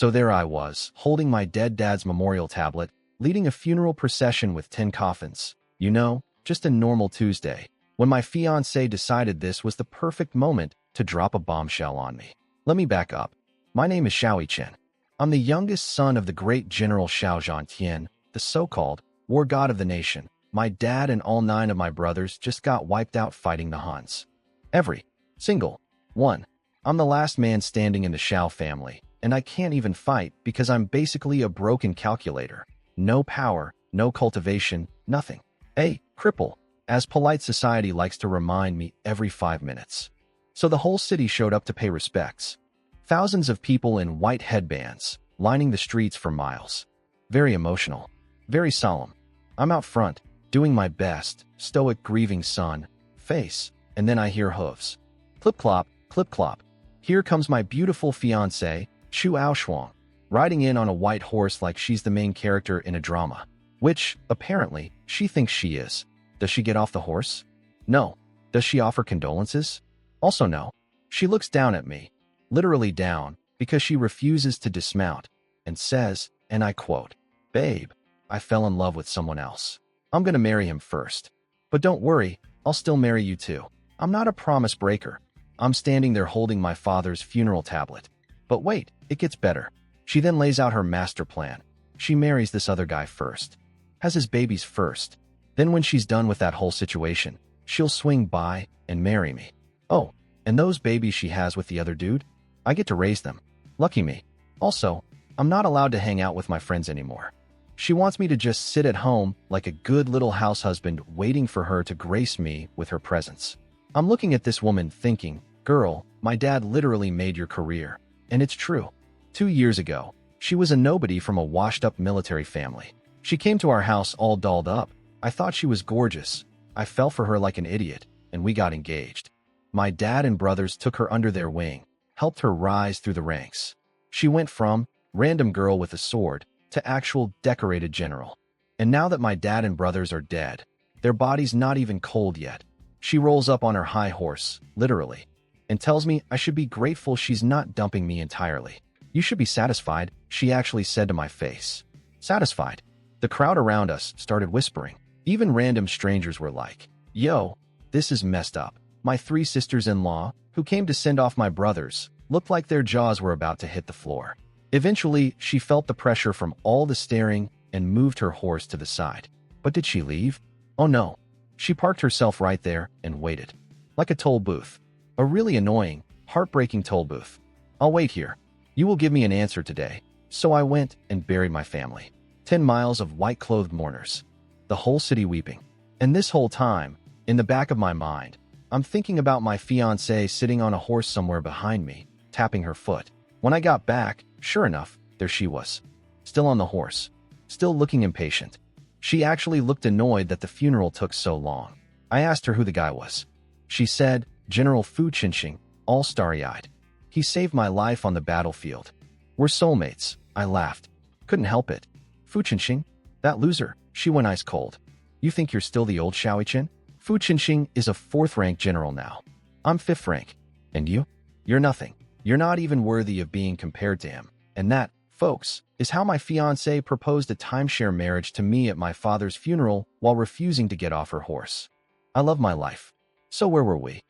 So there I was, holding my dead dad's memorial tablet, leading a funeral procession with 10 coffins. You know, just a normal Tuesday, when my fiancé decided this was the perfect moment to drop a bombshell on me. Let me back up. My name is Xiao Chen. I'm the youngest son of the great General Xiao Zhantian, the so-called war god of the nation. My dad and all 9 of my brothers just got wiped out fighting the Huns. Every single one. I'm the last man standing in the Xiao family, and I can't even fight because I'm basically a broken calculator. No power, no cultivation, nothing. A cripple, as polite society likes to remind me every 5 minutes. So the whole city showed up to pay respects. Thousands of people in white headbands, lining the streets for miles. Very emotional. Very solemn. I'm out front, doing my best, stoic grieving son, face, and then I hear hooves. Clip-clop, clip-clop. Here comes my beautiful fiancée, Chu Aoshuang, riding in on a white horse like she's the main character in a drama. Which, apparently, she thinks she is. Does she get off the horse? No. Does she offer condolences? Also no. She looks down at me, literally down, because she refuses to dismount, and says, and I quote, "Babe, I fell in love with someone else. I'm gonna marry him first. But don't worry, I'll still marry you too. I'm not a promise breaker." I'm standing there holding my father's funeral tablet. But wait, it gets better. She then lays out her master plan. She marries this other guy first. Has his babies first. Then when she's done with that whole situation, she'll swing by and marry me. Oh, and those babies she has with the other dude? I get to raise them. Lucky me. Also, I'm not allowed to hang out with my friends anymore. She wants me to just sit at home like a good little house husband waiting for her to grace me with her presence. I'm looking at this woman thinking, girl, my dad literally made your career. And it's true. 2 years ago, she was a nobody from a washed-up military family. She came to our house all dolled up. I thought she was gorgeous. I fell for her like an idiot, and we got engaged. My dad and brothers took her under their wing, helped her rise through the ranks. She went from random girl with a sword to actual decorated general. And now that my dad and brothers are dead, their bodies not even cold yet, she rolls up on her high horse, literally, and tells me I should be grateful she's not dumping me entirely. You should be satisfied, she actually said to my face. Satisfied? The crowd around us started whispering. Even random strangers were like, yo, this is messed up. My 3 sisters-in-law, who came to send off my brothers, looked like their jaws were about to hit the floor. Eventually, she felt the pressure from all the staring and moved her horse to the side. But did she leave? Oh no. She parked herself right there and waited. Like a toll booth. A really annoying, heartbreaking toll booth. I'll wait here. You will give me an answer today. So I went and buried my family. 10 miles of white-clothed mourners. The whole city weeping. And this whole time, in the back of my mind, I'm thinking about my fiancée sitting on a horse somewhere behind me, tapping her foot. When I got back, sure enough, there she was. Still on the horse. Still looking impatient. She actually looked annoyed that the funeral took so long. I asked her who the guy was. She said, General Fu Qinxing, all starry-eyed. He saved my life on the battlefield. We're soulmates, I laughed. Couldn't help it. Fu Qinxing? That loser, she went ice cold. You think you're still the old Xiaoichen? Fu Qinxing is a 4th-rank general now. I'm 5th rank. And you? You're nothing. You're not even worthy of being compared to him. And that, folks, is how my fiancée proposed a timeshare marriage to me at my father's funeral while refusing to get off her horse. I love my life. So where were we?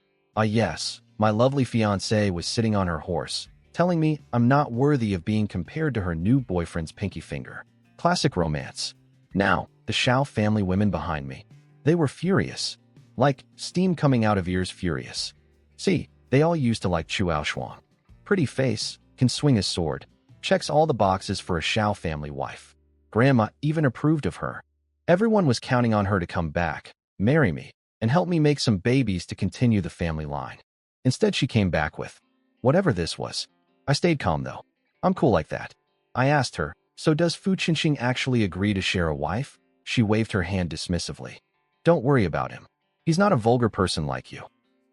Yes, my lovely fiancée was sitting on her horse, telling me I'm not worthy of being compared to her new boyfriend's pinky finger. Classic romance. Now, the Xiao family women behind me. They were furious. Like steam coming out of ears furious. See, they all used to like Chu Aoshuang. Pretty face, can swing a sword, checks all the boxes for a Xiao family wife. Grandma even approved of her. Everyone was counting on her to come back, marry me, and help me make some babies to continue the family line. Instead, she came back with whatever this was. I stayed calm though. I'm cool like that. I asked her, so does Fu Qinxing actually agree to share a wife? She waved her hand dismissively. Don't worry about him. He's not a vulgar person like you.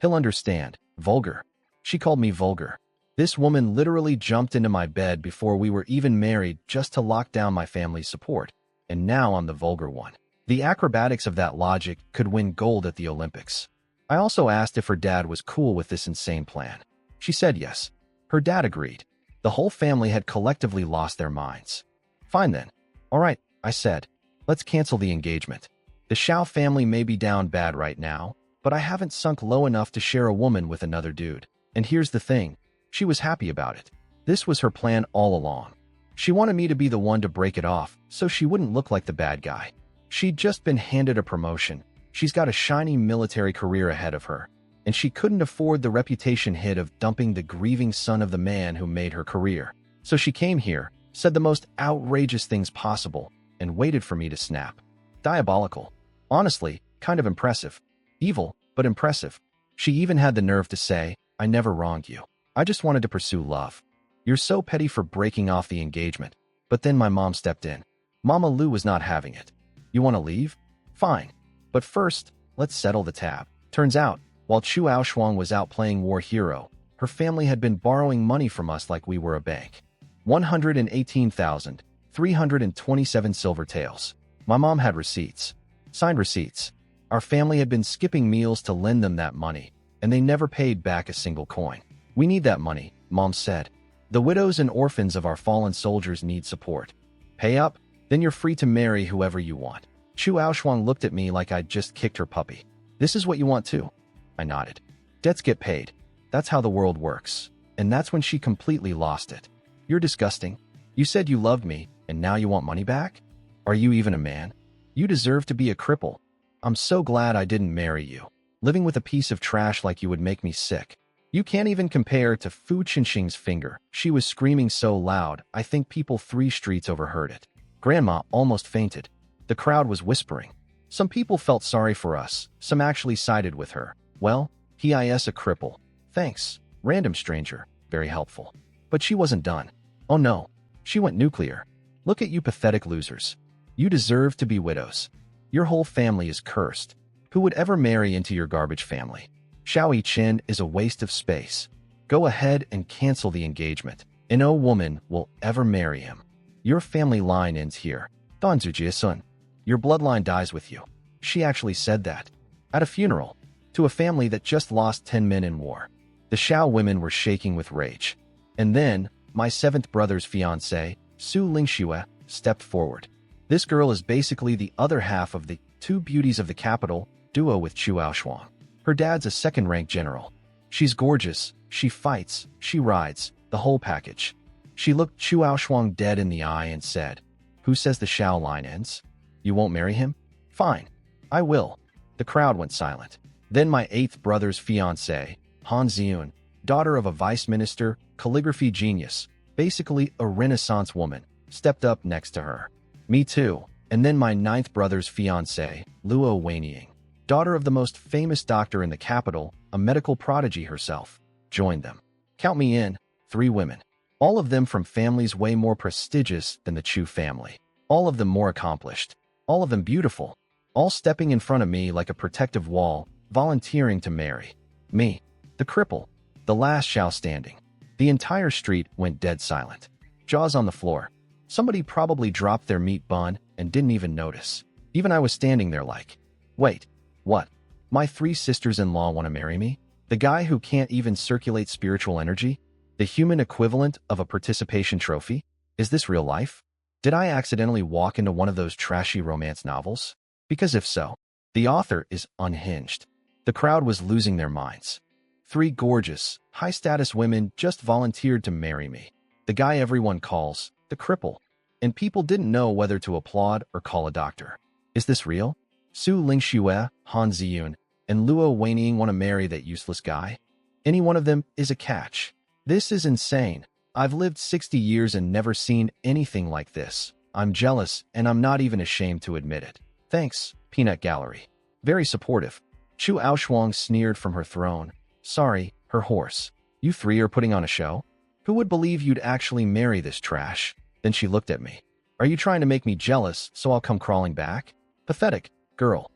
He'll understand. Vulgar. She called me vulgar. This woman literally jumped into my bed before we were even married just to lock down my family's support. And now I'm the vulgar one. The acrobatics of that logic could win gold at the Olympics. I also asked if her dad was cool with this insane plan. She said yes. Her dad agreed. The whole family had collectively lost their minds. Fine then. All right, I said. Let's cancel the engagement. The Xiao family may be down bad right now, but I haven't sunk low enough to share a woman with another dude. And here's the thing. She was happy about it. This was her plan all along. She wanted me to be the one to break it off, so she wouldn't look like the bad guy. She'd just been handed a promotion. She's got a shiny military career ahead of her, and she couldn't afford the reputation hit of dumping the grieving son of the man who made her career. So she came here, said the most outrageous things possible, and waited for me to snap. Diabolical. Honestly, kind of impressive. Evil, but impressive. She even had the nerve to say, I never wronged you. I just wanted to pursue love. You're so petty for breaking off the engagement. But then my mom stepped in. Mama Lu was not having it. You want to leave? Fine. But first, let's settle the tab. Turns out, while Chu Aoshuang was out playing war hero, her family had been borrowing money from us like we were a bank. 118,327 silver taels. My mom had receipts. Signed receipts. Our family had been skipping meals to lend them that money, and they never paid back a single coin. We need that money, Mom said. The widows and orphans of our fallen soldiers need support. Pay up, then you're free to marry whoever you want. Chu Aoshuang looked at me like I'd just kicked her puppy. This is what you want too? I nodded. Debts get paid. That's how the world works. And that's when she completely lost it. You're disgusting. You said you loved me, and now you want money back? Are you even a man? You deserve to be a cripple. I'm so glad I didn't marry you. Living with a piece of trash like you would make me sick. You can't even compare to Fu Qinxing's finger. She was screaming so loud, I think people 3 streets overheard it. Grandma almost fainted. The crowd was whispering. Some people felt sorry for us. Some actually sided with her. Well, PIS a cripple. Thanks, random stranger. Very helpful. But she wasn't done. Oh no. She went nuclear. Look at you pathetic losers. You deserve to be widows. Your whole family is cursed. Who would ever marry into your garbage family? Xiao Yiqin is a waste of space. Go ahead and cancel the engagement. And no woman will ever marry him. Your family line ends here. Dan Zujie-sun. Your bloodline dies with you. She actually said that. At a funeral. To a family that just lost 10 men in war. The Xiao women were shaking with rage. And then, my 7th brother's fiancée, Su Lingxue, stepped forward. This girl is basically the other half of the 2 beauties of the capital duo with Chu Aoshuang. Her dad's a 2nd-rank general. She's gorgeous, she fights, she rides, the whole package. She looked Chu Aoshuang dead in the eye and said, Who says the Xiao line ends? You won't marry him? Fine. I will. The crowd went silent. Then my 8th brother's fiancée, Han Ziyun, daughter of a vice minister, calligraphy genius, basically a Renaissance woman, stepped up next to her. Me too. And then my 9th brother's fiancée, Luo Wenying, daughter of the most famous doctor in the capital, a medical prodigy herself, joined them. Count me in, 3 women. All of them from families way more prestigious than the Chu family. All of them more accomplished. All of them beautiful. All stepping in front of me like a protective wall, volunteering to marry. Me, the cripple, the last Xiao standing. The entire street went dead silent. Jaws on the floor. Somebody probably dropped their meat bun and didn't even notice. Even I was standing there like, wait, what? My 3 sisters-in-law want to marry me? The guy who can't even circulate spiritual energy? The human equivalent of a participation trophy? Is this real life? Did I accidentally walk into one of those trashy romance novels? Because if so, the author is unhinged. The crowd was losing their minds. 3 gorgeous, high-status women just volunteered to marry me. The guy everyone calls the cripple. And people didn't know whether to applaud or call a doctor. Is this real? Su Lingxue, Han Ziyun, and Luo Wenying want to marry that useless guy? Any one of them is a catch. This is insane. I've lived 60 years and never seen anything like this. I'm jealous, and I'm not even ashamed to admit it. Thanks, Peanut Gallery. Very supportive. Chu Aoshuang sneered from her throne. Sorry, her horse. You 3 are putting on a show? Who would believe you'd actually marry this trash? Then she looked at me. Are you trying to make me jealous so I'll come crawling back? Pathetic. Girl.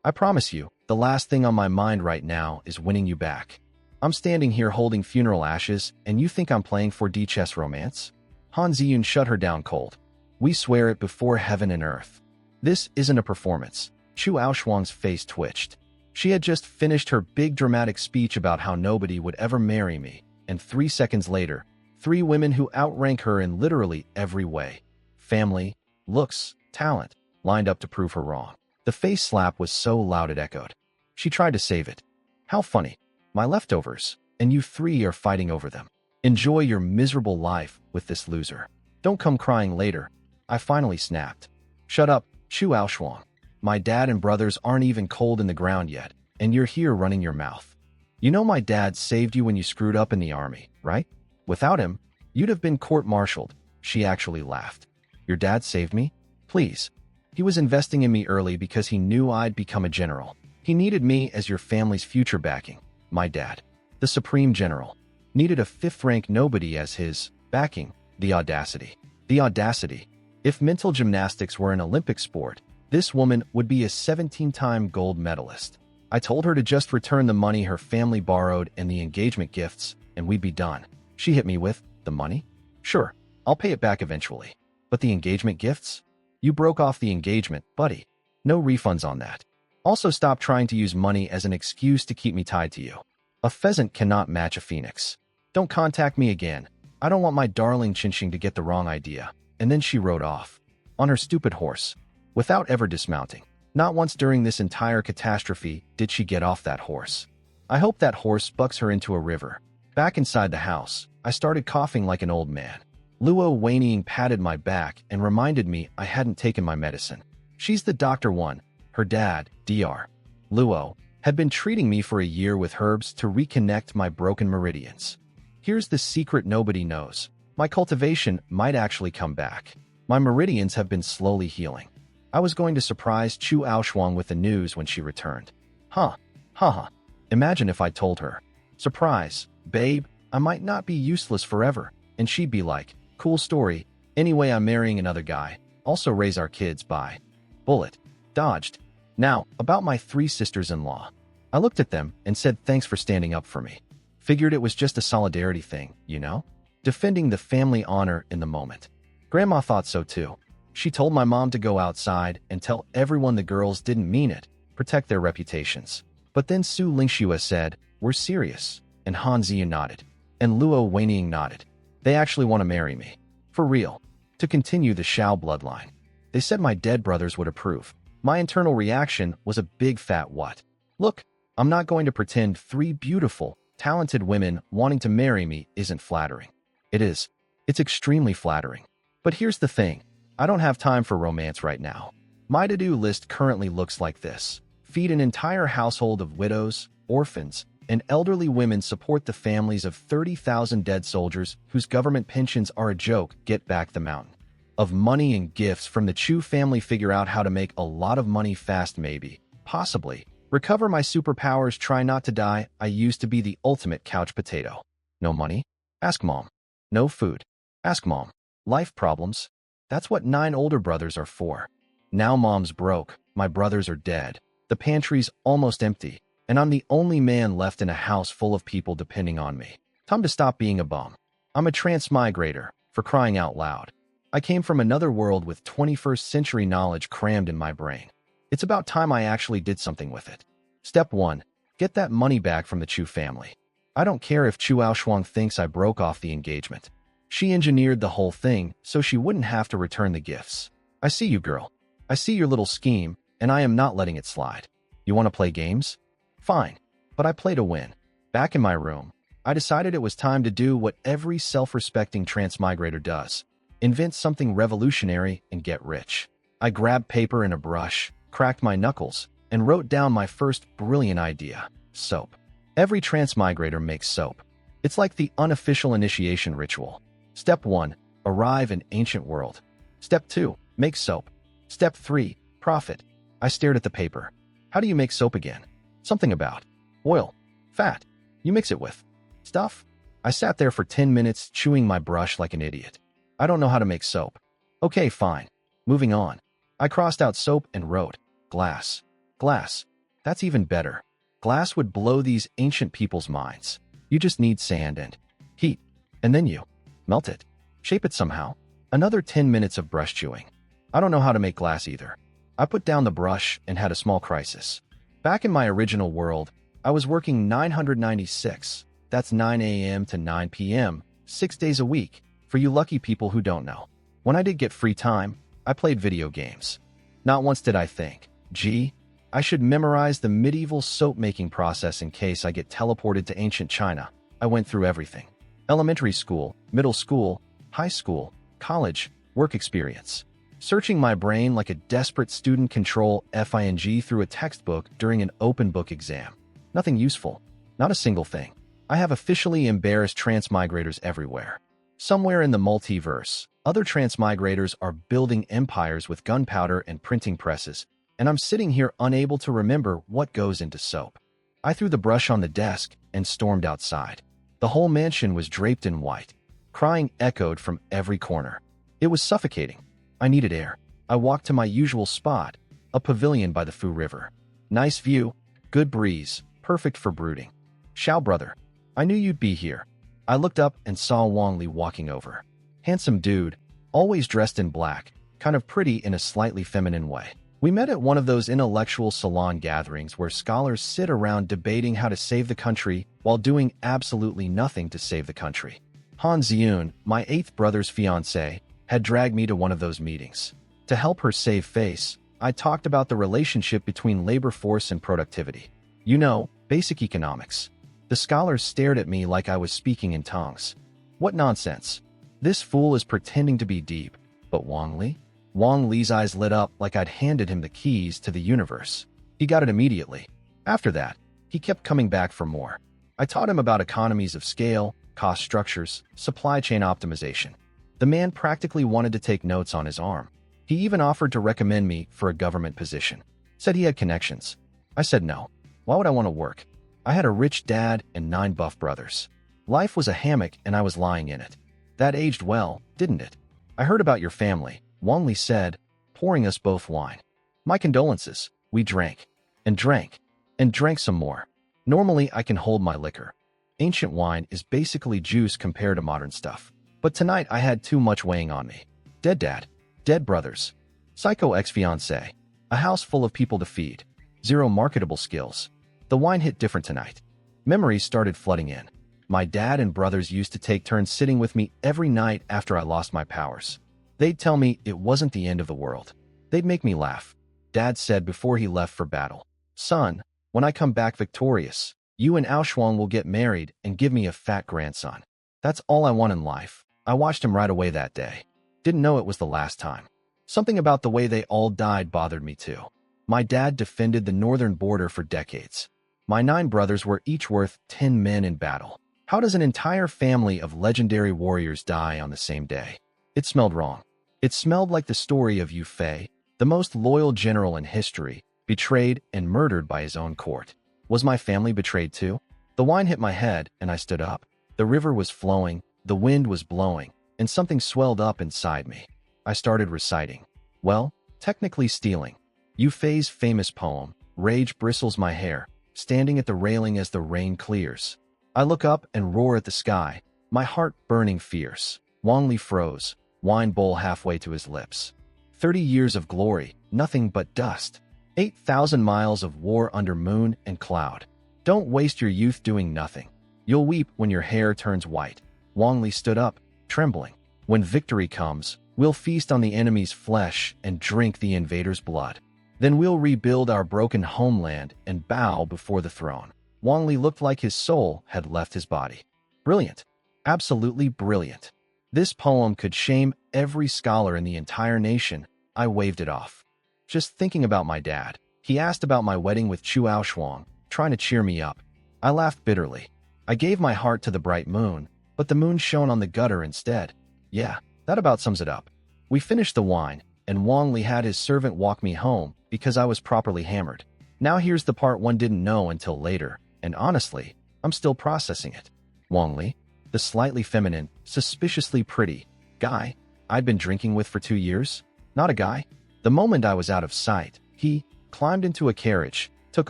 I promise you, the last thing on my mind right now is winning you back. I'm standing here holding funeral ashes, and you think I'm playing 4D chess romance? Han Ziyun shut her down cold. We swear it before heaven and earth. This isn't a performance. Chu Aoshuang's face twitched. She had just finished her big dramatic speech about how nobody would ever marry me, and 3 seconds later, 3 women who outrank her in literally every way. Family, looks, talent, lined up to prove her wrong. The face slap was so loud it echoed. She tried to save it. How funny. My leftovers, and you 3 are fighting over them. Enjoy your miserable life with this loser. Don't come crying later. I finally snapped. Shut up, Chu Aoshuang. My dad and brothers aren't even cold in the ground yet, and you're here running your mouth. You know my dad saved you when you screwed up in the army, right? Without him, you'd have been court-martialed. She actually laughed. Your dad saved me? Please. He was investing in me early because he knew I'd become a general. He needed me as your family's future backing. My dad, the supreme general, needed a 5th-rank nobody as his backing. The audacity. The audacity. If mental gymnastics were an Olympic sport, this woman would be a 17-time gold medalist. I told her to just return the money her family borrowed and the engagement gifts, and we'd be done. She hit me with, the money? Sure, I'll pay it back eventually. But the engagement gifts? You broke off the engagement, buddy. No refunds on that. Also, stop trying to use money as an excuse to keep me tied to you. A pheasant cannot match a phoenix. Don't contact me again. I don't want my darling Chinching to get the wrong idea. And then she rode off. On her stupid horse. Without ever dismounting. Not once during this entire catastrophe did she get off that horse. I hope that horse bucks her into a river. Back inside the house, I started coughing like an old man. Luo whinnying patted my back and reminded me I hadn't taken my medicine. She's the doctor one. Her dad, Dr. Luo, had been treating me for a year with herbs to reconnect my broken meridians. Here's the secret nobody knows. My cultivation might actually come back. My meridians have been slowly healing. I was going to surprise Chu Aoshuang with the news when she returned. Haha. Imagine if I told her. Surprise, babe, I might not be useless forever. And she'd be like, cool story. Anyway, I'm marrying another guy. Also raise our kids by. Bullet. Dodged. Now, about my 3 sisters-in-law. I looked at them and said thanks for standing up for me. Figured it was just a solidarity thing, you know? Defending the family honor in the moment. Grandma thought so too. She told my mom to go outside and tell everyone the girls didn't mean it, protect their reputations. But then Su Lingxua said, we're serious, and Han Ziyu nodded. And Luo Weiniying nodded. They actually want to marry me. For real. To continue the Shao bloodline. They said my dead brothers would approve. My internal reaction was a big fat what. Look, I'm not going to pretend 3 beautiful, talented women wanting to marry me isn't flattering. It is. It's extremely flattering. But here's the thing. I don't have time for romance right now. My to-do list currently looks like this. Feed an entire household of widows, orphans, and elderly women, support the families of 30,000 dead soldiers whose government pensions are a joke, get back the mountain of money and gifts from the Chu family, figure out how to make a lot of money fast, maybe, possibly, recover my superpowers, try not to die. I used to be the ultimate couch potato. No money? Ask mom. No food? Ask mom. Life problems? That's what 9 older brothers are for. Now mom's broke, my brothers are dead, the pantry's almost empty, and I'm the only man left in a house full of people depending on me. Time to stop being a bum. I'm a transmigrator, for crying out loud. I came from another world with 21st century knowledge crammed in my brain. It's about time I actually did something with it. Step 1. Get that money back from the Chu family. I don't care if Chu Aoshuang thinks I broke off the engagement. She engineered the whole thing so she wouldn't have to return the gifts. I see you, girl. I see your little scheme, and I am not letting it slide. You want to play games? Fine. But I play to win. Back in my room, I decided it was time to do what every self-respecting transmigrator does. Invent something revolutionary and get rich. I grabbed paper and a brush, cracked my knuckles, and wrote down my first brilliant idea. Soap. Every transmigrator makes soap. It's like the unofficial initiation ritual. Step 1. Arrive in ancient world. Step 2. Make soap. Step 3. Profit. I stared at the paper. How do you make soap again? Something about oil, fat. You mix it with stuff. I sat there for 10 minutes chewing my brush like an idiot. I don't know how to make soap. Okay, fine. Moving on. I crossed out soap and wrote glass. Glass. That's even better. Glass would blow these ancient people's minds. You just need sand and heat. And then you melt it. Shape it somehow. Another 10 minutes of brush chewing. I don't know how to make glass either. I put down the brush and had a small crisis. Back in my original world, I was working 996, that's 9 a.m. to 9 p.m., 6 days a week, for you lucky people who don't know. When I did get free time, I played video games. Not once did I think, gee, I should memorize the medieval soap-making process in case I get teleported to ancient China. I went through everything. Elementary school, middle school, high school, college, work experience. Searching my brain like a desperate student control FING through a textbook during an open book exam. Nothing useful. Not a single thing. I have officially embarrassed transmigrators everywhere. Somewhere in the multiverse, other transmigrators are building empires with gunpowder and printing presses, and I'm sitting here unable to remember what goes into soap. I threw the brush on the desk and stormed outside. The whole mansion was draped in white. Crying echoed from every corner. It was suffocating. I needed air. I walked to my usual spot, a pavilion by the Fu River. Nice view, good breeze, perfect for brooding. Xiao brother, I knew you'd be here. I looked up and saw Wang Li walking over. Handsome dude, always dressed in black, kind of pretty in a slightly feminine way. We met at one of those intellectual salon gatherings where scholars sit around debating how to save the country while doing absolutely nothing to save the country. Han Ziyun, my 8th brother's fiancée, had dragged me to one of those meetings. To help her save face, I talked about the relationship between labor force and productivity. You know, basic economics. The scholars stared at me like I was speaking in tongues. What nonsense. This fool is pretending to be deep, but Wang Li? Wang Li's eyes lit up like I'd handed him the keys to the universe. He got it immediately. After that, he kept coming back for more. I taught him about economies of scale, cost structures, supply chain optimization. The man practically wanted to take notes on his arm. He even offered to recommend me for a government position. Said he had connections. I said no. Why would I want to work? I had a rich dad and 9 buff brothers. Life was a hammock and I was lying in it. That aged well, didn't it? I heard about your family, Wang Li said, pouring us both wine. My condolences. We drank. And drank. And drank some more. Normally I can hold my liquor. Ancient wine is basically juice compared to modern stuff. But tonight I had too much weighing on me. Dead dad. Dead brothers. Psycho ex-fiancé. A house full of people to feed. 0 marketable skills. The wine hit different tonight. Memories started flooding in. My dad and brothers used to take turns sitting with me every night after I lost my powers. They'd tell me it wasn't the end of the world. They'd make me laugh. Dad said before he left for battle, "Son, when I come back victorious, you and Aoshuang will get married and give me a fat grandson. That's all I want in life." I watched him right away that day. Didn't know it was the last time. Something about the way they all died bothered me too. My dad defended the northern border for decades. My 9 brothers were each worth 10 men in battle. How does an entire family of legendary warriors die on the same day? It smelled wrong. It smelled like the story of Yu Fei, the most loyal general in history, betrayed and murdered by his own court. Was my family betrayed too? The wine hit my head and I stood up. The river was flowing, the wind was blowing, and something swelled up inside me. I started reciting. Well, technically stealing. Yu Fei's famous poem, "Rage bristles my hair, standing at the railing as the rain clears." I look up and roar at the sky, my heart burning fierce. Wang Li froze, wine bowl halfway to his lips. 30 years of glory, nothing but dust. 8,000 miles of war under moon and cloud. Don't waste your youth doing nothing. You'll weep when your hair turns white. Wang Li stood up, trembling. When victory comes, we'll feast on the enemy's flesh and drink the invader's blood. Then we'll rebuild our broken homeland and bow before the throne. Wang Li looked like his soul had left his body. Brilliant. Absolutely brilliant. This poem could shame every scholar in the entire nation. I waved it off. Just thinking about my dad. He asked about my wedding with Chu Aoshuang, trying to cheer me up. I laughed bitterly. I gave my heart to the bright moon, but the moon shone on the gutter instead. Yeah, that about sums it up. We finished the wine, and Wang Li had his servant walk me home because I was properly hammered. Now here's the part one didn't know until later, and honestly, I'm still processing it. Wang Li, the slightly feminine, suspiciously pretty guy I'd been drinking with for 2 years? Not a guy. The moment I was out of sight, he climbed into a carriage, took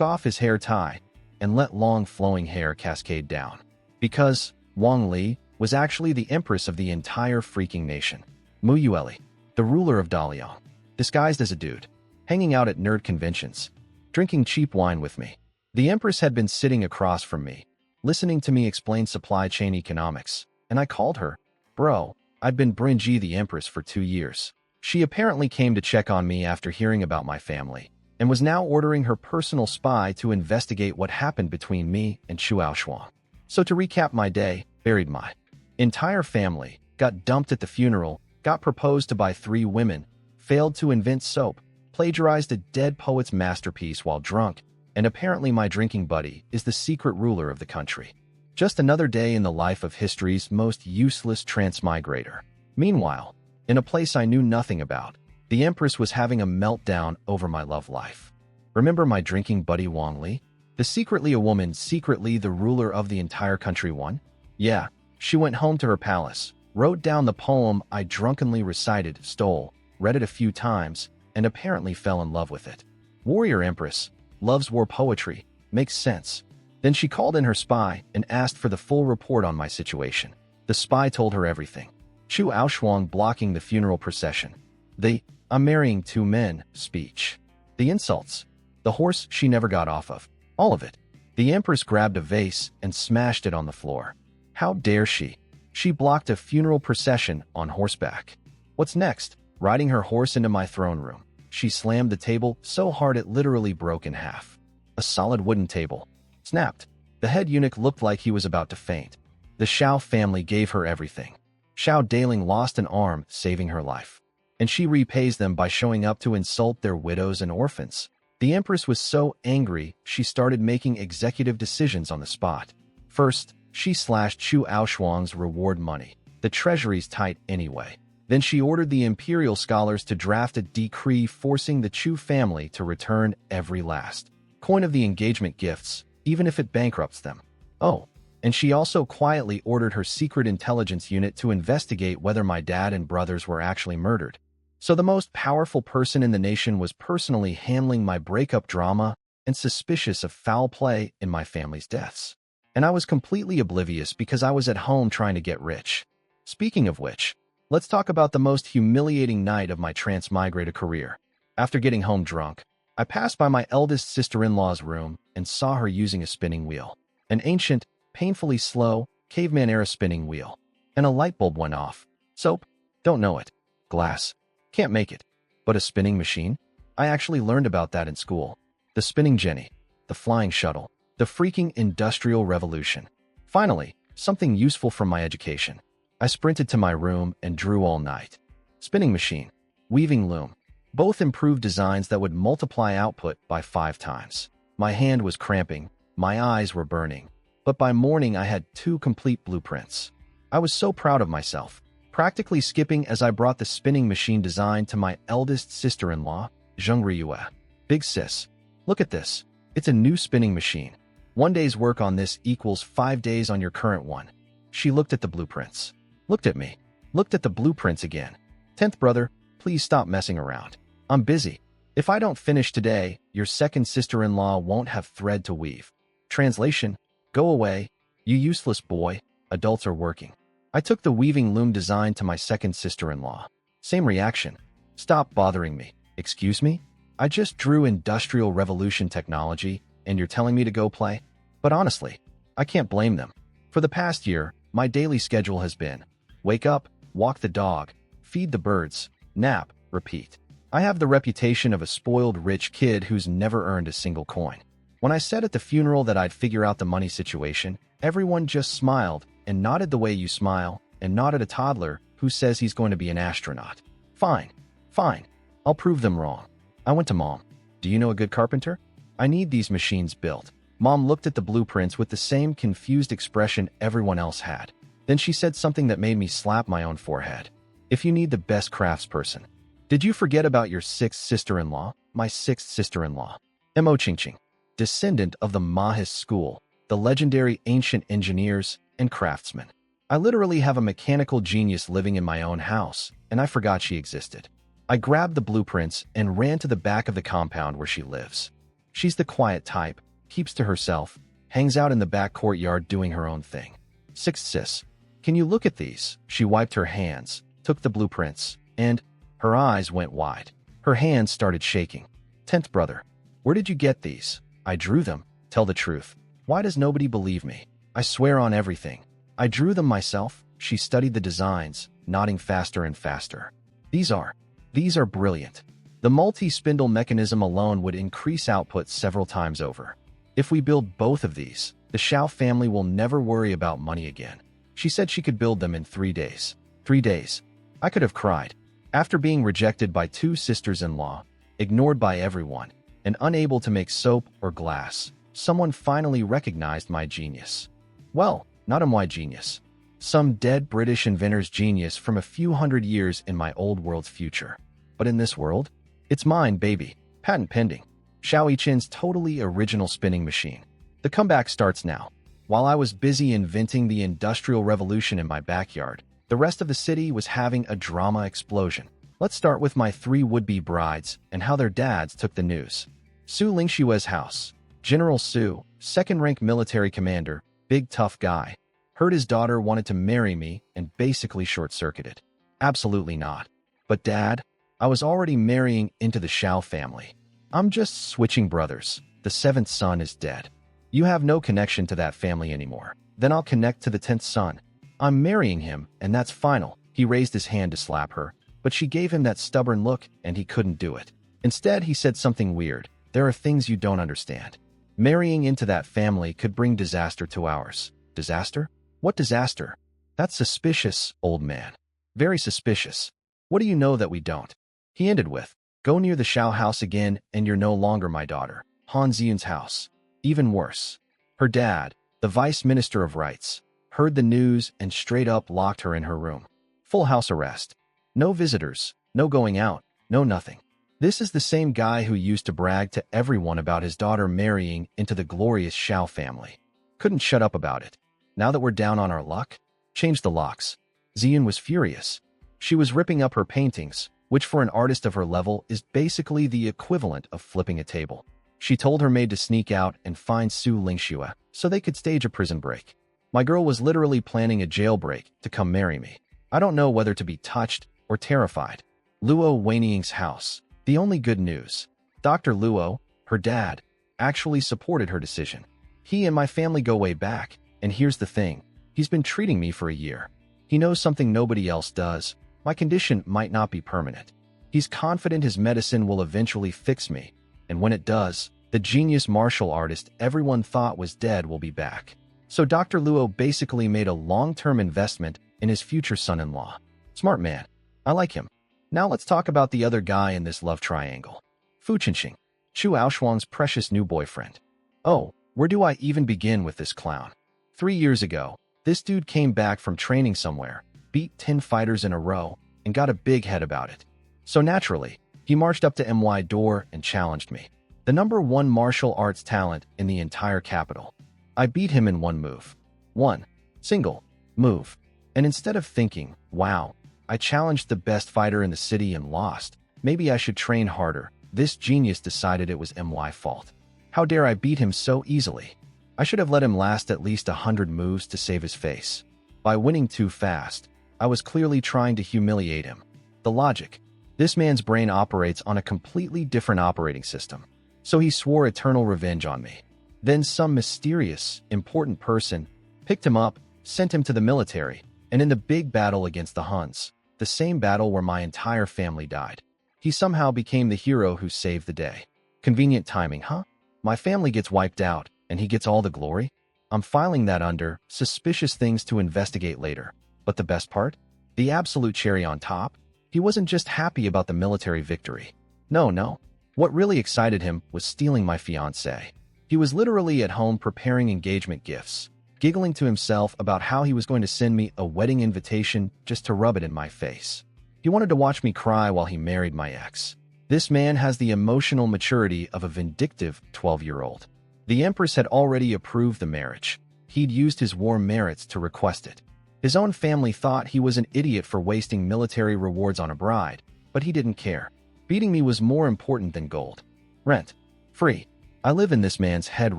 off his hair tie, and let long flowing hair cascade down. Because Wang Li was actually the empress of the entire freaking nation. Mu Yueli, the ruler of Dalian, disguised as a dude, hanging out at nerd conventions, drinking cheap wine with me. The empress had been sitting across from me, listening to me explain supply chain economics. and I called her. Bro, I'd been Brinji the Empress for 2 years. She apparently came to check on me after hearing about my family, and was now ordering her personal spy to investigate what happened between me and Chu Aoshuang. So to recap my day, buried my entire family, got dumped at the funeral, got proposed to by 3 women, failed to invent soap, plagiarized a dead poet's masterpiece while drunk, and apparently my drinking buddy is the secret ruler of the country. Just another day in the life of history's most useless transmigrator. Meanwhile, in a place I knew nothing about, the Empress was having a meltdown over my love life. Remember my drinking buddy Wang Li? The secretly a woman, secretly the ruler of the entire country one? Yeah, she went home to her palace, wrote down the poem I drunkenly recited, stole, read it a few times, and apparently fell in love with it. Warrior Empress, loves war poetry, makes sense. Then she called in her spy and asked for the full report on my situation. The spy told her everything. Chu Aoshuang blocking the funeral procession. The "I'm marrying 2 men" speech. The insults. The horse she never got off of. All of it. The Empress grabbed a vase and smashed it on the floor. How dare she? She blocked a funeral procession on horseback. What's next? Riding her horse into my throne room. She slammed the table so hard it literally broke in half. A solid wooden table. Snapped. The head eunuch looked like he was about to faint. The Shao family gave her everything. Shao Daling lost an arm, saving her life. And she repays them by showing up to insult their widows and orphans. The Empress was so angry, she started making executive decisions on the spot. First, she slashed Chu Aoshuang's reward money. The treasury's tight anyway. Then she ordered the imperial scholars to draft a decree forcing the Chu family to return every last coin of the engagement gifts, even if it bankrupts them. Oh, and she also quietly ordered her secret intelligence unit to investigate whether my dad and brothers were actually murdered. So the most powerful person in the nation was personally handling my breakup drama and suspicious of foul play in my family's deaths. And I was completely oblivious because I was at home trying to get rich. Speaking of which, let's talk about the most humiliating night of my transmigrator career. After getting home drunk, I passed by my eldest sister-in-law's room and saw her using a spinning wheel. An ancient, painfully slow, caveman-era spinning wheel. And a light bulb went off. Soap? Don't know it. Glass? Can't make it. But a spinning machine? I actually learned about that in school. The spinning jenny. The flying shuttle. The freaking industrial revolution. Finally, something useful from my education. I sprinted to my room and drew all night. Spinning machine. Weaving loom. Both improved designs that would multiply output by 5 times. My hand was cramping. My eyes were burning. But by morning I had 2 complete blueprints. I was so proud of myself, practically skipping as I brought the spinning machine design to my eldest sister-in-law, Zheng Riyue. Big sis, look at this. It's a new spinning machine. 1 day's work on this equals 5 days on your current one. She looked at the blueprints. Looked at me. Looked at the blueprints again. 10th brother, please stop messing around. I'm busy. If I don't finish today, your second sister-in-law won't have thread to weave. Translation, go away, you useless boy, adults are working. I took the weaving loom design to my second sister-in-law. Same reaction. Stop bothering me. Excuse me? I just drew industrial revolution technology, and you're telling me to go play? But honestly, I can't blame them. For the past year, my daily schedule has been wake up, walk the dog, feed the birds, nap, repeat. I have the reputation of a spoiled rich kid who's never earned a single coin. When I said at the funeral that I'd figure out the money situation, everyone just smiled and nodded the way you smile and nodded a toddler who says he's going to be an astronaut. Fine, fine. I'll prove them wrong. I went to Mom. Do you know a good carpenter? I need these machines built. Mom looked at the blueprints with the same confused expression everyone else had. Then she said something that made me slap my own forehead. If you need the best craftsperson. Did you forget about your 6th sister-in-law? My 6th sister-in-law. Mo Qingqing. Descendant of the Mahis school, the legendary ancient engineers and craftsmen. I literally have a mechanical genius living in my own house, and I forgot she existed. I grabbed the blueprints and ran to the back of the compound where she lives. She's the quiet type, keeps to herself, hangs out in the back courtyard doing her own thing. 6th sis. Can you look at these? She wiped her hands, took the blueprints, and her eyes went wide. Her hands started shaking. 10th brother. Where did you get these? I drew them. Tell the truth. Why does nobody believe me? I swear on everything. I drew them myself. She studied the designs, nodding faster and faster. These are brilliant. The multi-spindle mechanism alone would increase output several times over. If we build both of these, the Xiao family will never worry about money again. She said she could build them in 3 days. 3 days. I could have cried. After being rejected by 2 sisters-in-law, ignored by everyone, and unable to make soap or glass, someone finally recognized my genius. Well, not my genius. Some dead British inventor's genius from a few hundred years in my old world's future. But in this world, it's mine, baby. Patent pending. Xiao Yichen's totally original spinning machine. The comeback starts now. While I was busy inventing the Industrial Revolution in my backyard, the rest of the city was having a drama explosion. Let's start with my 3 would-be brides and how their dads took the news. Su Lingshue's house. General Su, second-rank military commander, big tough guy, heard his daughter wanted to marry me and basically short-circuited. Absolutely not. But Dad, I was already marrying into the Xiao family. I'm just switching brothers. The 7th son is dead. You have no connection to that family anymore. Then I'll connect to the 10th son. I'm marrying him, and that's final. He raised his hand to slap her, but she gave him that stubborn look, and he couldn't do it. Instead, he said something weird. There are things you don't understand. Marrying into that family could bring disaster to ours. Disaster? What disaster? That's suspicious, old man. Very suspicious. What do you know that we don't? He ended with, go near the Xiao house again, and you're no longer my daughter. Han Ziyun's house. Even worse. Her dad, the vice minister of rights, heard the news and straight up locked her in her room. Full house arrest. No visitors, no going out, no nothing. This is the same guy who used to brag to everyone about his daughter marrying into the glorious Xiao family. Couldn't shut up about it. Now that we're down on our luck, change the locks. Ziyun was furious. She was ripping up her paintings, which for an artist of her level is basically the equivalent of flipping a table. She told her maid to sneak out and find Su Lingxue so they could stage a prison break. My girl was literally planning a jailbreak to come marry me. I don't know whether to be touched or terrified. Luo Weiniang's house. The only good news. Dr. Luo, her dad, actually supported her decision. He and my family go way back, and here's the thing. He's been treating me for a year. He knows something nobody else does. My condition might not be permanent. He's confident his medicine will eventually fix me, and when it does, the genius martial artist everyone thought was dead will be back. So Dr. Luo basically made a long-term investment in his future son-in-law. Smart man. I like him. Now let's talk about the other guy in this love triangle. Fu Qinxing, Chu Aoshuang's precious new boyfriend. Oh, where do I even begin with this clown? 3 years ago, this dude came back from training somewhere, beat 10 fighters in a row, and got a big head about it. So naturally, he marched up to my door and challenged me. The #1 martial arts talent in the entire capital. I beat him in 1 move. 1 single move. And instead of thinking, wow, I challenged the best fighter in the city and lost, maybe I should train harder, this genius decided it was my fault. How dare I beat him so easily? I should have let him last at least 100 moves to save his face. By winning too fast, I was clearly trying to humiliate him. The logic. This man's brain operates on a completely different operating system. So he swore eternal revenge on me. Then some mysterious, important person picked him up, sent him to the military, and in the big battle against the Huns, the same battle where my entire family died, he somehow became the hero who saved the day. Convenient timing, huh? My family gets wiped out, and he gets all the glory? I'm filing that under suspicious things to investigate later. But the best part? The absolute cherry on top? He wasn't just happy about the military victory. No. What really excited him was stealing my fiancée. He was literally at home preparing engagement gifts, giggling to himself about how he was going to send me a wedding invitation just to rub it in my face. He wanted to watch me cry while he married my ex. This man has the emotional maturity of a vindictive 12-year-old. The Empress had already approved the marriage. He'd used his war merits to request it. His own family thought he was an idiot for wasting military rewards on a bride, but he didn't care. Beating me was more important than gold. Rent. Free. I live in this man's head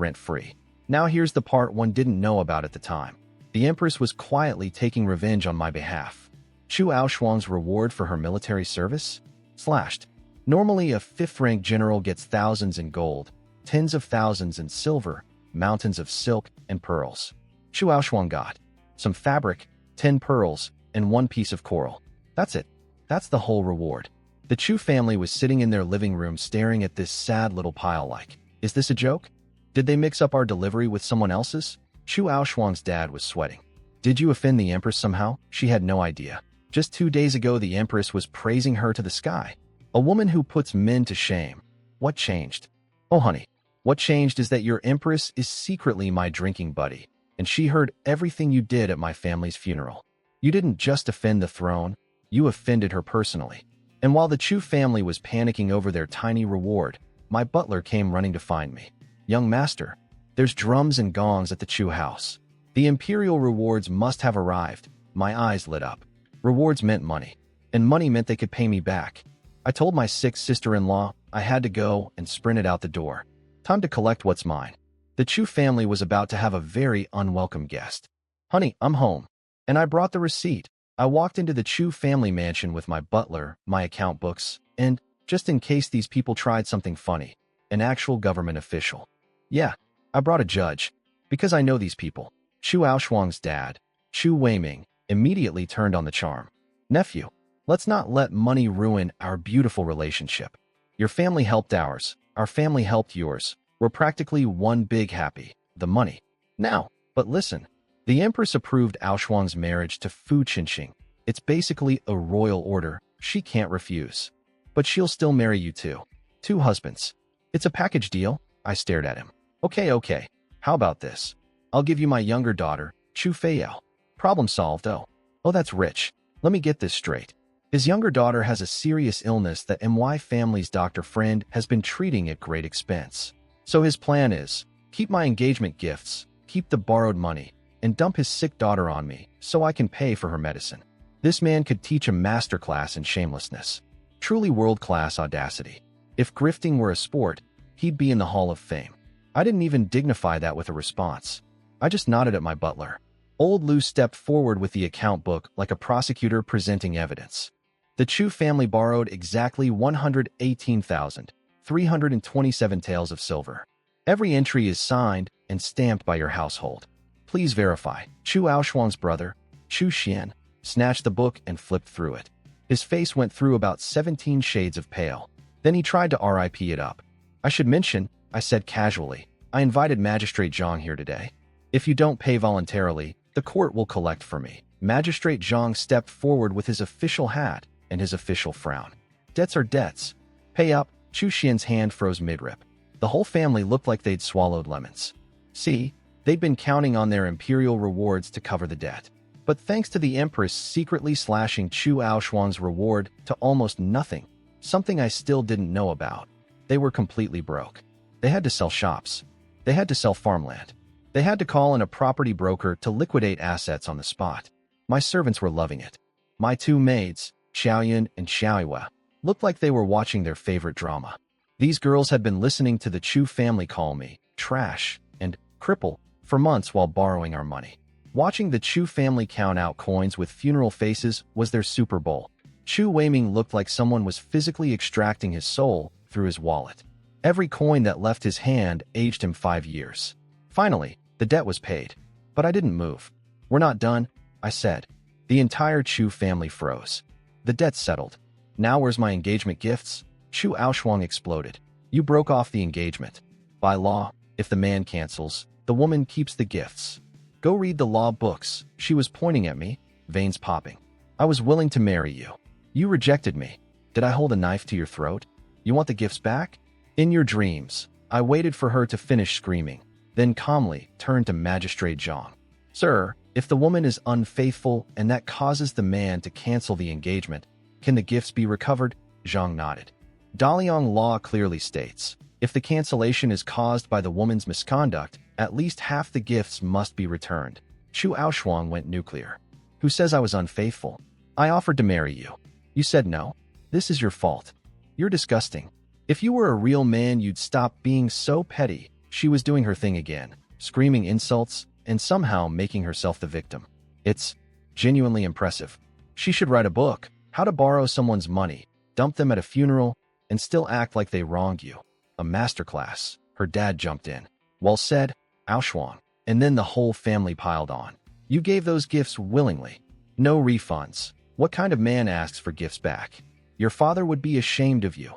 rent-free. Now here's the part one didn't know about at the time. The Empress was quietly taking revenge on my behalf. Chu Aoshuang's reward for her military service? Slashed. Normally a 5th-rank general gets thousands in gold, tens of thousands in silver, mountains of silk and pearls. Chu Aoshuang got some fabric, 10 pearls, and 1 piece of coral. That's it. That's the whole reward. The Chu family was sitting in their living room staring at this sad little pile like, is this a joke? Did they mix up our delivery with someone else's? Chu Aoshuang's dad was sweating. Did you offend the Empress somehow? She had no idea. Just 2 days ago the Empress was praising her to the sky. A woman who puts men to shame. What changed? Oh honey, what changed is that your Empress is secretly my drinking buddy, and she heard everything you did at my family's funeral. You didn't just offend the throne, you offended her personally. And while the Chu family was panicking over their tiny reward, my butler came running to find me. Young master, there's drums and gongs at the Chu house. The imperial rewards must have arrived. My eyes lit up. Rewards meant money, and money meant they could pay me back. I told my sick sister-in-law I had to go and sprinted out the door. Time to collect what's mine. The Chu family was about to have a very unwelcome guest. Honey, I'm home. And I brought the receipt. I walked into the Chu family mansion with my butler, my account books, and, just in case these people tried something funny, an actual government official. Yeah, I brought a judge. Because I know these people. Chu Aoshuang's dad, Chu Weiming, immediately turned on the charm. Nephew, let's not let money ruin our beautiful relationship. Your family helped ours. Our family helped yours. We're practically one big happy. The money. Now, but listen. The Empress approved Aoshuang's marriage to Fu Qinqing. It's basically a royal order. She can't refuse. But she'll still marry you too. 2 husbands. It's a package deal. I stared at him. Okay. How about this? I'll give you my younger daughter, Chu Feiyao. Problem solved. Oh, that's rich. Let me get this straight. His younger daughter has a serious illness that MY family's doctor friend has been treating at great expense. So his plan is, keep my engagement gifts, keep the borrowed money, and dump his sick daughter on me so I can pay for her medicine. This man could teach a masterclass in shamelessness. Truly world-class audacity. If grifting were a sport, he'd be in the Hall of Fame. I didn't even dignify that with a response. I just nodded at my butler. Old Lu stepped forward with the account book like a prosecutor presenting evidence. The Chu family borrowed exactly 118,327 taels of silver. Every entry is signed and stamped by your household. Please verify. Chu Aoshuang's brother, Chu Xian, snatched the book and flipped through it. His face went through about 17 shades of pale. Then he tried to RIP it up. I should mention, I said casually, I invited Magistrate Zhang here today. If you don't pay voluntarily, the court will collect for me. Magistrate Zhang stepped forward with his official hat and his official frown. Debts are debts. Pay up. Chu Xian's hand froze mid-rip. The whole family looked like they'd swallowed lemons. See, they'd been counting on their imperial rewards to cover the debt. But thanks to the Empress secretly slashing Chu Aoshuang's reward to almost nothing, something I still didn't know about, they were completely broke. They had to sell shops. They had to sell farmland. They had to call in a property broker to liquidate assets on the spot. My servants were loving it. My 2 maids, Xiaoyun and Xiaoyue, looked like they were watching their favorite drama. These girls had been listening to the Chu family call me trash and cripple for months while borrowing our money. Watching the Chu family count out coins with funeral faces was their Super Bowl. Chu Weiming looked like someone was physically extracting his soul through his wallet. Every coin that left his hand aged him 5 years. Finally, the debt was paid. But I didn't move. We're not done, I said. The entire Chu family froze. The debt's settled. Now where's my engagement gifts? Chu Aoshuang exploded. You broke off the engagement. By law, if the man cancels, the woman keeps the gifts. Go read the law books. She was pointing at me, veins popping. I was willing to marry you. You rejected me. Did I hold a knife to your throat? You want the gifts back? In your dreams. I waited for her to finish screaming, then calmly turned to Magistrate Zhang. Sir, if the woman is unfaithful and that causes the man to cancel the engagement, can the gifts be recovered? Zhang nodded. Daliang law clearly states, if the cancellation is caused by the woman's misconduct, at least half the gifts must be returned. Chu Aoshuang went nuclear. Who says I was unfaithful? I offered to marry you. You said no. This is your fault. You're disgusting. If you were a real man, you'd stop being so petty. She was doing her thing again, screaming insults and somehow making herself the victim. It's genuinely impressive. She should write a book, how to borrow someone's money, dump them at a funeral, and still act like they wronged you. A masterclass. Her dad jumped in. Well said, Aoshuang. And then the whole family piled on. You gave those gifts willingly. No refunds. What kind of man asks for gifts back? Your father would be ashamed of you.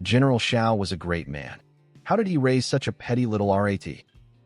General Shao was a great man. How did he raise such a petty little rat?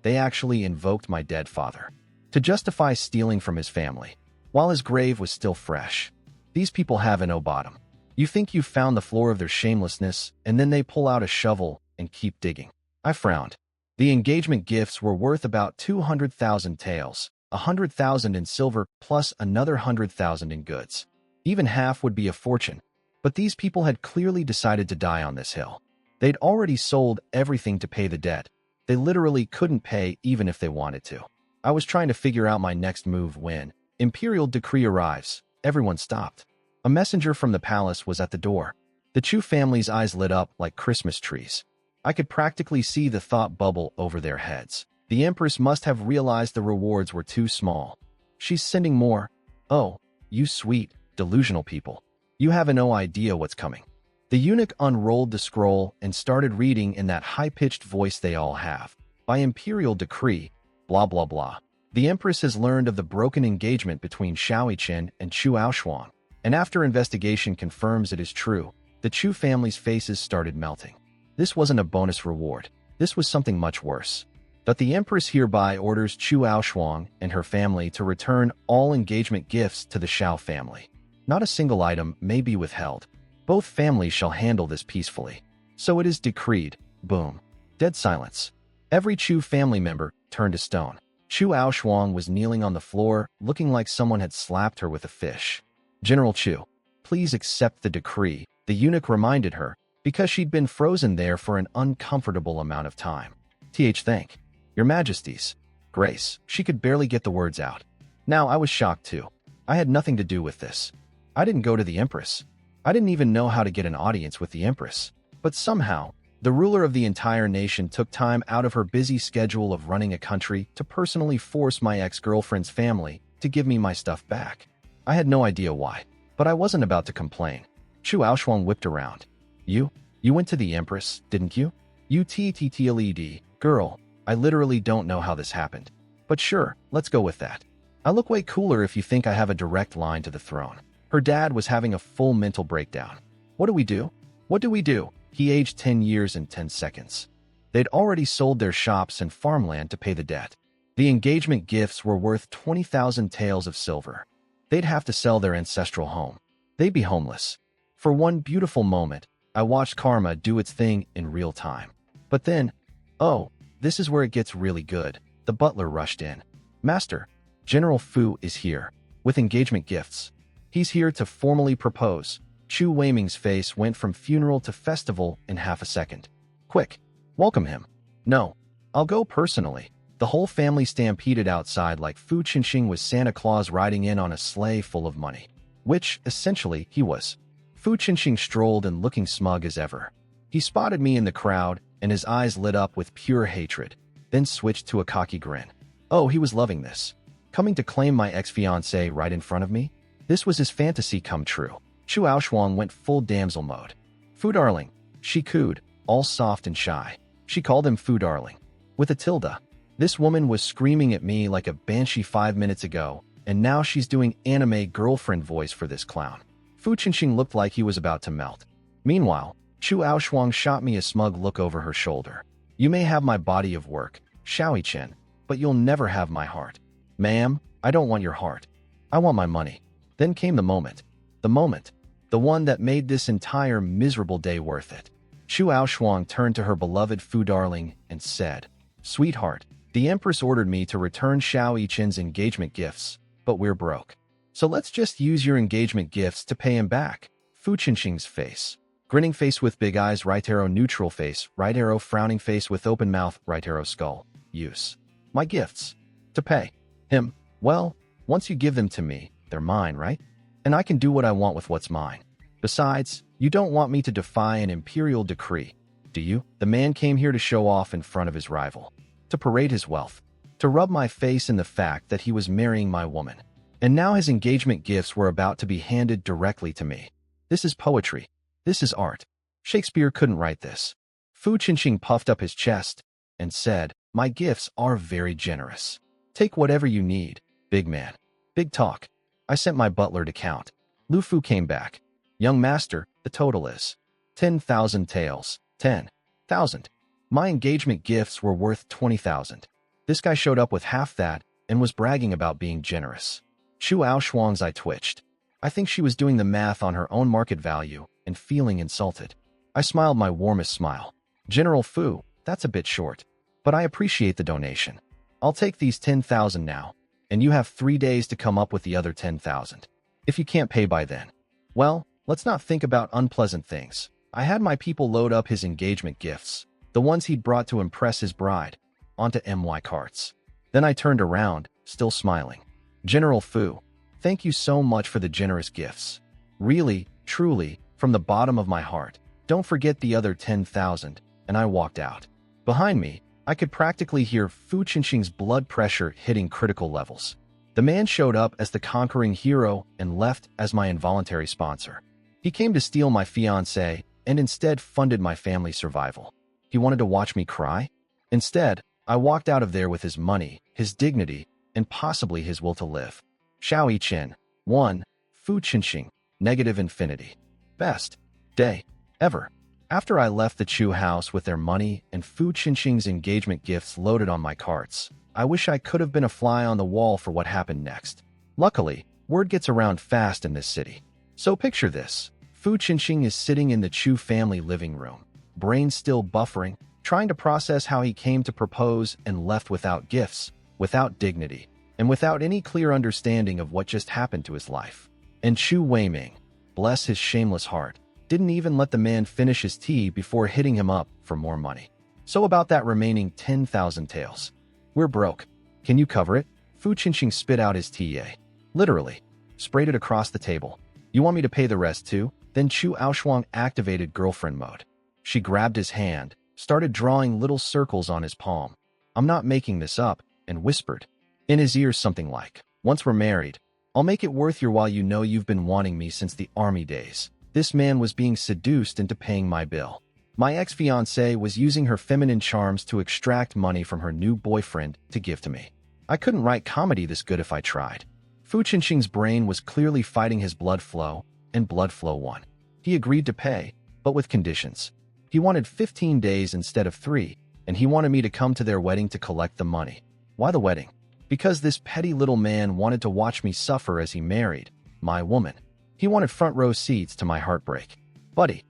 They actually invoked my dead father to justify stealing from his family, while his grave was still fresh. These people have no bottom. You think you've found the floor of their shamelessness, and then they pull out a shovel and keep digging. I frowned. The engagement gifts were worth about 200,000 taels, 100,000 in silver plus another 100,000 in goods. Even half would be a fortune. But these people had clearly decided to die on this hill. They'd already sold everything to pay the debt. They literally couldn't pay even if they wanted to. I was trying to figure out my next move when Imperial decree arrives. Everyone stopped. A messenger from the palace was at the door. The Chu family's eyes lit up like Christmas trees. I could practically see the thought bubble over their heads. The Empress must have realized the rewards were too small. She's sending more. Oh, you sweet, delusional people. You have no idea what's coming. The eunuch unrolled the scroll and started reading in that high-pitched voice they all have. By imperial decree, blah blah blah. The Empress has learned of the broken engagement between Shao Yichen and Chu Aoshuang, and after investigation confirms it is true, the Chu family's faces started melting. This wasn't a bonus reward. This was something much worse. But the Empress hereby orders Chu Aoshuang and her family to return all engagement gifts to the Shao family. Not a single item may be withheld. Both families shall handle this peacefully. So it is decreed. Boom. Dead silence. Every Chu family member turned to stone. Chu Aoshuang was kneeling on the floor, looking like someone had slapped her with a fish. General Chu, please accept the decree, the eunuch reminded her, because she'd been frozen there for an uncomfortable amount of time. Thank your majesties. Grace, she could barely get the words out. Now I was shocked too. I had nothing to do with this. I didn't go to the Empress. I didn't even know how to get an audience with the Empress. But somehow, the ruler of the entire nation took time out of her busy schedule of running a country to personally force my ex-girlfriend's family to give me my stuff back. I had no idea why, but I wasn't about to complain. Chu Aoshuang whipped around. You went to the Empress, didn't you? UTTTLED, girl, I literally don't know how this happened. But sure, let's go with that. I look way cooler if you think I have a direct line to the throne. Her dad was having a full mental breakdown. What do we do? What do we do? He aged 10 years and 10 seconds. They'd already sold their shops and farmland to pay the debt. The engagement gifts were worth 20,000 taels of silver. They'd have to sell their ancestral home. They'd be homeless. For one beautiful moment, I watched karma do its thing in real time. But then, oh, this is where it gets really good. The butler rushed in. Master, General Fu is here, with engagement gifts. He's here to formally propose. Chu Weiming's face went from funeral to festival in half a second. Quick, welcome him. No, I'll go personally. The whole family stampeded outside like Fu Qinxing was Santa Claus riding in on a sleigh full of money. Which, essentially, he was. Fu Qinxing strolled and looking smug as ever. He spotted me in the crowd, and his eyes lit up with pure hatred, then switched to a cocky grin. Oh, he was loving this. Coming to claim my ex-fiancée right in front of me? This was his fantasy come true. Chu Aoshuang went full damsel mode. Fu darling, she cooed, all soft and shy. She called him Fu darling, with a tilde. This woman was screaming at me like a banshee 5 minutes ago, and now she's doing anime girlfriend voice for this clown. Fu Qinxing looked like he was about to melt. Meanwhile, Chu Aoshuang shot me a smug look over her shoulder. You may have my body of work, Shao Yichen, but you'll never have my heart. Ma'am, I don't want your heart. I want my money. Then came the moment. The one that made this entire miserable day worth it. Chu Aoshuang turned to her beloved Fu darling and said, Sweetheart, the Empress ordered me to return Shao Yichen's engagement gifts, but we're broke. So let's just use your engagement gifts to pay him back. Fu Qinxing's face. Grinning face with big eyes, right arrow neutral face, right arrow frowning face with open mouth, right arrow skull. Use. My gifts. To pay him. Well, once you give them to me, they're mine, right? And I can do what I want with what's mine. Besides, you don't want me to defy an imperial decree, do you? The man came here to show off in front of his rival. To parade his wealth. To rub my face in the fact that he was marrying my woman. And now his engagement gifts were about to be handed directly to me. This is poetry. This is art. Shakespeare couldn't write this. Fu Qinxing puffed up his chest and said, My gifts are very generous. Take whatever you need, big man. Big talk. I sent my butler to count. Lu Fu came back. Young master, the total is 10,000 taels. 10,000. My engagement gifts were worth 20,000. This guy showed up with half that and was bragging about being generous. Chu Aoshuang's eye twitched. I think she was doing the math on her own market value and feeling insulted. I smiled my warmest smile. General Fu, that's a bit short, but I appreciate the donation. I'll take these 10,000 now, and you have 3 days to come up with the other 10,000. If you can't pay by then, well, let's not think about unpleasant things. I had my people load up his engagement gifts, the ones he'd brought to impress his bride, onto MY carts. Then I turned around, still smiling. General Fu, thank you so much for the generous gifts. Really, truly, from the bottom of my heart. Don't forget the other 10,000, and I walked out. Behind me, I could practically hear Fu Qinxing's blood pressure hitting critical levels. The man showed up as the conquering hero and left as my involuntary sponsor. He came to steal my fiancée and instead funded my family's survival. He wanted to watch me cry? Instead, I walked out of there with his money, his dignity, and possibly his will to live. Xiao Yichen, 1, Fu Qinxing, negative infinity. Best day ever. After I left the Chu house with their money and Fu Qinxing's engagement gifts loaded on my carts, I wish I could have been a fly on the wall for what happened next. Luckily, word gets around fast in this city. So picture this. Fu Qinxing is sitting in the Chu family living room, brain still buffering, trying to process how he came to propose and left without gifts, without dignity, and without any clear understanding of what just happened to his life. And Chu Weiming, bless his shameless heart, didn't even let the man finish his tea before hitting him up for more money. So about that remaining 10,000 taels. We're broke. Can you cover it? Fu Qinxing spit out his TA. Literally. Sprayed it across the table. You want me to pay the rest too? Then Chu Aoshuang activated girlfriend mode. She grabbed his hand, started drawing little circles on his palm. I'm not making this up, and whispered in his ear something like, once we're married, I'll make it worth your while. You know you've been wanting me since the army days. This man was being seduced into paying my bill. My ex-fiancée was using her feminine charms to extract money from her new boyfriend to give to me. I couldn't write comedy this good if I tried. Fu Qinxing's brain was clearly fighting his blood flow, and blood flow won. He agreed to pay, but with conditions. He wanted 15 days instead of 3, and he wanted me to come to their wedding to collect the money. Why the wedding? Because this petty little man wanted to watch me suffer as he married my woman. He wanted front row seats to my heartbreak. Buddy,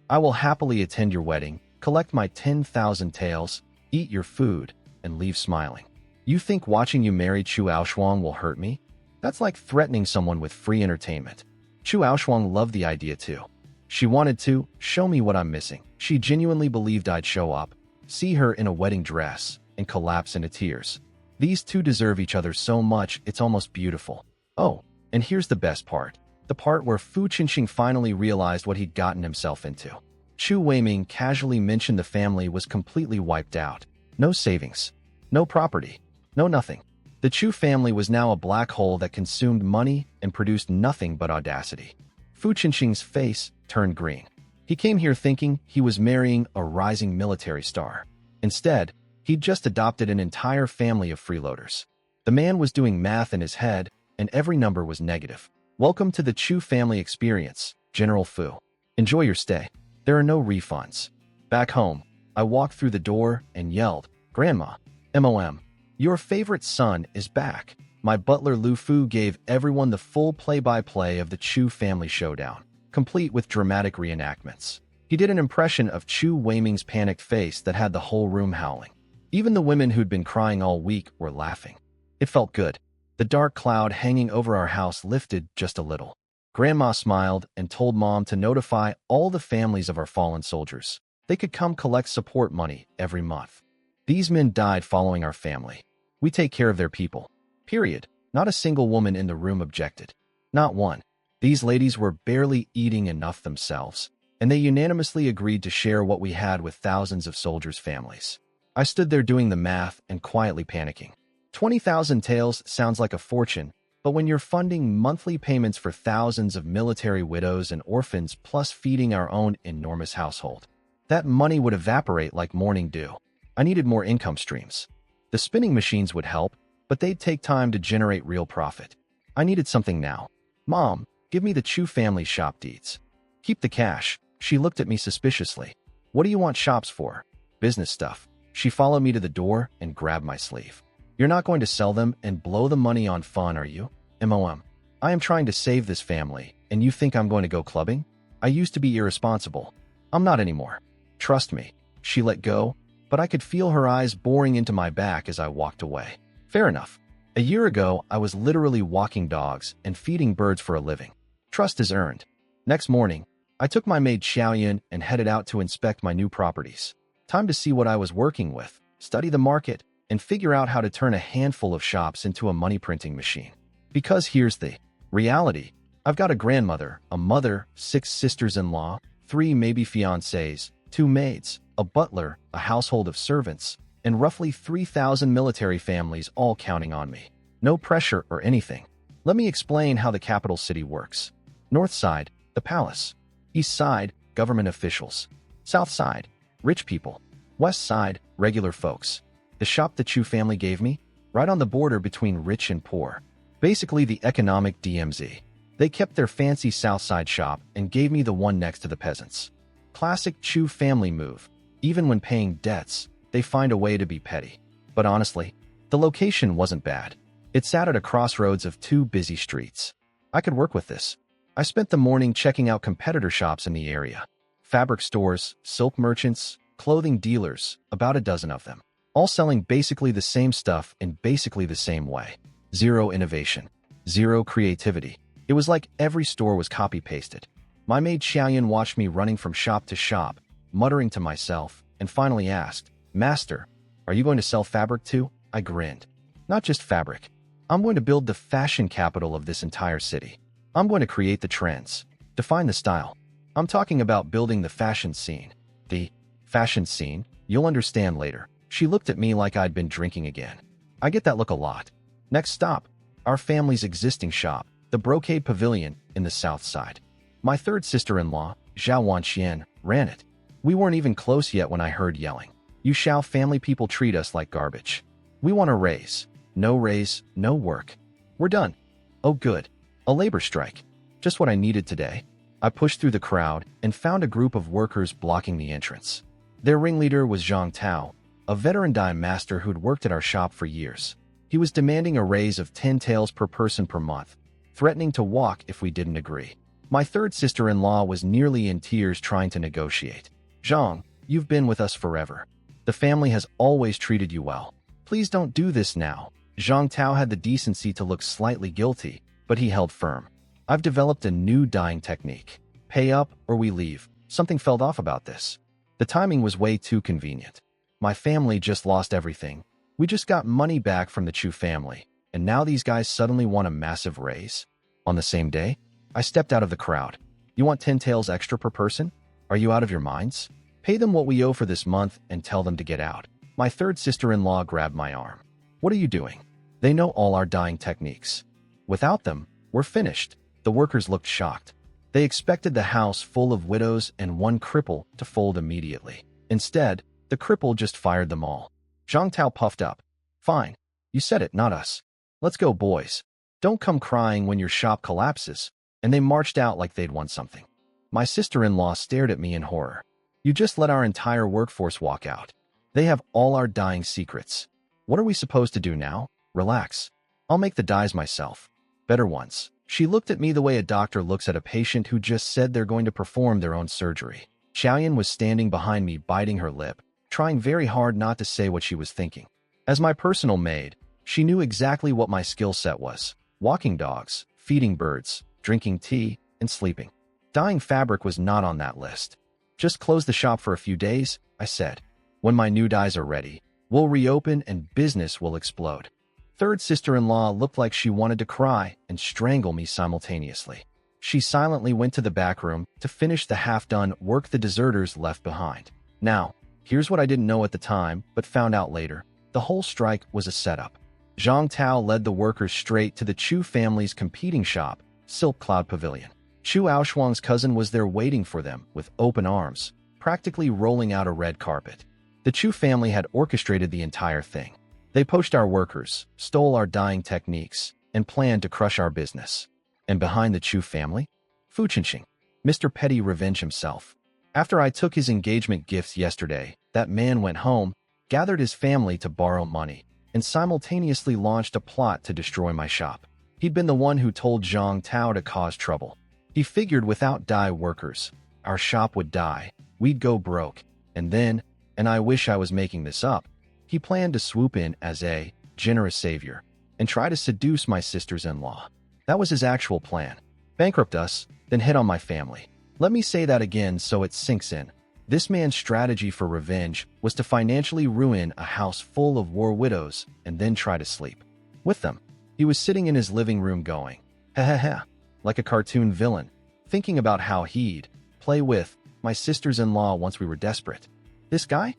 I will happily attend your wedding, collect my 10,000 taels, eat your food, and leave smiling. You think watching you marry Chu Aoshuang will hurt me? That's like threatening someone with free entertainment. Chu Aoshuang loved the idea too. She wanted to show me what I'm missing. She genuinely believed I'd show up, see her in a wedding dress, and collapse into tears. These two deserve each other so much, it's almost beautiful. Oh, and here's the best part. The part where Fu Qinxing finally realized what he'd gotten himself into. Chu Weiming casually mentioned the family was completely wiped out. No savings, no property, no nothing. The Chu family was now a black hole that consumed money and produced nothing but audacity. Fu Qinxing's face turned green. He came here thinking he was marrying a rising military star. Instead, he'd just adopted an entire family of freeloaders. The man was doing math in his head, and every number was negative. Welcome to the Chu family experience, General Fu. Enjoy your stay. There are no refunds. Back home, I walked through the door and yelled, Grandma, MOM, your favorite son is back. My butler Lu Fu gave everyone the full play-by-play of the Chu family showdown, complete with dramatic reenactments. He did an impression of Chu Weiming's panicked face that had the whole room howling. Even the women who'd been crying all week were laughing. It felt good. The dark cloud hanging over our house lifted just a little. Grandma smiled and told Mom to notify all the families of our fallen soldiers. They could come collect support money every month. These men died following our family. We take care of their people. Period. Not a single woman in the room objected. Not one. These ladies were barely eating enough themselves, and they unanimously agreed to share what we had with thousands of soldiers' families. I stood there doing the math and quietly panicking. 20,000 taels sounds like a fortune, but when you're funding monthly payments for thousands of military widows and orphans plus feeding our own enormous household, that money would evaporate like morning dew. I needed more income streams. The spinning machines would help, but they'd take time to generate real profit. I needed something now. Mom, give me the Chu family shop deeds. Keep the cash. She looked at me suspiciously. What do you want shops for? Business stuff. She followed me to the door and grabbed my sleeve. You're not going to sell them and blow the money on fun, are you? MOM. I am trying to save this family, and you think I'm going to go clubbing? I used to be irresponsible. I'm not anymore. Trust me. She let go, but I could feel her eyes boring into my back as I walked away. Fair enough. A year ago, I was literally walking dogs and feeding birds for a living. Trust is earned. Next morning, I took my maid Xiaoyan and headed out to inspect my new properties. Time to see what I was working with, study the market, and figure out how to turn a handful of shops into a money printing machine. Because here's the reality. I've got a grandmother, a mother, 6 sisters-in-law, 3 maybe fiancés, 2 maids, a butler, a household of servants, and roughly 3,000 military families all counting on me. No pressure or anything. Let me explain how the capital city works. North side, the palace. East side, government officials. South side, rich people. West side, regular folks. The shop the Chu family gave me, right on the border between rich and poor. Basically the economic DMZ. They kept their fancy South Side shop and gave me the one next to the peasants. Classic Chu family move. Even when paying debts, they find a way to be petty. But honestly, the location wasn't bad. It sat at a crossroads of 2 busy streets. I could work with this. I spent the morning checking out competitor shops in the area. Fabric stores, silk merchants, clothing dealers, about a dozen of them. All selling basically the same stuff in basically the same way. Zero innovation. Zero creativity. It was like every store was copy-pasted. My maid Xiaoyan watched me running from shop to shop, muttering to myself, and finally asked, Master, are you going to sell fabric too? I grinned. Not just fabric. I'm going to build the fashion capital of this entire city. I'm going to create the trends, define the style. I'm talking about building the fashion scene. The fashion scene? You'll understand later. She looked at me like I'd been drinking again. I get that look a lot. Next stop, our family's existing shop, the Brocade Pavilion in the south side. My third sister-in-law, Zhao Wanxian, ran it. We weren't even close yet when I heard yelling. You Shao family people treat us like garbage. We want a raise. No raise, no work. We're done. Oh good. A labor strike. Just what I needed today. I pushed through the crowd and found a group of workers blocking the entrance. Their ringleader was Zhang Tao, a veteran dye master who'd worked at our shop for years. He was demanding a raise of 10 taels per person per month, threatening to walk if we didn't agree. My third sister-in-law was nearly in tears trying to negotiate. Zhang, you've been with us forever. The family has always treated you well. Please don't do this now. Zhang Tao had the decency to look slightly guilty, but he held firm. I've developed a new dyeing technique. Pay up or we leave. Something felt off about this. The timing was way too convenient. My family just lost everything. We just got money back from the Chu family, and now these guys suddenly want a massive raise? On the same day, I stepped out of the crowd. You want 10 taels extra per person? Are you out of your minds? Pay them what we owe for this month and tell them to get out. My third sister-in-law grabbed my arm. What are you doing? They know all our dyeing techniques. Without them, we're finished. The workers looked shocked. They expected the house full of widows and one cripple to fold immediately. Instead, the cripple just fired them all. Zhang Tao puffed up. Fine. You said it, not us. Let's go, boys. Don't come crying when your shop collapses. And they marched out like they'd won something. My sister-in-law stared at me in horror. You just let our entire workforce walk out. They have all our dyeing secrets. What are we supposed to do now? Relax. I'll make the dyes myself. Better ones. She looked at me the way a doctor looks at a patient who just said they're going to perform their own surgery. Xiaoyan was standing behind me, biting her lip, trying very hard not to say what she was thinking. As my personal maid, she knew exactly what my skill set was. Walking dogs, feeding birds, drinking tea, and sleeping. Dyeing fabric was not on that list. Just close the shop for a few days, I said. When my new dyes are ready, we'll reopen and business will explode. Third sister-in-law looked like she wanted to cry and strangle me simultaneously. She silently went to the back room to finish the half-done work the deserters left behind. Now, here's what I didn't know at the time, but found out later. The whole strike was a setup. Zhang Tao led the workers straight to the Chu family's competing shop, Silk Cloud Pavilion. Chu Aoshuang's cousin was there waiting for them with open arms, practically rolling out a red carpet. The Chu family had orchestrated the entire thing. They poached our workers, stole our dyeing techniques, and planned to crush our business. And behind the Chu family? Fu Chinxing, Mr. Petty Revenge himself. After I took his engagement gifts yesterday, that man went home, gathered his family to borrow money, and simultaneously launched a plot to destroy my shop. He'd been the one who told Zhang Tao to cause trouble. He figured without dye workers, our shop would die, we'd go broke, and then, and I wish I was making this up, he planned to swoop in as a generous savior and try to seduce my sisters-in-law. That was his actual plan. Bankrupt us, then hit on my family. Let me say that again so it sinks in. This man's strategy for revenge was to financially ruin a house full of war widows and then try to sleep with them. He was sitting in his living room going, ha ha ha, like a cartoon villain, thinking about how he'd play with my sisters-in-law once we were desperate. This guy,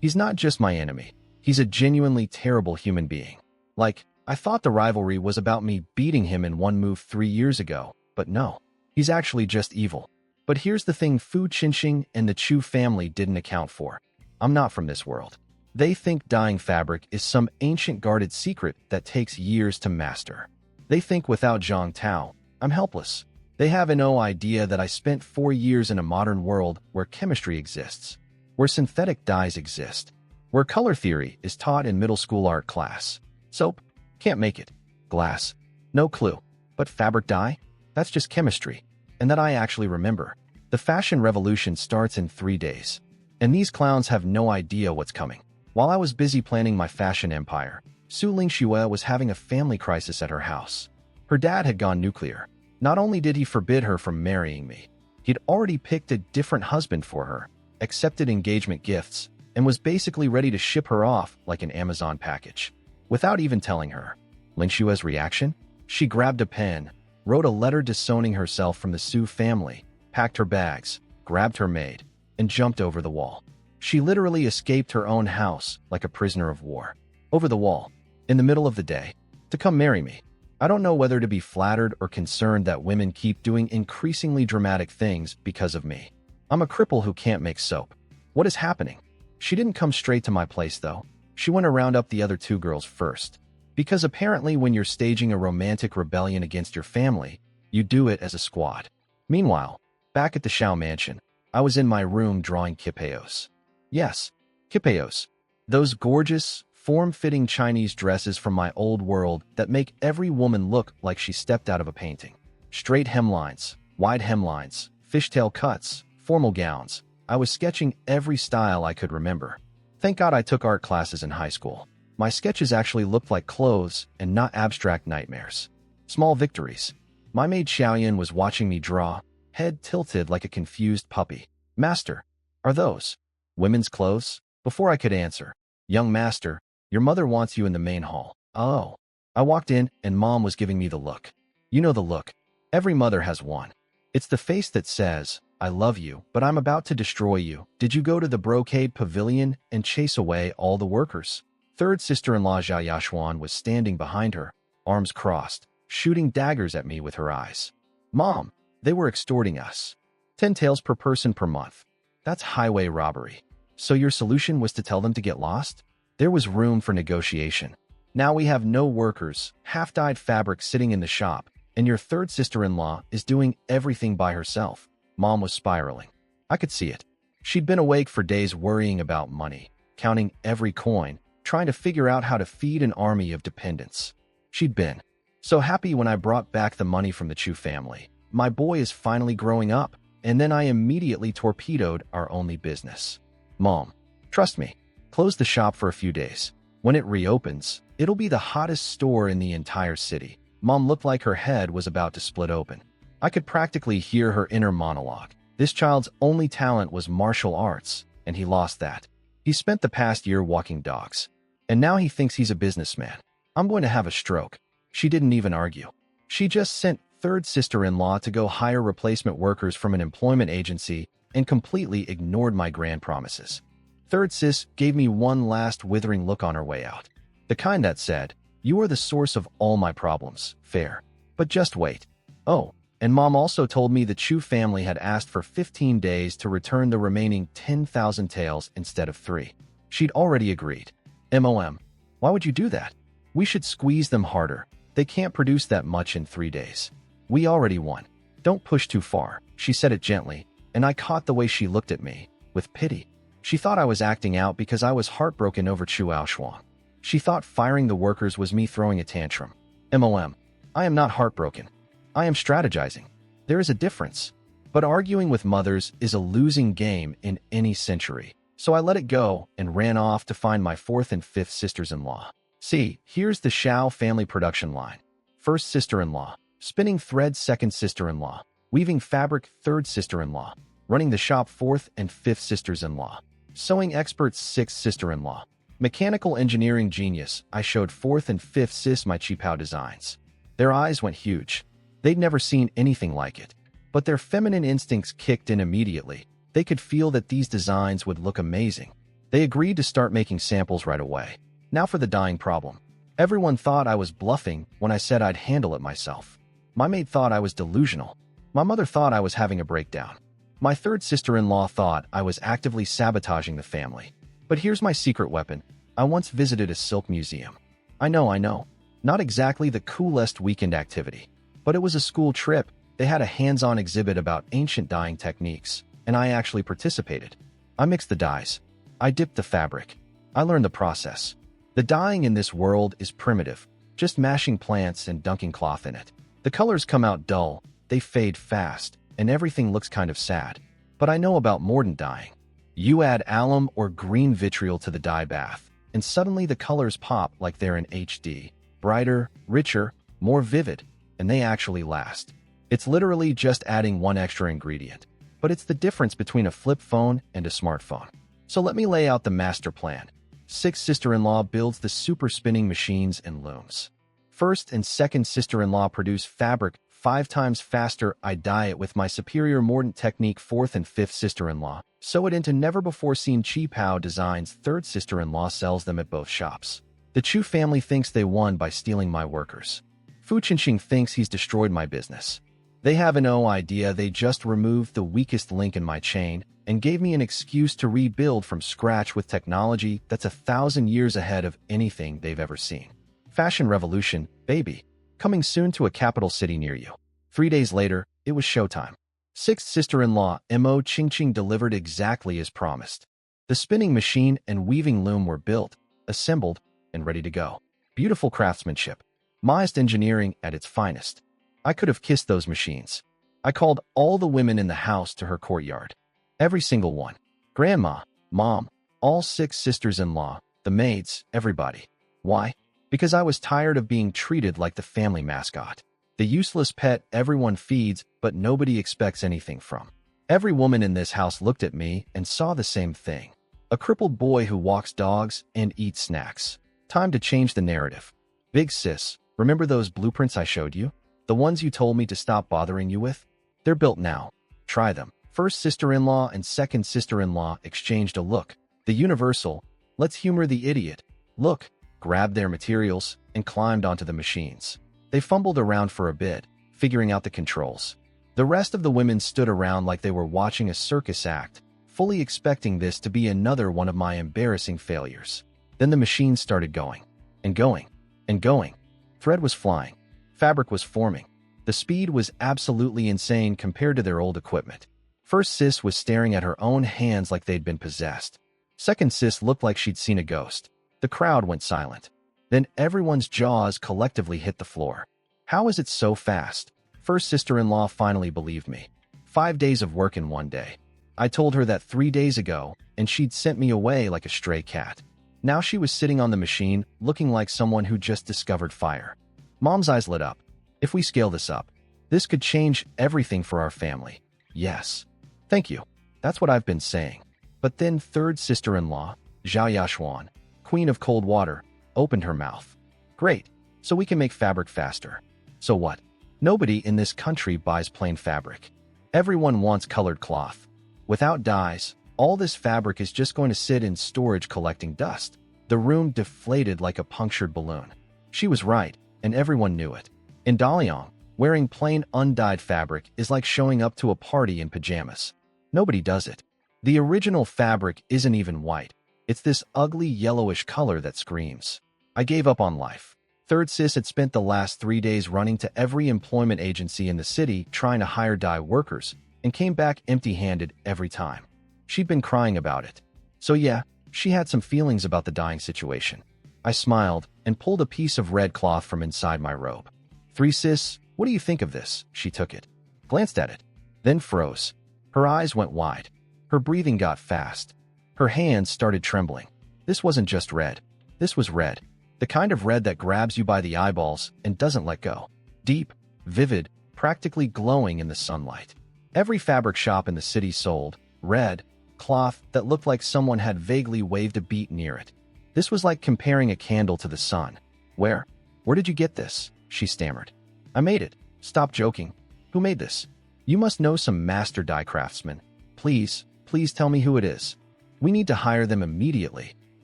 he's not just my enemy. He's a genuinely terrible human being. Like, I thought the rivalry was about me beating him in one move 3 years ago, but no, he's actually just evil. But here's the thing Fu Chinxing and the Chu family didn't account for. I'm not from this world. They think dyeing fabric is some ancient guarded secret that takes years to master. They think without Zhang Tao, I'm helpless. They have no idea that I spent 4 years in a modern world where chemistry exists, where synthetic dyes exist, where color theory is taught in middle school art class. Soap? Can't make it. Glass? No clue. But fabric dye? That's just chemistry. And that I actually remember. The fashion revolution starts in 3 days. And these clowns have no idea what's coming. While I was busy planning my fashion empire, Su Lingxue was having a family crisis at her house. Her dad had gone nuclear. Not only did he forbid her from marrying me, he'd already picked a different husband for her, accepted engagement gifts, and was basically ready to ship her off like an Amazon package. Without even telling her. Lingxue's reaction? She grabbed a pen, wrote a letter disowning herself from the Su family, packed her bags, grabbed her maid, and jumped over the wall. She literally escaped her own house like a prisoner of war. Over the wall, in the middle of the day, to come marry me. I don't know whether to be flattered or concerned that women keep doing increasingly dramatic things because of me. I'm a cripple who can't make soap. What is happening? She didn't come straight to my place, though. She went to round up the other 2 girls first. Because apparently when you're staging a romantic rebellion against your family, you do it as a squad. Meanwhile, back at the Shao mansion, I was in my room drawing kipeos. Yes, kipeos. Those gorgeous, form-fitting Chinese dresses from my old world that make every woman look like she stepped out of a painting. Straight hemlines, wide hemlines, fishtail cuts, formal gowns. I was sketching every style I could remember. Thank God I took art classes in high school. My sketches actually looked like clothes and not abstract nightmares. Small victories. My maid Xiaoyan was watching me draw, head tilted like a confused puppy. Master, are those women's clothes? Before I could answer, young master, your mother wants you in the main hall. Oh. I walked in and Mom was giving me the look. You know the look. Every mother has one. It's the face that says, I love you, but I'm about to destroy you. Did you go to the brocade pavilion and chase away all the workers? Third sister-in-law Zhao Yashuan was standing behind her, arms crossed, shooting daggers at me with her eyes. Mom, they were extorting us. 10 taels per person per month. That's highway robbery. So your solution was to tell them to get lost? There was room for negotiation. Now we have no workers, half-dyed fabric sitting in the shop, and your third sister-in-law is doing everything by herself. Mom was spiraling. I could see it. She'd been awake for days worrying about money, counting every coin, trying to figure out how to feed an army of dependents. She'd been so happy when I brought back the money from the Chu family. My boy is finally growing up, and then I immediately torpedoed our only business. Mom, trust me, close the shop for a few days. When it reopens, it'll be the hottest store in the entire city. Mom looked like her head was about to split open. I could practically hear her inner monologue. This child's only talent was martial arts, and he lost that. He spent the past year walking dogs, and now he thinks he's a businessman. I'm going to have a stroke. She didn't even argue. She just sent third sister-in-law to go hire replacement workers from an employment agency and completely ignored my grand promises. Third sis gave me one last withering look on her way out. The kind that said, you are the source of all my problems, fair. But just wait. Oh. And Mom also told me the Chu family had asked for 15 days to return the remaining 10,000 taels instead of 3. She'd already agreed. MOM. Why would you do that? We should squeeze them harder. They can't produce that much in 3 days. We already won. Don't push too far, she said it gently, and I caught the way she looked at me, with pity. She thought I was acting out because I was heartbroken over Chu Aoshuang. She thought firing the workers was me throwing a tantrum. MOM. I am not heartbroken. I am strategizing. There is a difference. But arguing with mothers is a losing game in any century. So I let it go and ran off to find my fourth and fifth sisters-in-law. See, here's the Shao family production line. First sister-in-law. Spinning thread, second sister-in-law. Weaving fabric, third sister-in-law. Running the shop, fourth and fifth sisters-in-law. Sewing experts, sixth sister-in-law. Mechanical engineering genius, I showed fourth and fifth sis my Qipao designs. Their eyes went huge. They'd never seen anything like it. But their feminine instincts kicked in immediately. They could feel that these designs would look amazing. They agreed to start making samples right away. Now for the dyeing problem. Everyone thought I was bluffing when I said I'd handle it myself. My maid thought I was delusional. My mother thought I was having a breakdown. My third sister-in-law thought I was actively sabotaging the family. But here's my secret weapon. I once visited a silk museum. I know. Not exactly the coolest weekend activity. But it was a school trip. They had a hands-on exhibit about ancient dyeing techniques, and I actually participated. I mixed the dyes. I dipped the fabric. I learned the process. The dyeing in this world is primitive, just mashing plants and dunking cloth in it. The colors come out dull, they fade fast, and everything looks kind of sad. But I know about mordant dyeing. You add alum or green vitriol to the dye bath, and suddenly the colors pop like they're in HD. Brighter, richer, more vivid, and they actually last. It's literally just adding one extra ingredient. But it's the difference between a flip phone and a smartphone. So let me lay out the master plan. Sixth sister-in-law builds the super spinning machines and looms. First and second sister-in-law produce fabric 5 times faster. I dye it with my superior mordant technique. Fourth and fifth sister-in-law sew it into never-before-seen Qipao designs. Third sister-in-law sells them at both shops. The Chu family thinks they won by stealing my workers. Fu Qinxing thinks he's destroyed my business. They have no idea they just removed the weakest link in my chain and gave me an excuse to rebuild from scratch with technology that's 1,000 years ahead of anything they've ever seen. Fashion revolution, baby. Coming soon to a capital city near you. 3 days later, it was showtime. Sixth sister-in-law, Mo Qingqing, delivered exactly as promised. The spinning machine and weaving loom were built, assembled, and ready to go. Beautiful craftsmanship. Maist engineering at its finest. I could have kissed those machines. I called all the women in the house to her courtyard. Every single one. Grandma, mom, all 6 sisters-in-law, the maids, everybody. Why? Because I was tired of being treated like the family mascot. The useless pet everyone feeds but nobody expects anything from. Every woman in this house looked at me and saw the same thing. A crippled boy who walks dogs and eats snacks. Time to change the narrative. Big sis, remember those blueprints I showed you? The ones you told me to stop bothering you with? They're built now. Try them. First sister-in-law and second sister-in-law exchanged a look. The universal, let's humor the idiot. Look, grabbed their materials, and climbed onto the machines. They fumbled around for a bit, figuring out the controls. The rest of the women stood around like they were watching a circus act, fully expecting this to be another one of my embarrassing failures. Then the machines started going. And going. And going. Thread was flying. Fabric was forming. The speed was absolutely insane compared to their old equipment. First sis was staring at her own hands like they'd been possessed. Second sis looked like she'd seen a ghost. The crowd went silent. Then everyone's jaws collectively hit the floor. How is it so fast? First sister-in-law finally believed me. 5 days of work in 1 day. I told her that 3 days ago, and she'd sent me away like a stray cat. Now she was sitting on the machine, looking like someone who just discovered fire. Mom's eyes lit up. If we scale this up, this could change everything for our family. Yes. Thank you. That's what I've been saying. But then third sister-in-law, Zhao Yashuan, queen of cold water, opened her mouth. Great. So we can make fabric faster. So what? Nobody in this country buys plain fabric. Everyone wants colored cloth. Without dyes, all this fabric is just going to sit in storage collecting dust. The room deflated like a punctured balloon. She was right, and everyone knew it. In Daliang, wearing plain undyed fabric is like showing up to a party in pajamas. Nobody does it. The original fabric isn't even white. It's this ugly yellowish color that screams. I gave up on life. Third sis had spent the last 3 days running to every employment agency in the city trying to hire dye workers and came back empty-handed every time. She'd been crying about it. So yeah, she had some feelings about the dyeing situation. I smiled and pulled a piece of red cloth from inside my robe. Three sis, what do you think of this? She took it, glanced at it, then froze. Her eyes went wide. Her breathing got fast. Her hands started trembling. This wasn't just red. This was red. The kind of red that grabs you by the eyeballs and doesn't let go. Deep, vivid, practically glowing in the sunlight. Every fabric shop in the city sold red cloth that looked like someone had vaguely waved a bead near it. This was like comparing a candle to the sun. Where did you get this? She stammered. I made it. Stop joking. Who made this? You must know some master dye craftsman. Please tell me who it is. We need to hire them immediately.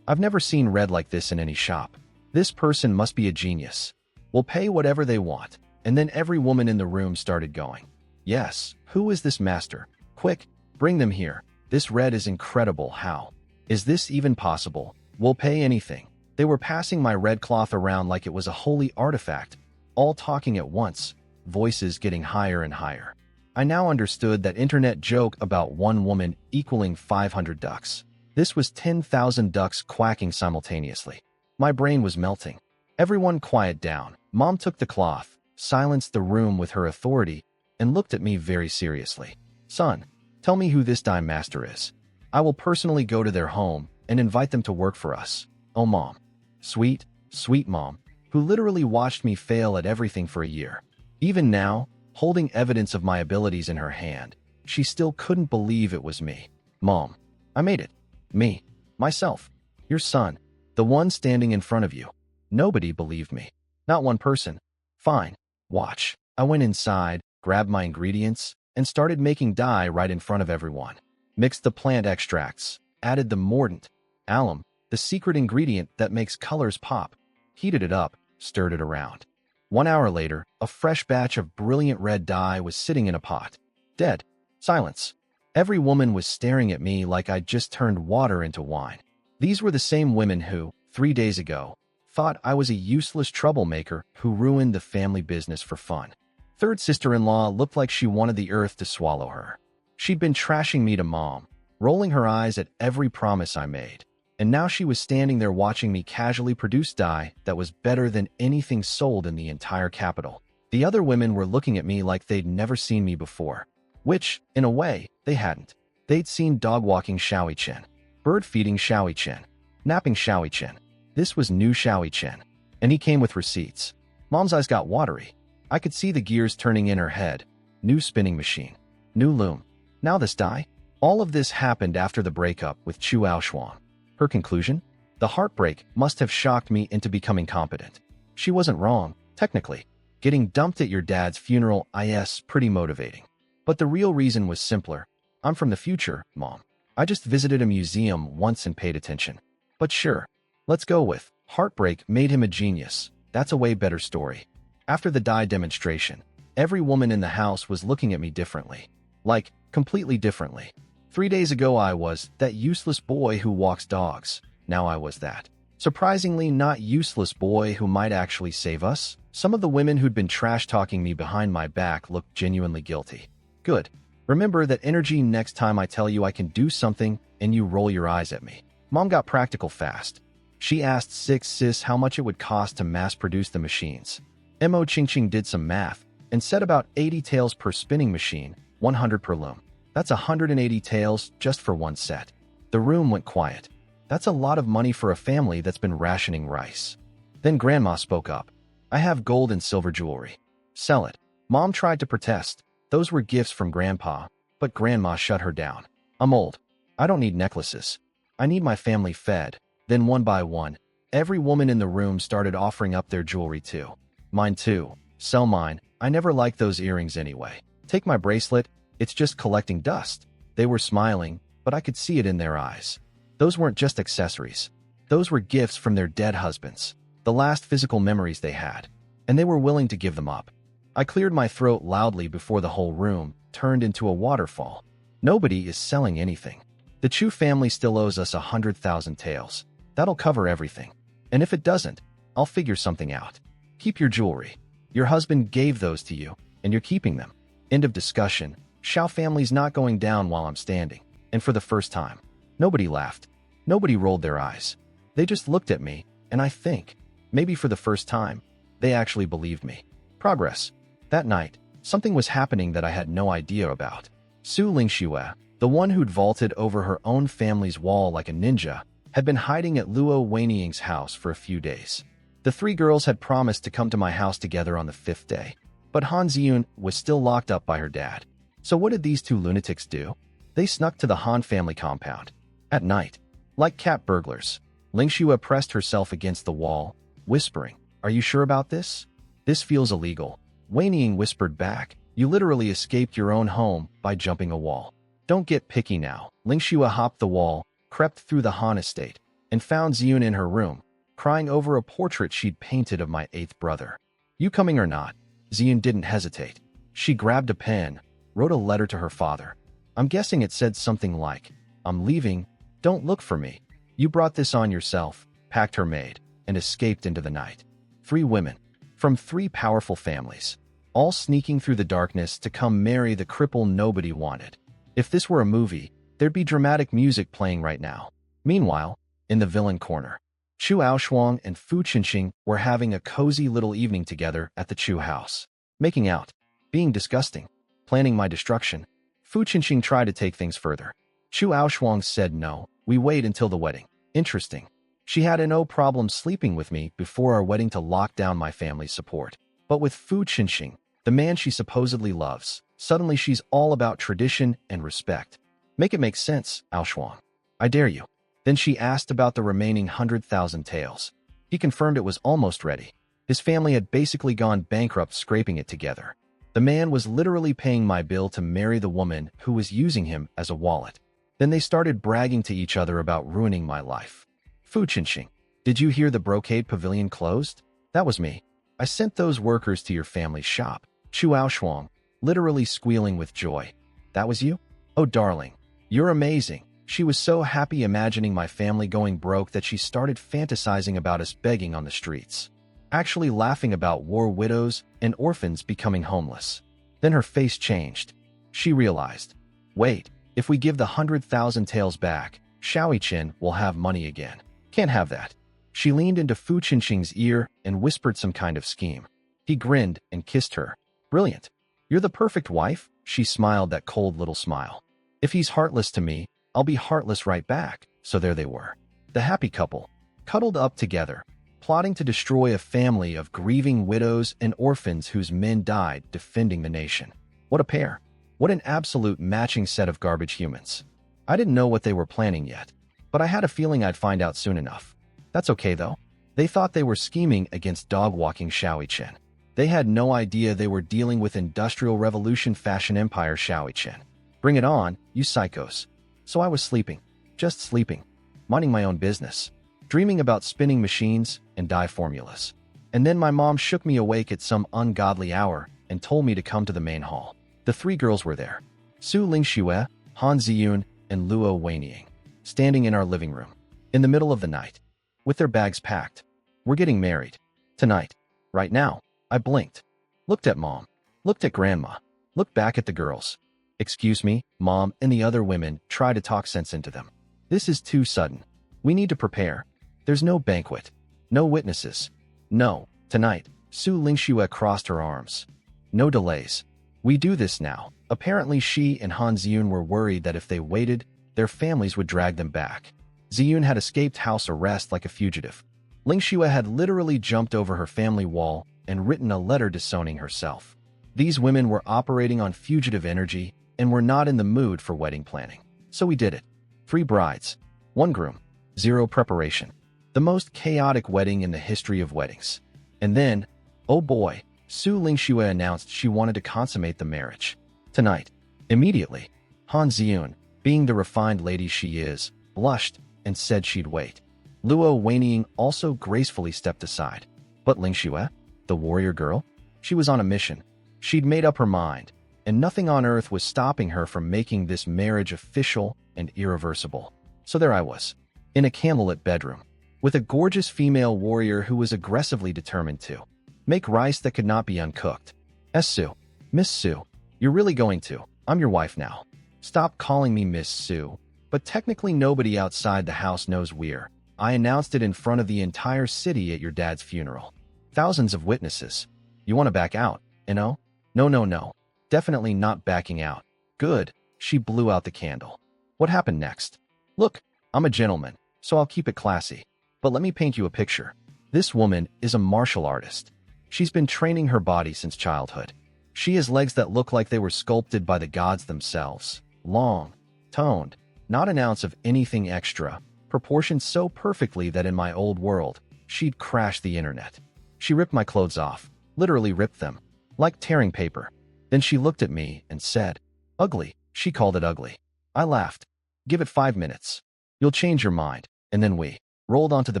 I've never seen red like this in any shop. This person must be a genius. We'll pay whatever they want. And then every woman in the room started going. Yes, who is this master? Quick, bring them here. This red is incredible. How is this even possible? We'll pay anything. They were passing my red cloth around like it was a holy artifact, all talking at once, voices getting higher and higher. I now understood that internet joke about one woman equaling 500 ducks. This was 10,000 ducks quacking simultaneously. My brain was melting. Everyone quiet down. Mom took the cloth, silenced the room with her authority, and looked at me very seriously. Son, tell me who this dye master is. I will personally go to their home and invite them to work for us. Oh, Mom. Sweet, sweet Mom, who literally watched me fail at everything for a year. Even now, holding evidence of my abilities in her hand, she still couldn't believe it was me. Mom, I made it. Me. Myself. Your son. The one standing in front of you. Nobody believed me. Not one person. Fine. Watch. I went inside, grabbed my ingredients, and started making dye right in front of everyone. Mixed the plant extracts, added the mordant, alum, the secret ingredient that makes colors pop, heated it up, stirred it around. 1 hour later, a fresh batch of brilliant red dye was sitting in a pot. Dead. Silence. Every woman was staring at me like I'd just turned water into wine. These were the same women who, 3 days ago, thought I was a useless troublemaker who ruined the family business for fun. Third sister-in-law looked like she wanted the earth to swallow her. She'd been trashing me to Mom, rolling her eyes at every promise I made. And now she was standing there watching me casually produce dye that was better than anything sold in the entire capital. The other women were looking at me like they'd never seen me before. Which, in a way, they hadn't. They'd seen dog-walking Xiaoi Chen, bird-feeding Xiaoi Chen, napping Xiaoi Chen. This was new Xiaoi Chen. And he came with receipts. Mom's eyes got watery. I could see the gears turning in her head. New spinning machine. New loom. Now this dye? All of this happened after the breakup with Chu Aoshuang. Her conclusion? The heartbreak must have shocked me into becoming competent. She wasn't wrong, technically. Getting dumped at your dad's funeral is pretty motivating. But the real reason was simpler. I'm from the future, Mom. I just visited a museum once and paid attention. But sure, let's go with heartbreak made him a genius. That's a way better story. After the dye demonstration, every woman in the house was looking at me differently. Like, completely differently. 3 days ago I was that useless boy who walks dogs. Now I was that surprisingly not useless boy who might actually save us. Some of the women who'd been trash-talking me behind my back looked genuinely guilty. Good. Remember that energy next time I tell you I can do something and you roll your eyes at me. Mom got practical fast. She asked Six Sis how much it would cost to mass-produce the machines. Mo Ching did some math and said about 80 taels per spinning machine, 100 per loom. That's 180 taels just for one set. The room went quiet. That's a lot of money for a family that's been rationing rice. Then Grandma spoke up. I have gold and silver jewelry. Sell it. Mom tried to protest. Those were gifts from Grandpa, but Grandma shut her down. I'm old. I don't need necklaces. I need my family fed. Then one by one, every woman in the room started offering up their jewelry too. Mine too. Sell mine. I never liked those earrings anyway. Take my bracelet. It's just collecting dust. They were smiling, but I could see it in their eyes. Those weren't just accessories. Those were gifts from their dead husbands, the last physical memories they had, and they were willing to give them up. I cleared my throat loudly before the whole room turned into a waterfall. Nobody is selling anything. The Chu family still owes us 100,000 taels. That'll cover everything. And if it doesn't, I'll figure something out. Keep your jewelry. Your husband gave those to you, and you're keeping them. End of discussion. Xiao family's not going down while I'm standing. And for the first time, nobody laughed. Nobody rolled their eyes. They just looked at me, and I think, maybe for the first time, they actually believed me. Progress. That night, something was happening that I had no idea about. Su Lingxue, the one who'd vaulted over her own family's wall like a ninja, had been hiding at Luo Weiniing's house for a few days. The three girls had promised to come to my house together on the 5th day, but Han Ziyun was still locked up by her dad. So what did these two lunatics do? They snuck to the Han family compound. At night, like cat burglars, Lingxue pressed herself against the wall, whispering, "Are you sure about this? This feels illegal." Weiniing whispered back, "You literally escaped your own home by jumping a wall. Don't get picky now." Lingxue hopped the wall, crept through the Han estate, and found Ziyun in her room, crying over a portrait she'd painted of my 8th brother. "You coming or not?" Ziyun didn't hesitate. She grabbed a pen, wrote a letter to her father. I'm guessing it said something like, "I'm leaving, don't look for me. You brought this on yourself," packed her maid, and escaped into the night. 3 women, from 3 powerful families, all sneaking through the darkness to come marry the cripple nobody wanted. If this were a movie, there'd be dramatic music playing right now. Meanwhile, in the villain corner, Chu Aoshuang and Fu Qinxing were having a cozy little evening together at the Chu house. Making out, being disgusting, planning my destruction. Fu Qinxing tried to take things further. Chu Aoshuang said no, we wait until the wedding. Interesting. She had no problem sleeping with me before our wedding to lock down my family's support. But with Fu Qinxing, the man she supposedly loves, suddenly she's all about tradition and respect. Make it make sense, Aoshuang. I dare you. Then she asked about the remaining 100,000 taels. He confirmed it was almost ready. His family had basically gone bankrupt scraping it together. The man was literally paying my bill to marry the woman who was using him as a wallet. Then they started bragging to each other about ruining my life. Fu Qinxing, did you hear the brocade pavilion closed? That was me. I sent those workers to your family's shop. Chu Aoshuang, literally squealing with joy. That was you? Oh darling, you're amazing. She was so happy imagining my family going broke that she started fantasizing about us begging on the streets, actually laughing about war widows and orphans becoming homeless. Then her face changed. She realized, wait, if we give the 100,000 taels back, Shaoiqin will have money again. Can't have that. She leaned into Fu Qinxing's ear and whispered some kind of scheme. He grinned and kissed her. Brilliant. You're the perfect wife? She smiled that cold little smile. If he's heartless to me, I'll be heartless right back. So there they were. The happy couple, cuddled up together, plotting to destroy a family of grieving widows and orphans whose men died defending the nation. What a pair. What an absolute matching set of garbage humans. I didn't know what they were planning yet, but I had a feeling I'd find out soon enough. That's okay though. They thought they were scheming against dog-walking Shaoiqin. They had no idea they were dealing with Industrial Revolution fashion empire Shaoiqin. Bring it on, you psychos. So I was sleeping, just sleeping, minding my own business, dreaming about spinning machines and dye formulas. And then my mom shook me awake at some ungodly hour and told me to come to the main hall. The 3 girls were there. Su Lingxue, Han Ziyun, and Luo Weiniing, standing in our living room, in the middle of the night, with their bags packed. We're getting married. Tonight. Right now. I blinked. Looked at Mom. Looked at Grandma. Looked back at the girls. Excuse me, Mom and the other women try to talk sense into them. This is too sudden. We need to prepare. There's no banquet. No witnesses. No, tonight. Su Lingxue crossed her arms. No delays. We do this now. Apparently she and Han Ziyun were worried that if they waited, their families would drag them back. Ziyun had escaped house arrest like a fugitive. Lingxue had literally jumped over her family wall and written a letter disowning herself. These women were operating on fugitive energy and were not in the mood for wedding planning. So we did it. 3 brides, 1 groom, 0 preparation. The most chaotic wedding in the history of weddings. And then, oh boy, Su Lingxue announced she wanted to consummate the marriage. Tonight. Immediately, Han Ziyun, being the refined lady she is, blushed and said she'd wait. Luo Weiniing also gracefully stepped aside. But Lingxue, the warrior girl? She was on a mission. She'd made up her mind, and nothing on earth was stopping her from making this marriage official and irreversible. So there I was, in a candlelit bedroom, with a gorgeous female warrior who was aggressively determined to Make rice that could not be uncooked. Sue. Miss Sue. You're really going to. I'm your wife now. Stop calling me Miss Sue. But technically nobody outside the house knows we're. I announced it in front of the entire city at your dad's funeral. Thousands of witnesses. You want to back out, you know? No, no, no. Definitely not backing out. Good. She blew out the candle. What happened next? Look, I'm a gentleman, so I'll keep it classy. But let me paint you a picture. This woman is a martial artist. She's been training her body since childhood. She has legs that look like they were sculpted by the gods themselves. Long, toned, not an ounce of anything extra, proportioned so perfectly that in my old world, she'd crash the internet. She ripped my clothes off, literally ripped them, like tearing paper. Then she looked at me and said, "Ugly." She called it ugly. I laughed. Give it 5 minutes. You'll change your mind. And then we rolled onto the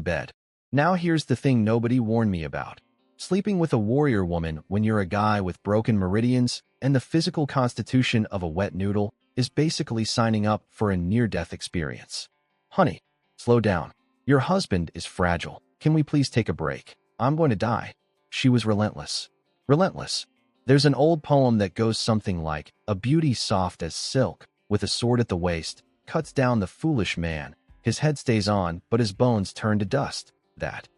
bed. Now here's the thing nobody warned me about. Sleeping with a warrior woman when you're a guy with broken meridians and the physical constitution of a wet noodle is basically signing up for a near-death experience. Honey, slow down. Your husband is fragile. Can we please take a break? I'm going to die. She was relentless. Relentless. There's an old poem that goes something like, "A beauty soft as silk, with a sword at the waist, cuts down the foolish man. His head stays on, but his bones turn to dust." That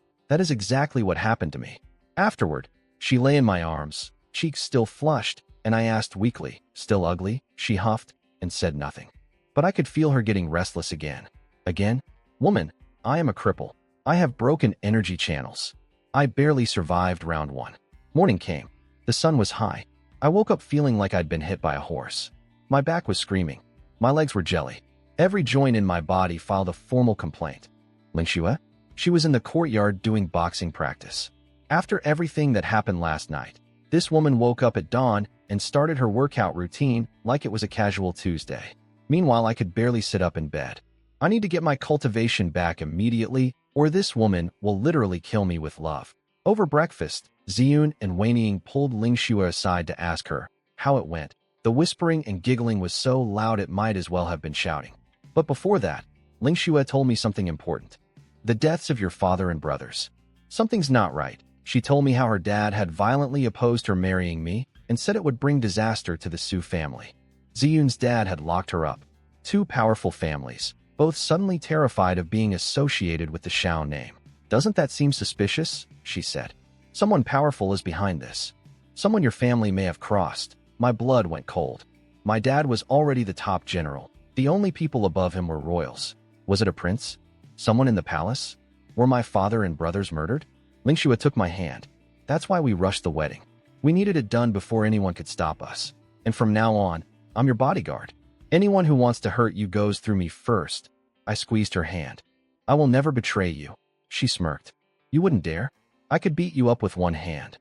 is exactly what happened to me. Afterward, she lay in my arms, cheeks still flushed, and I asked weakly, "Still ugly?" She huffed and said nothing. But I could feel her getting restless again. Again? Woman, I am a cripple. I have broken energy channels. I barely survived round 1. Morning came. The sun was high. I woke up feeling like I'd been hit by a horse. My back was screaming. My legs were jelly. Every joint in my body filed a formal complaint. Lingxue? She was in the courtyard doing boxing practice. After everything that happened last night, this woman woke up at dawn and started her workout routine like it was a casual Tuesday. Meanwhile, I could barely sit up in bed. I need to get my cultivation back immediately, or this woman will literally kill me with love. Over breakfast, Ziyun and Wei pulled Lingxue aside to ask her how it went. The whispering and giggling was so loud it might as well have been shouting. But before that, Lingxue told me something important. The deaths of your father and brothers. Something's not right. She told me how her dad had violently opposed her marrying me and said it would bring disaster to the Su family. Ziyun's dad had locked her up. 2 powerful families, both suddenly terrified of being associated with the Shao name. Doesn't that seem suspicious? She said. Someone powerful is behind this. Someone your family may have crossed. My blood went cold. My dad was already the top general. The only people above him were royals. Was it a prince? Someone in the palace? Were my father and brothers murdered? Lingxue took my hand. That's why we rushed the wedding. We needed it done before anyone could stop us. And from now on, I'm your bodyguard. Anyone who wants to hurt you goes through me first. I squeezed her hand. I will never betray you. She smirked. You wouldn't dare? I could beat you up with one hand.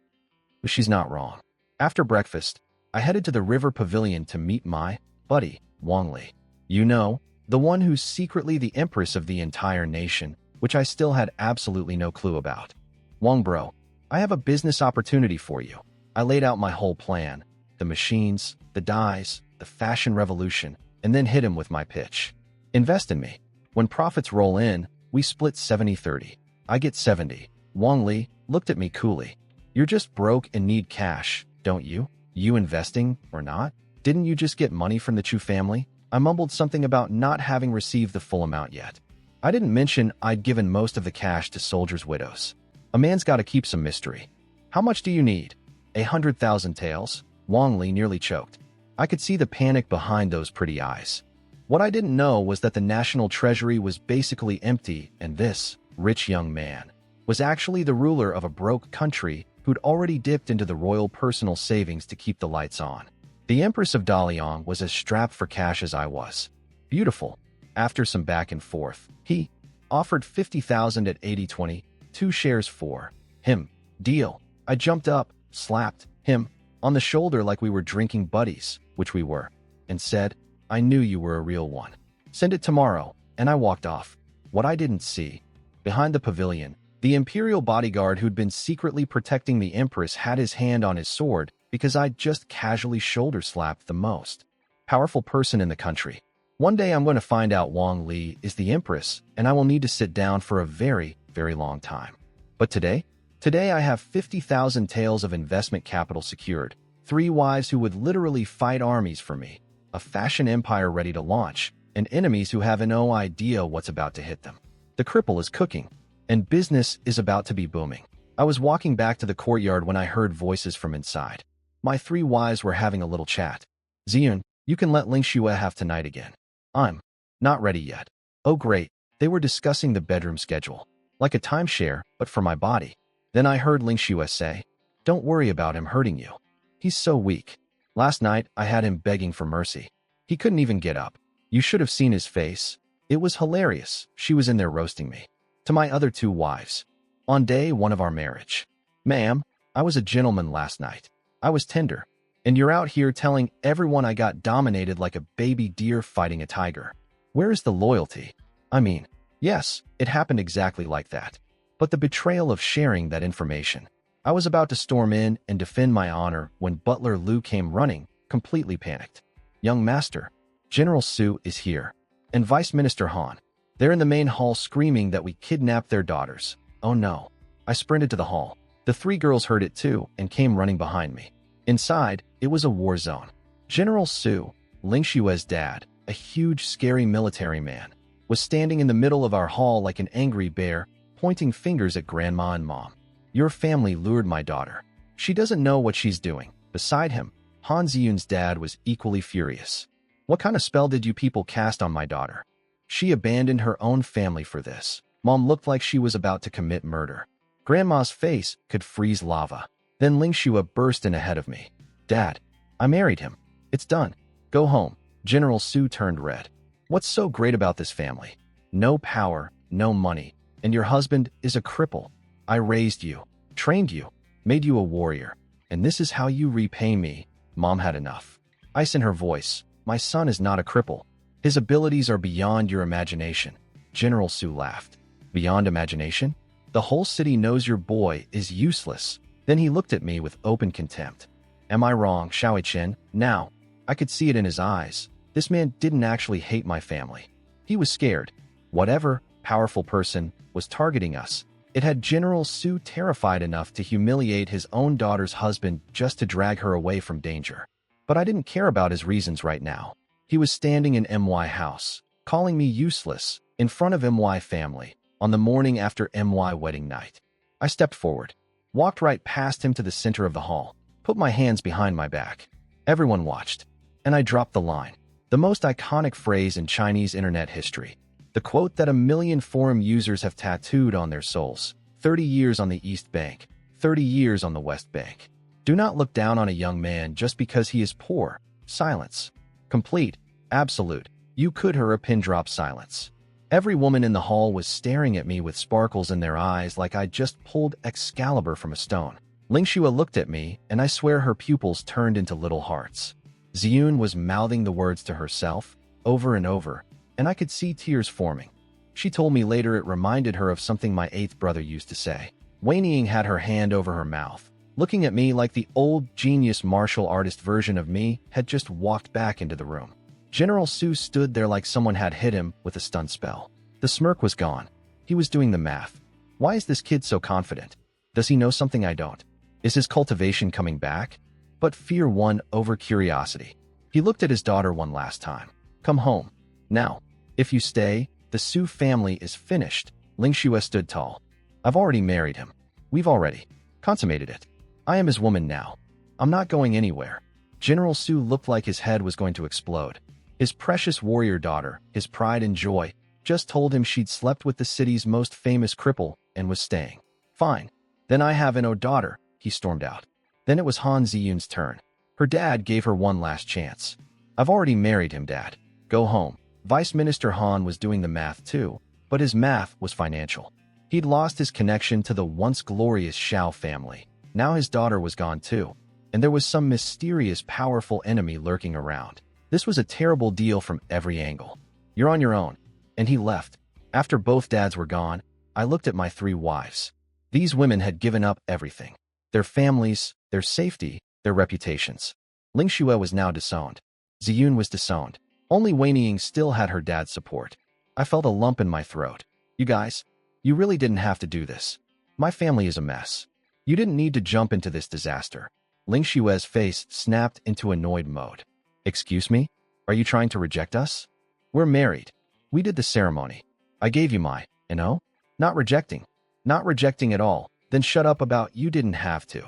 But she's not wrong. After breakfast, I headed to the river pavilion to meet my buddy, Wang Li. You know, the one who's secretly the empress of the entire nation, which I still had absolutely no clue about. Wang bro, I have a business opportunity for you. I laid out my whole plan. The machines, the dyes, the fashion revolution, and then hit him with my pitch. Invest in me. When profits roll in, we split 70-30. I get 70. Wang Li looked at me coolly. You're just broke and need cash, don't you? You investing or not? Didn't you just get money from the Chu family? I mumbled something about not having received the full amount yet. I didn't mention I'd given most of the cash to soldiers' widows. A man's got to keep some mystery. How much do you need? 100,000 taels? Wang Li nearly choked. I could see the panic behind those pretty eyes. What I didn't know was that the national treasury was basically empty, and this rich young man was actually the ruler of a broke country who'd already dipped into the royal personal savings to keep the lights on. The Empress of Daliang was as strapped for cash as I was. Beautiful. After some back and forth, he offered 50,000 at 80-20, 2 shares for him. Deal. I jumped up, slapped him on the shoulder like we were drinking buddies, which we were, and said, I knew you were a real one. Send it tomorrow, and I walked off. What I didn't see, behind the pavilion, the imperial bodyguard who'd been secretly protecting the empress had his hand on his sword because I'd just casually shoulder-slapped the most powerful person in the country. One day I'm going to find out Wang Li is the empress, and I will need to sit down for a very, very long time. But today Today I have 50,000 taels of investment capital secured, 3 wives who would literally fight armies for me, a fashion empire ready to launch, and enemies who have no idea what's about to hit them. The cripple is cooking, and business is about to be booming. I was walking back to the courtyard when I heard voices from inside. My 3 wives were having a little chat. Ziyun, you can let Ling Xue have tonight again. I'm not ready yet. Oh great, they were discussing the bedroom schedule. Like a timeshare, but for my body. Then I heard Ling Xue say, don't worry about him hurting you. He's so weak. Last night, I had him begging for mercy. He couldn't even get up. You should have seen his face. It was hilarious. She was in there roasting me. To my other 2 wives. On day 1 of our marriage. Ma'am, I was a gentleman last night. I was tender. And you're out here telling everyone I got dominated like a baby deer fighting a tiger. Where is the loyalty? I mean, yes, it happened exactly like that. But the betrayal of sharing that information. I was about to storm in and defend my honor when Butler Liu came running, completely panicked. Young master, General Su is here. And Vice Minister Han. They're in the main hall screaming that we kidnapped their daughters. Oh no. I sprinted to the hall. The 3 girls heard it too and came running behind me. Inside, it was a war zone. General Su, Ling Xue's dad, a huge, scary military man, was standing in the middle of our hall like an angry bear, pointing fingers at Grandma and Mom. Your family lured my daughter. She doesn't know what she's doing. Beside him, Han Ziyun's dad was equally furious. What kind of spell did you people cast on my daughter? She abandoned her own family for this. Mom looked like she was about to commit murder. Grandma's face could freeze lava. Then Ling Xue burst in ahead of me. Dad, I married him. It's done. Go home. General Su turned red. What's so great about this family? No power, no money, and your husband is a cripple. I raised you, trained you, made you a warrior, and this is how you repay me. Mom had enough. Ice in her voice. My son is not a cripple. His abilities are beyond your imagination. General Su laughed. Beyond imagination? The whole city knows your boy is useless. Then he looked at me with open contempt. Am I wrong, Xiao Chen? Now, I could see it in his eyes. This man didn't actually hate my family. He was scared. Whatever powerful person was targeting us, it had General Su terrified enough to humiliate his own daughter's husband just to drag her away from danger. But I didn't care about his reasons right now. He was standing in MY house, calling me useless, in front of MY family, on the morning after MY wedding night. I stepped forward, walked right past him to the center of the hall, put my hands behind my back. Everyone watched, and I dropped the line. The most iconic phrase in Chinese internet history. The quote that 1 million forum users have tattooed on their souls. 30 years on the East Bank, 30 years on the West Bank. Do not look down on a young man just because he is poor. Silence. Complete. Absolute. You could hear a pin drop silence. Every woman in the hall was staring at me with sparkles in their eyes like I'd just pulled Excalibur from a stone. Ling Xue looked at me, and I swear her pupils turned into little hearts. Ziyun was mouthing the words to herself, over and over, and I could see tears forming. She told me later it reminded her of something my 8th brother used to say. Wei Ying had her hand over her mouth, looking at me like the old genius martial artist version of me had just walked back into the room. General Su stood there like someone had hit him with a stun spell. The smirk was gone. He was doing the math. Why is this kid so confident? Does he know something I don't? Is his cultivation coming back? But fear won over curiosity. He looked at his daughter one last time. Come home. Now. If you stay, the Su family is finished. Ling Xue stood tall. I've already married him. We've already consummated it. I am his woman now. I'm not going anywhere. General Su looked like his head was going to explode. His precious warrior daughter, his pride and joy, just told him she'd slept with the city's most famous cripple and was staying. Fine. Then I have no daughter, he stormed out. Then it was Han Ziyun's turn. Her dad gave her one last chance. I've already married him, Dad. Go home. Vice Minister Han was doing the math too, but his math was financial. He'd lost his connection to the once glorious Xiao family. Now his daughter was gone too, and there was some mysterious powerful enemy lurking around. This was a terrible deal from every angle. You're on your own. And he left. After both dads were gone, I looked at my 3 wives. These women had given up everything. Their families, their safety, their reputations. Ling Xue was now disowned. Ziyun was disowned. Only Wei Ying still had her dad's support. I felt a lump in my throat. You guys, you really didn't have to do this. My family is a mess. You didn't need to jump into this disaster. Ling Xue's face snapped into annoyed mode. Excuse me? Are you trying to reject us? We're married. We did the ceremony. I gave you my, Not rejecting. Not rejecting at all. Then shut up about you didn't have to.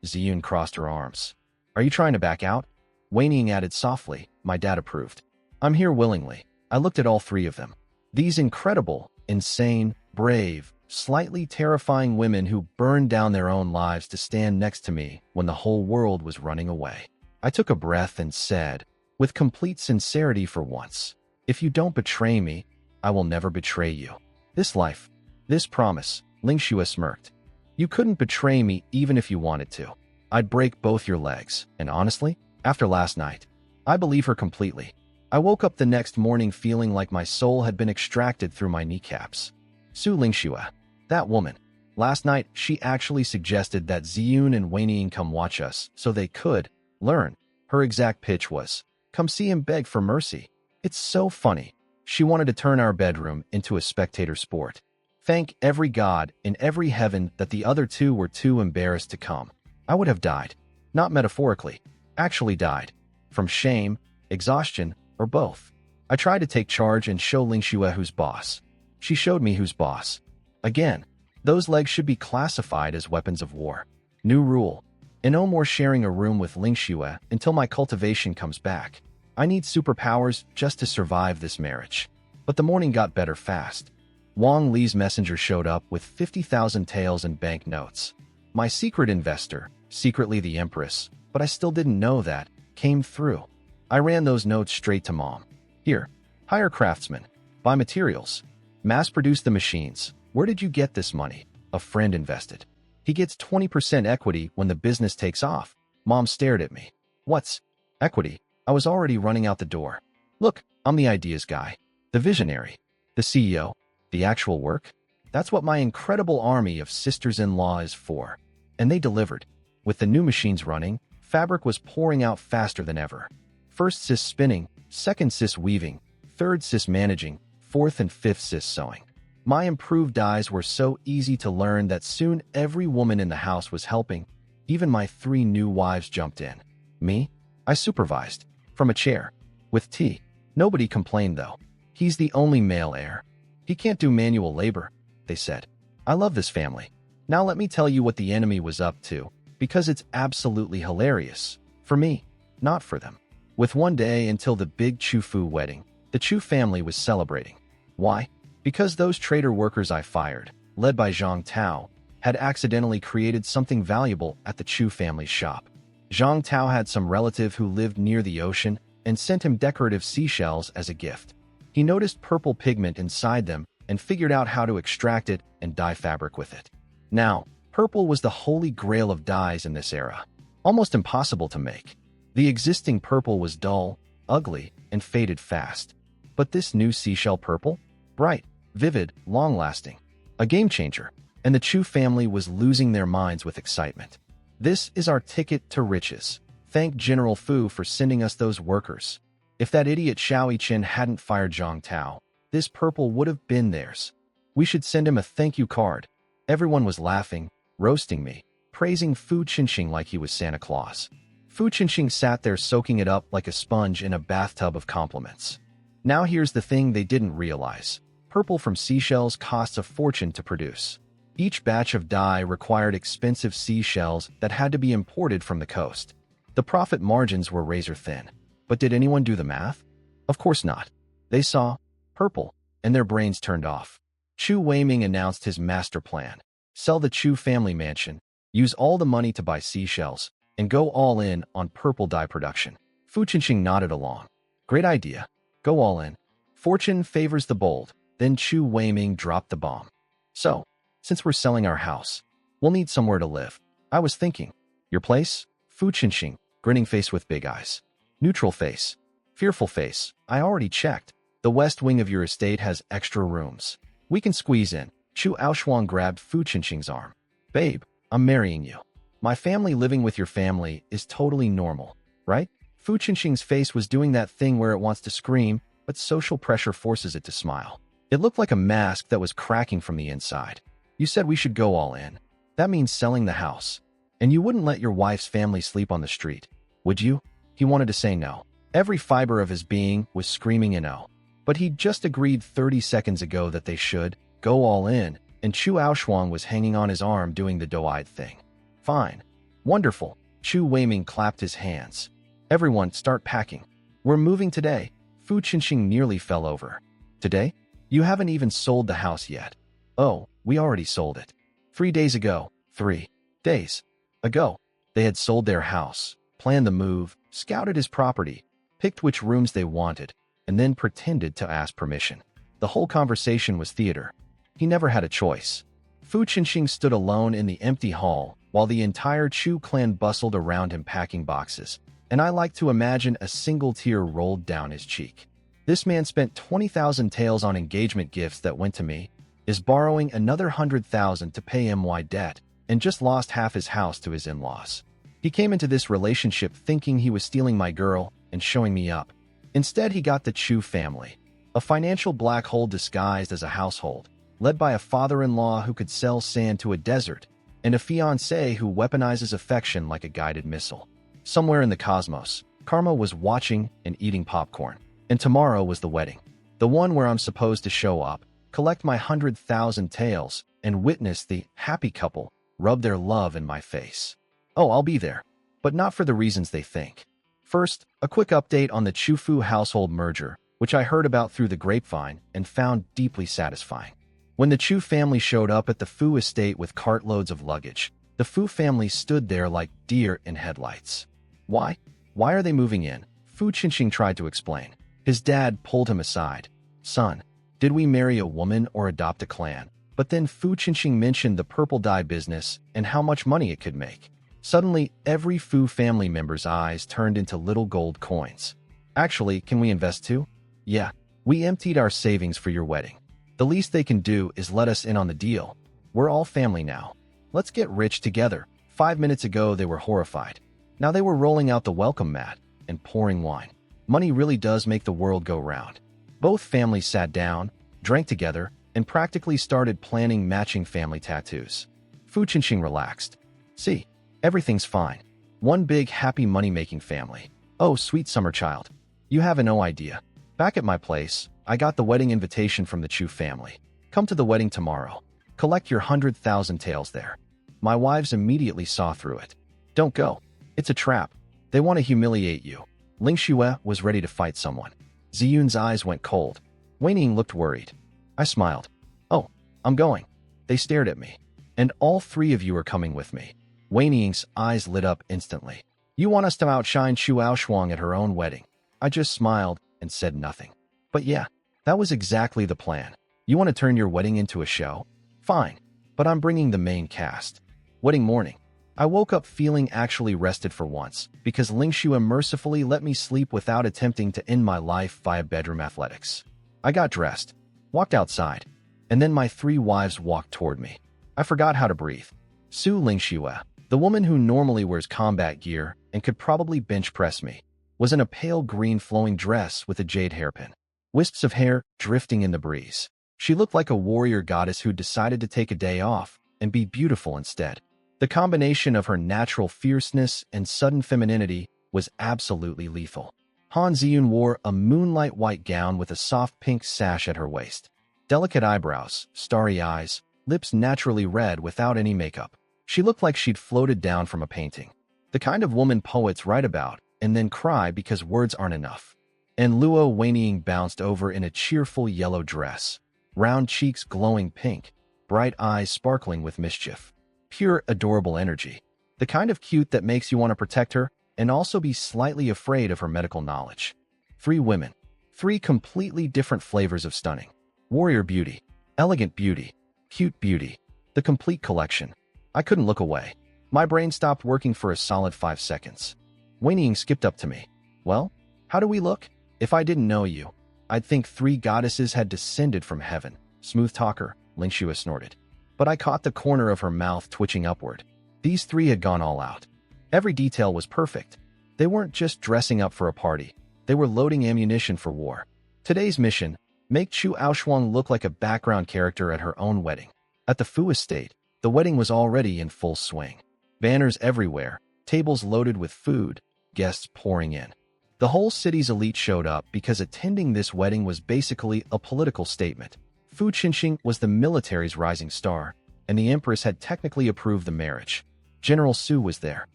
Ziyun crossed her arms. Are you trying to back out? Wei Ning added softly. My dad approved. I'm here willingly. I looked at all three of them. These incredible, insane, brave, slightly terrifying women who burned down their own lives to stand next to me when the whole world was running away. I took a breath and said, with complete sincerity for once, if you don't betray me, I will never betray you. This life, this promise, Ling Xue smirked. You couldn't betray me even if you wanted to. I'd break both your legs, and honestly, after last night, I believe her completely. I woke up the next morning feeling like my soul had been extracted through my kneecaps. Su Ling Xue, that woman. Last night, she actually suggested that Ziyun and Wei Ning come watch us so they could learn. Her exact pitch was, come see him beg for mercy. It's so funny. She wanted to turn our bedroom into a spectator sport. Thank every god in every heaven that the other two were too embarrassed to come. I would have died. Not metaphorically. Actually died. From shame, exhaustion, or both. I tried to take charge and show Ling Xue who's boss. She showed me who's boss. Again, those legs should be classified as weapons of war. New rule. And no more sharing a room with Ling Xue until my cultivation comes back. I need superpowers just to survive this marriage. But the morning got better fast. Wang Li's messenger showed up with 50,000 taels and banknotes. My secret investor, secretly the Empress, but I still didn't know that, came through. I ran those notes straight to Mom. Here, hire craftsmen, buy materials, mass-produce the machines. Where did you get this money? A friend invested. He gets 20% equity when the business takes off. Mom stared at me. What's equity? I was already running out the door. Look, I'm the ideas guy, the visionary, the CEO, the actual work. That's what my incredible army of sisters-in-law is for. And they delivered. With the new machines running, fabric was pouring out faster than ever. First sis spinning, second sis weaving, third sis managing, fourth and fifth sis sewing. My improved dyes were so easy to learn that soon every woman in the house was helping. Even my 3 new wives jumped in. Me? I supervised. From a chair. With tea. Nobody complained though. He's the only male heir. He can't do manual labor, they said. I love this family. Now let me tell you what the enemy was up to, because it's absolutely hilarious. For me, not for them. With one day until the big Chufu wedding, the Chu family was celebrating. Why? Because those trader workers I fired, led by Zhang Tao, had accidentally created something valuable at the Chu family's shop. Zhang Tao had some relative who lived near the ocean and sent him decorative seashells as a gift. He noticed purple pigment inside them and figured out how to extract it and dye fabric with it. Now, purple was the holy grail of dyes in this era, almost impossible to make. The existing purple was dull, ugly, and faded fast. But this new seashell purple? Bright, vivid, long-lasting. A game changer, and the Chu family was losing their minds with excitement. This is our ticket to riches. Thank General Fu for sending us those workers. If that idiot Xiao Yiqin hadn't fired Zhang Tao, this purple would have been theirs. We should send him a thank you card. Everyone was laughing, roasting me, praising Fu Qinxing like he was Santa Claus. Fu Qinxing sat there soaking it up like a sponge in a bathtub of compliments. Now here's the thing they didn't realize. Purple from seashells costs a fortune to produce. Each batch of dye required expensive seashells that had to be imported from the coast. The profit margins were razor thin. But did anyone do the math? Of course not. They saw purple, and their brains turned off. Chu Weiming announced his master plan. Sell the Chu family mansion, use all the money to buy seashells, and go all in on purple dye production. Fu Qinxing nodded along. Great idea. Go all in. Fortune favors the bold. Then Chu Weiming dropped the bomb. So, since we're selling our house, we'll need somewhere to live. I was thinking. Your place? Fu Qinxing, grinning face with big eyes. Neutral face. Fearful face. I already checked. The west wing of your estate has extra rooms. We can squeeze in. Chu Aoshuang grabbed Fu Qinxing's arm. Babe, I'm marrying you. My family living with your family is totally normal, right? Fu Qinxing's face was doing that thing where it wants to scream, but social pressure forces it to smile. It looked like a mask that was cracking from the inside. You said we should go all in. That means selling the house. And you wouldn't let your wife's family sleep on the street, would you? He wanted to say no. Every fiber of his being was screaming a no. But he'd just agreed 30 seconds ago that they should go all in, and Chu Aoshuang was hanging on his arm doing the doe-eyed thing. Fine. Wonderful. Chu Weiming clapped his hands. Everyone, start packing. We're moving today. Fu Qinxing nearly fell over. Today? You haven't even sold the house yet. Oh, we already sold it. 3 days ago. 3 days ago. They had sold their house, planned the move, scouted his property, picked which rooms they wanted, and then pretended to ask permission. The whole conversation was theater. He never had a choice. Fu Qinxing stood alone in the empty hall while the entire Chu clan bustled around him packing boxes, and I like to imagine a single tear rolled down his cheek. This man spent 20,000 taels on engagement gifts that went to me, is borrowing another 100,000 to pay my debt, and just lost half his house to his in-laws. He came into this relationship thinking he was stealing my girl and showing me up. Instead, he got the Chu family, a financial black hole disguised as a household, led by a father-in-law who could sell sand to a desert, and a fiancé who weaponizes affection like a guided missile. Somewhere in the cosmos, Karma was watching and eating popcorn, and tomorrow was the wedding. The one where I'm supposed to show up, collect my 100,000 taels, and witness the happy couple rub their love in my face. Oh, I'll be there, but not for the reasons they think. First, a quick update on the Chufu household merger, which I heard about through the grapevine and found deeply satisfying. When the Chu family showed up at the Fu estate with cartloads of luggage, the Fu family stood there like deer in headlights. Why? Why are they moving in? Fu Qinxing tried to explain. His dad pulled him aside. Son, did we marry a woman or adopt a clan? But then Fu Qinxing mentioned the purple dye business and how much money it could make. Suddenly, every Fu family member's eyes turned into little gold coins. Actually, can we invest too? Yeah, we emptied our savings for your wedding. The least they can do is let us in on the deal. We're all family now. Let's get rich together. 5 minutes ago, they were horrified. Now they were rolling out the welcome mat and pouring wine. Money really does make the world go round. Both families sat down, drank together, and practically started planning matching family tattoos. Fu Qinxing relaxed. See, everything's fine. One big happy money-making family. Oh, sweet summer child. You have no idea. Back at my place, I got the wedding invitation from the Chu family. Come to the wedding tomorrow. Collect your 100,000 taels there. My wives immediately saw through it. Don't go. It's a trap. They want to humiliate you. Ling Xue was ready to fight someone. Ziyun's eyes went cold. Weining looked worried. I smiled. Oh, I'm going. They stared at me. And all 3 of you are coming with me. Weining's eyes lit up instantly. You want us to outshine Chu Aoshuang at her own wedding. I just smiled and said nothing. But yeah, that was exactly the plan. You want to turn your wedding into a show? Fine, but I'm bringing the main cast. Wedding morning. I woke up feeling actually rested for once, because Ling Xue mercifully let me sleep without attempting to end my life via bedroom athletics. I got dressed, walked outside, and then my 3 wives walked toward me. I forgot how to breathe. Su Ling Xue, the woman who normally wears combat gear and could probably bench press me, was in a pale green flowing dress with a jade hairpin. Wisps of hair drifting in the breeze. She looked like a warrior goddess who decided to take a day off and be beautiful instead. The combination of her natural fierceness and sudden femininity was absolutely lethal. Han Ziyun wore a moonlight white gown with a soft pink sash at her waist. Delicate eyebrows, starry eyes, lips naturally red without any makeup. She looked like she'd floated down from a painting. The kind of woman poets write about and then cry because words aren't enough. And Luo Weining bounced over in a cheerful yellow dress, round cheeks glowing pink, bright eyes sparkling with mischief. Pure, adorable energy. The kind of cute that makes you want to protect her and also be slightly afraid of her medical knowledge. 3 women. 3 completely different flavors of stunning. Warrior beauty. Elegant beauty. Cute beauty. The complete collection. I couldn't look away. My brain stopped working for a solid 5 seconds. Weining skipped up to me. Well, how do we look? If I didn't know you, I'd think 3 goddesses had descended from heaven. Smooth talker, Ling Xue snorted. But I caught the corner of her mouth twitching upward. These 3 had gone all out. Every detail was perfect. They weren't just dressing up for a party. They were loading ammunition for war. Today's mission, make Chu Aoshuang look like a background character at her own wedding. At the Fu estate, The wedding was already in full swing. Banners everywhere, tables loaded with food, guests pouring in. The whole city's elite showed up because attending this wedding was basically a political statement. Fu Qinxing was the military's rising star, and the empress had technically approved the marriage. General Su was there.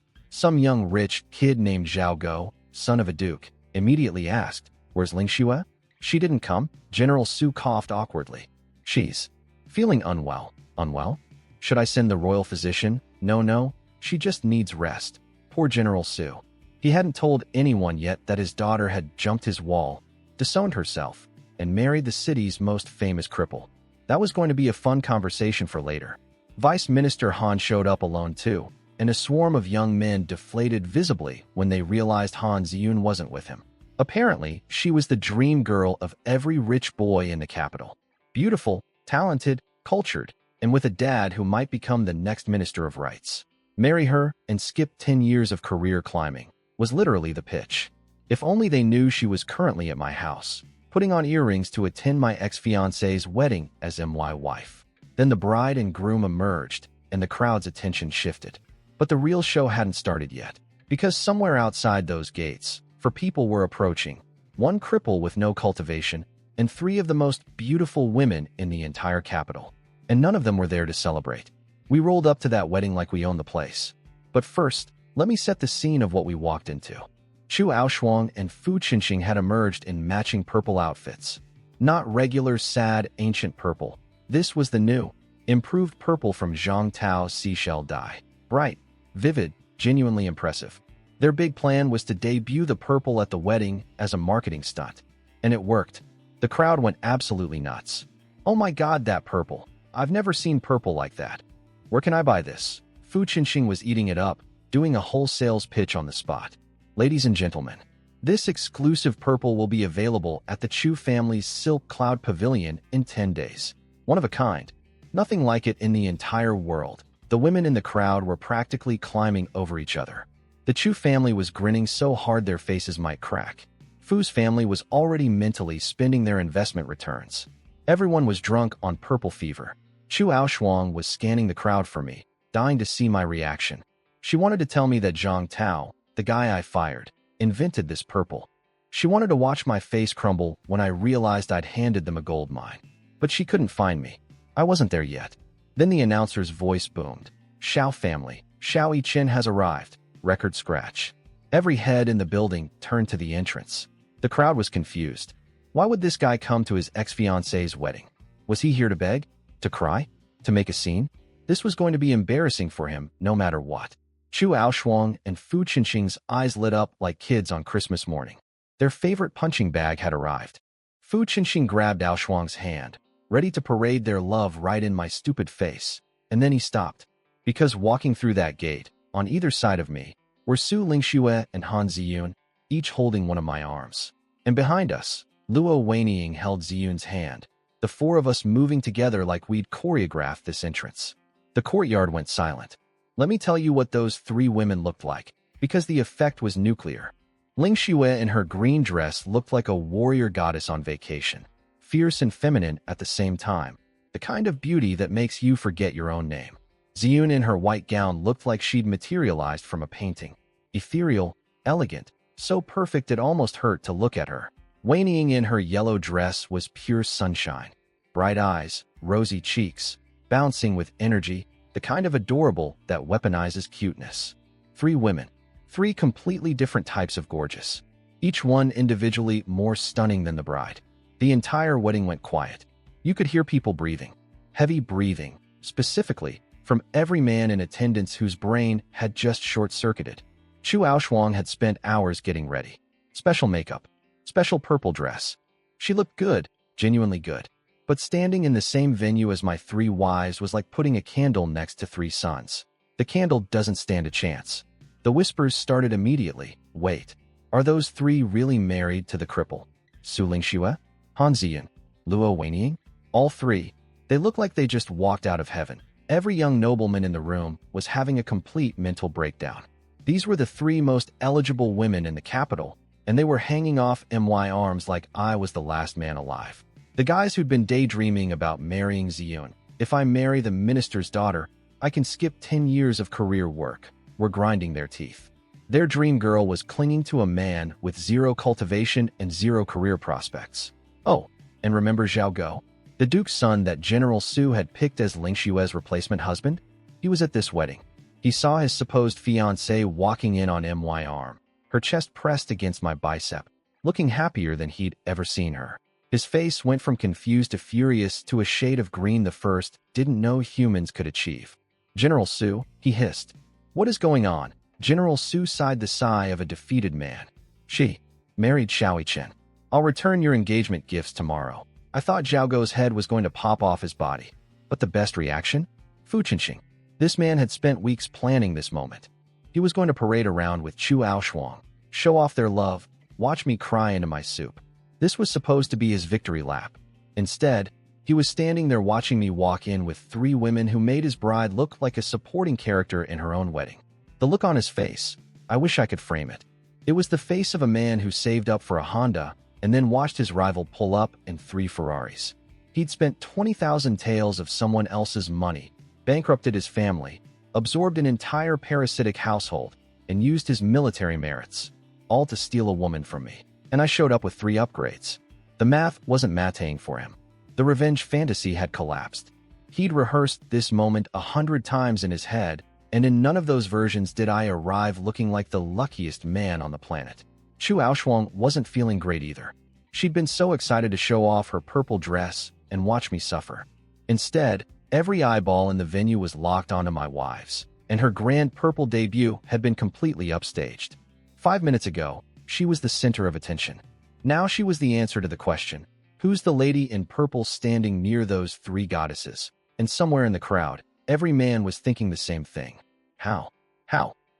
Some young rich kid named Zhao Go, son of a duke, immediately asked, "Where's Ling Xue?" "She didn't come." General Su coughed awkwardly. "She's feeling unwell." "Unwell? Should I send the royal physician?" No, she just needs rest." Poor General Su. He hadn't told anyone yet that his daughter had jumped his wall, disowned herself, and married the city's most famous cripple. That was going to be a fun conversation for later. Vice Minister Han showed up alone too, and a swarm of young men deflated visibly when they realized Han Ziyun wasn't with him. Apparently, she was the dream girl of every rich boy in the capital. Beautiful, talented, cultured, and with a dad who might become the next Minister of Rights. Marry her and skip 10 years of career climbing was literally the pitch. If only they knew she was currently at my house, putting on earrings to attend my ex-fiancé's wedding as my wife. Then the bride and groom emerged, and the crowd's attention shifted. But the real show hadn't started yet, because somewhere outside those gates, people were approaching. One cripple with no cultivation, and 3 of the most beautiful women in the entire capital. And none of them were there to celebrate. We rolled up to that wedding like we owned the place. But first, let me set the scene of what we walked into. Chu Aoshuang and Fu Qinxing had emerged in matching purple outfits. Not regular, sad, ancient purple. This was the new, improved purple from Zhang Tao's seashell dye. Bright, vivid, genuinely impressive. Their big plan was to debut the purple at the wedding as a marketing stunt. And it worked. The crowd went absolutely nuts. "Oh my god, that purple. I've never seen purple like that. Where can I buy this?" Fu Qinxing was eating it up, doing a whole sales pitch on the spot. "Ladies and gentlemen, this exclusive purple will be available at the Chu family's Silk Cloud Pavilion in 10 days. One of a kind. Nothing like it in the entire world." The women in the crowd were practically climbing over each other. The Chu family was grinning so hard their faces might crack. Fu's family was already mentally spending their investment returns. Everyone was drunk on purple fever. Chu Aoshuang was scanning the crowd for me, dying to see my reaction. She wanted to tell me that Zhang Tao, the guy I fired, invented this purple. She wanted to watch my face crumble when I realized I'd handed them a gold mine. But she couldn't find me. I wasn't there yet. Then the announcer's voice boomed. "Xiao family, Xiao Yichen has arrived." Record scratch. Every head in the building turned to the entrance. The crowd was confused. Why would this guy come to his ex-fiancé's wedding? Was he here to beg? To cry? To make a scene? This was going to be embarrassing for him, no matter what. Chu Aoshuang and Fu Qinxing's eyes lit up like kids on Christmas morning. Their favorite punching bag had arrived. Fu Qinxing grabbed Aoshuang's hand, ready to parade their love right in my stupid face. And then he stopped. Because walking through that gate, on either side of me, were Su Lingxue and Han Ziyun, each holding one of my arms. And behind us, Luo Weiniing held Ziyun's hand, the 4 of us moving together like we'd choreographed this entrance. The courtyard went silent. Let me tell you what those 3 women looked like, because the effect was nuclear. Lingxue in her green dress looked like a warrior goddess on vacation, fierce and feminine at the same time, the kind of beauty that makes you forget your own name. Ziyun in her white gown looked like she'd materialized from a painting. Ethereal, elegant, so perfect it almost hurt to look at her. Weiniing in her yellow dress was pure sunshine. Bright eyes, rosy cheeks, bouncing with energy, the kind of adorable that weaponizes cuteness. 3 women. 3 completely different types of gorgeous. Each one individually more stunning than the bride. The entire wedding went quiet. You could hear people breathing. Heavy breathing, specifically, from every man in attendance whose brain had just short-circuited. Chu Aoshuang had spent hours getting ready. Special makeup. Special purple dress. She looked good, genuinely good. But standing in the same venue as my 3 wives was like putting a candle next to 3 suns. The candle doesn't stand a chance. The whispers started immediately. Wait, are those 3 really married to the cripple? Su Lingxue? Han Ziyun? Luo Weiniing? All 3. They look like they just walked out of heaven. Every young nobleman in the room was having a complete mental breakdown. These were the 3 most eligible women in the capital, and they were hanging off my arms like I was the last man alive. The guys who'd been daydreaming about marrying Ziyun. If I marry the minister's daughter, I can skip 10 years of career work, were grinding their teeth. Their dream girl was clinging to a man with zero cultivation and zero career prospects. Oh, and remember Zhao Go? The duke's son that General Su had picked as Ling Xue's replacement husband? He was at this wedding. He saw his supposed fiancée walking in on my arm, her chest pressed against my bicep, looking happier than he'd ever seen her. His face went from confused to furious to a shade of green the first didn't know humans could achieve. General Su, he hissed. What is going on? General Su sighed the sigh of a defeated man. She married Xiao Chen. I'll return your engagement gifts tomorrow. I thought Zhao Go's head was going to pop off his body. But the best reaction? Fu Qinxing. This man had spent weeks planning this moment. He was going to parade around with Chu Aoshuang, show off their love, watch me cry into my soup. This was supposed to be his victory lap. Instead, he was standing there watching me walk in with 3 women who made his bride look like a supporting character in her own wedding. The look on his face, I wish I could frame it. It was the face of a man who saved up for a Honda and then watched his rival pull up in 3 Ferraris. He'd spent 20,000 taels of someone else's money, bankrupted his family, absorbed an entire parasitic household, and used his military merits, all to steal a woman from me. And I showed up with 3 upgrades. The math wasn't mateing for him. The revenge fantasy had collapsed. He'd rehearsed this moment 100 times in his head, and in none of those versions did I arrive looking like the luckiest man on the planet. Chu Aoshuang wasn't feeling great either. She'd been so excited to show off her purple dress and watch me suffer. Instead, every eyeball in the venue was locked onto my wives, and her grand purple debut had been completely upstaged. 5 minutes ago, she was the center of attention. Now she was the answer to the question, who's the lady in purple standing near those 3 goddesses? And somewhere in the crowd, every man was thinking the same thing. How?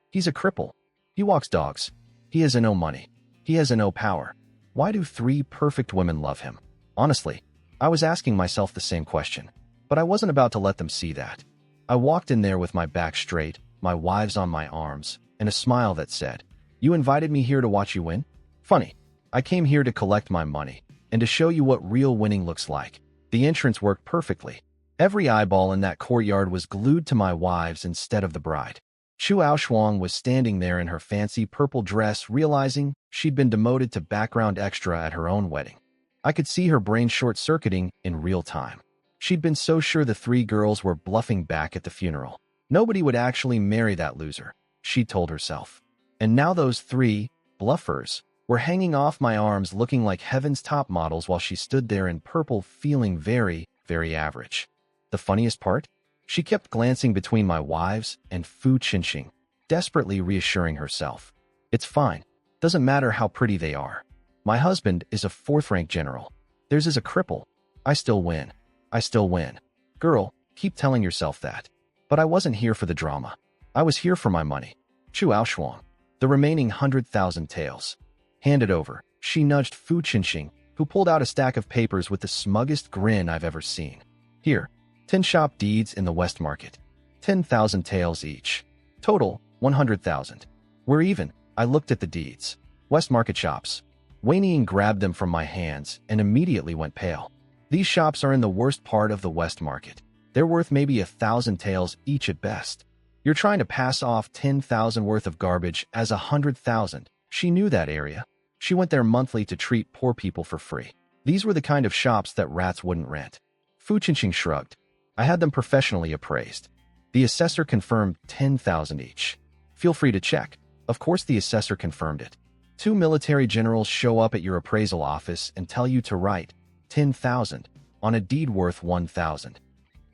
He's a cripple. He walks dogs. He has no money. He has no power. Why do 3 perfect women love him? Honestly, I was asking myself the same question, but I wasn't about to let them see that. I walked in there with my back straight, my wives on my arms, and a smile that said, "You invited me here to watch you win? Funny. I came here to collect my money, and to show you what real winning looks like." The entrance worked perfectly. Every eyeball in that courtyard was glued to my wives instead of the bride. Chu Aoshuang was standing there in her fancy purple dress, realizing she'd been demoted to background extra at her own wedding. I could see her brain short-circuiting in real time. She'd been so sure the 3 girls were bluffing back at the funeral. Nobody would actually marry that loser, she told herself. And now those 3 bluffers were hanging off my arms looking like heaven's top models while she stood there in purple feeling very, very average. The funniest part? She kept glancing between my wives and Fu Qinxing, desperately reassuring herself. It's fine. Doesn't matter how pretty they are. My husband is a 4th-rank general. Theirs is a cripple. I still win. I still win. Girl, keep telling yourself that. But I wasn't here for the drama. I was here for my money. Chu Aoshuang. The remaining 100,000 taels. Hand it over. She nudged Fu Qinxing, who pulled out a stack of papers with the smuggest grin I've ever seen. Here. 10 shop deeds in the West Market. 10,000 taels each. Total, 100,000. We're even. I looked at the deeds. West Market shops. Wei Ning grabbed them from my hands and immediately went pale. These shops are in the worst part of the West Market. They're worth maybe 1,000 taels each at best. You're trying to pass off 10,000 worth of garbage as 100,000. She knew that area. She went there monthly to treat poor people for free. These were the kind of shops that rats wouldn't rent. Fu Qinxing shrugged. I had them professionally appraised. The assessor confirmed 10,000 each. Feel free to check. Of course the assessor confirmed it. 2 military generals show up at your appraisal office and tell you to write 10,000 on a deed worth 1,000.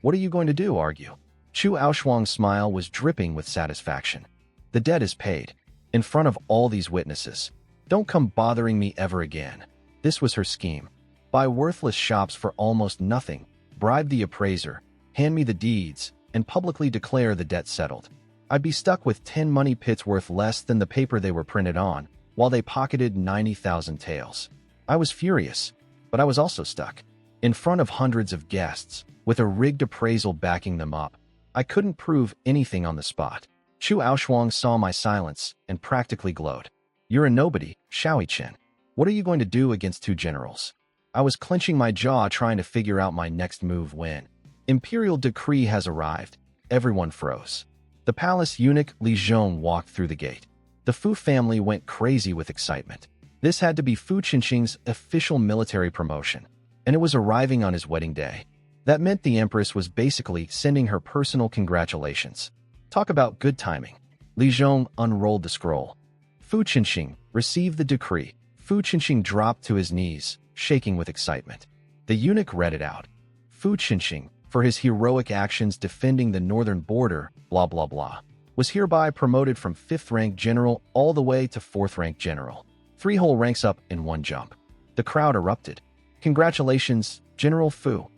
What are you going to do, argue? Chu Aoshuang's smile was dripping with satisfaction. The debt is paid. In front of all these witnesses. Don't come bothering me ever again. This was her scheme. Buy worthless shops for almost nothing, bribe the appraiser, hand me the deeds, and publicly declare the debt settled. I'd be stuck with 10 money pits worth less than the paper they were printed on, while they pocketed 90,000 taels. I was furious, but I was also stuck. In front of hundreds of guests, with a rigged appraisal backing them up, I couldn't prove anything on the spot. Chu Aoshuang saw my silence and practically glowed. You're a nobody, Xiao Chen. What are you going to do against 2 generals? I was clenching my jaw trying to figure out my next move when Imperial decree has arrived. everyone froze. The palace eunuch Li Zhong walked through the gate. The Fu family went crazy with excitement. This had to be Fu Qinxing's official military promotion, and it was arriving on his wedding day. That meant the empress was basically sending her personal congratulations. Talk about good timing. Li Zhong unrolled the scroll. Fu Qinxing received the decree. Fu Qinxing dropped to his knees, shaking with excitement. The eunuch read it out. Fu Qinxing, for his heroic actions defending the northern border, blah blah blah, was hereby promoted from 5th rank general all the way to 4th rank general. 3 whole ranks up in one jump. The crowd erupted. Congratulations, General Fu.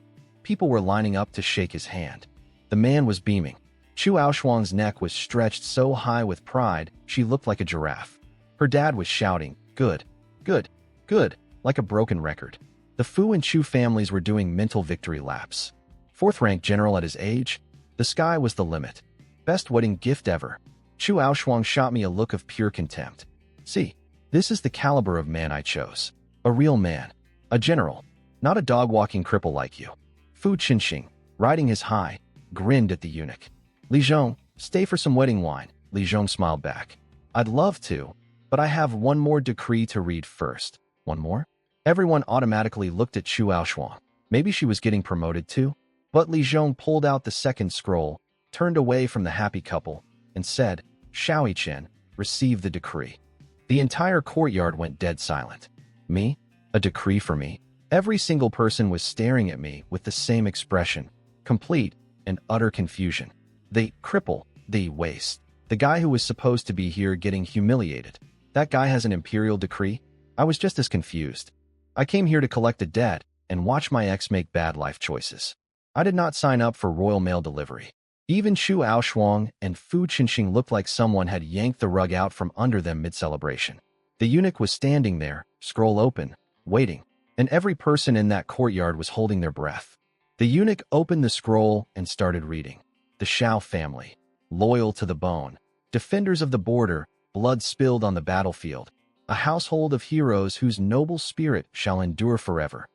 People were lining up to shake his hand. The man was beaming. Chu Aoshuang's neck was stretched so high with pride, she looked like a giraffe. Her dad was shouting, good, good, good, like a broken record. The Fu and Chu families were doing mental victory laps. 4th rank general at his age? The sky was the limit. Best wedding gift ever. Chu Aoshuang shot me a look of pure contempt. See, this is the caliber of man I chose. A real man. A general. Not a dog-walking cripple like you. Fu Qinxing, riding his high, grinned at the eunuch. Li Zhong, stay for some wedding wine. Li Zhong smiled back. I'd love to, but I have one more decree to read first. One more? Everyone automatically looked at Chu Aoshuang. Maybe she was getting promoted too? But Li Zhong pulled out the second scroll, turned away from the happy couple, and said, Shaoi Chen, receive the decree. The entire courtyard went dead silent. Me? A decree for me? Every single person was staring at me with the same expression, complete and utter confusion. The cripple, the waste. The guy who was supposed to be here getting humiliated. That guy has an imperial decree? I was just as confused. I came here to collect a debt and watch my ex make bad life choices. I did not sign up for royal mail delivery. Even Chu Aoshuang and Fu Qinxing looked like someone had yanked the rug out from under them mid-celebration. The eunuch was standing there, scroll open, waiting, and every person in that courtyard was holding their breath. The eunuch opened the scroll and started reading. The Shao family, loyal to the bone, defenders of the border, blood spilled on the battlefield, a household of heroes whose noble spirit shall endure forever.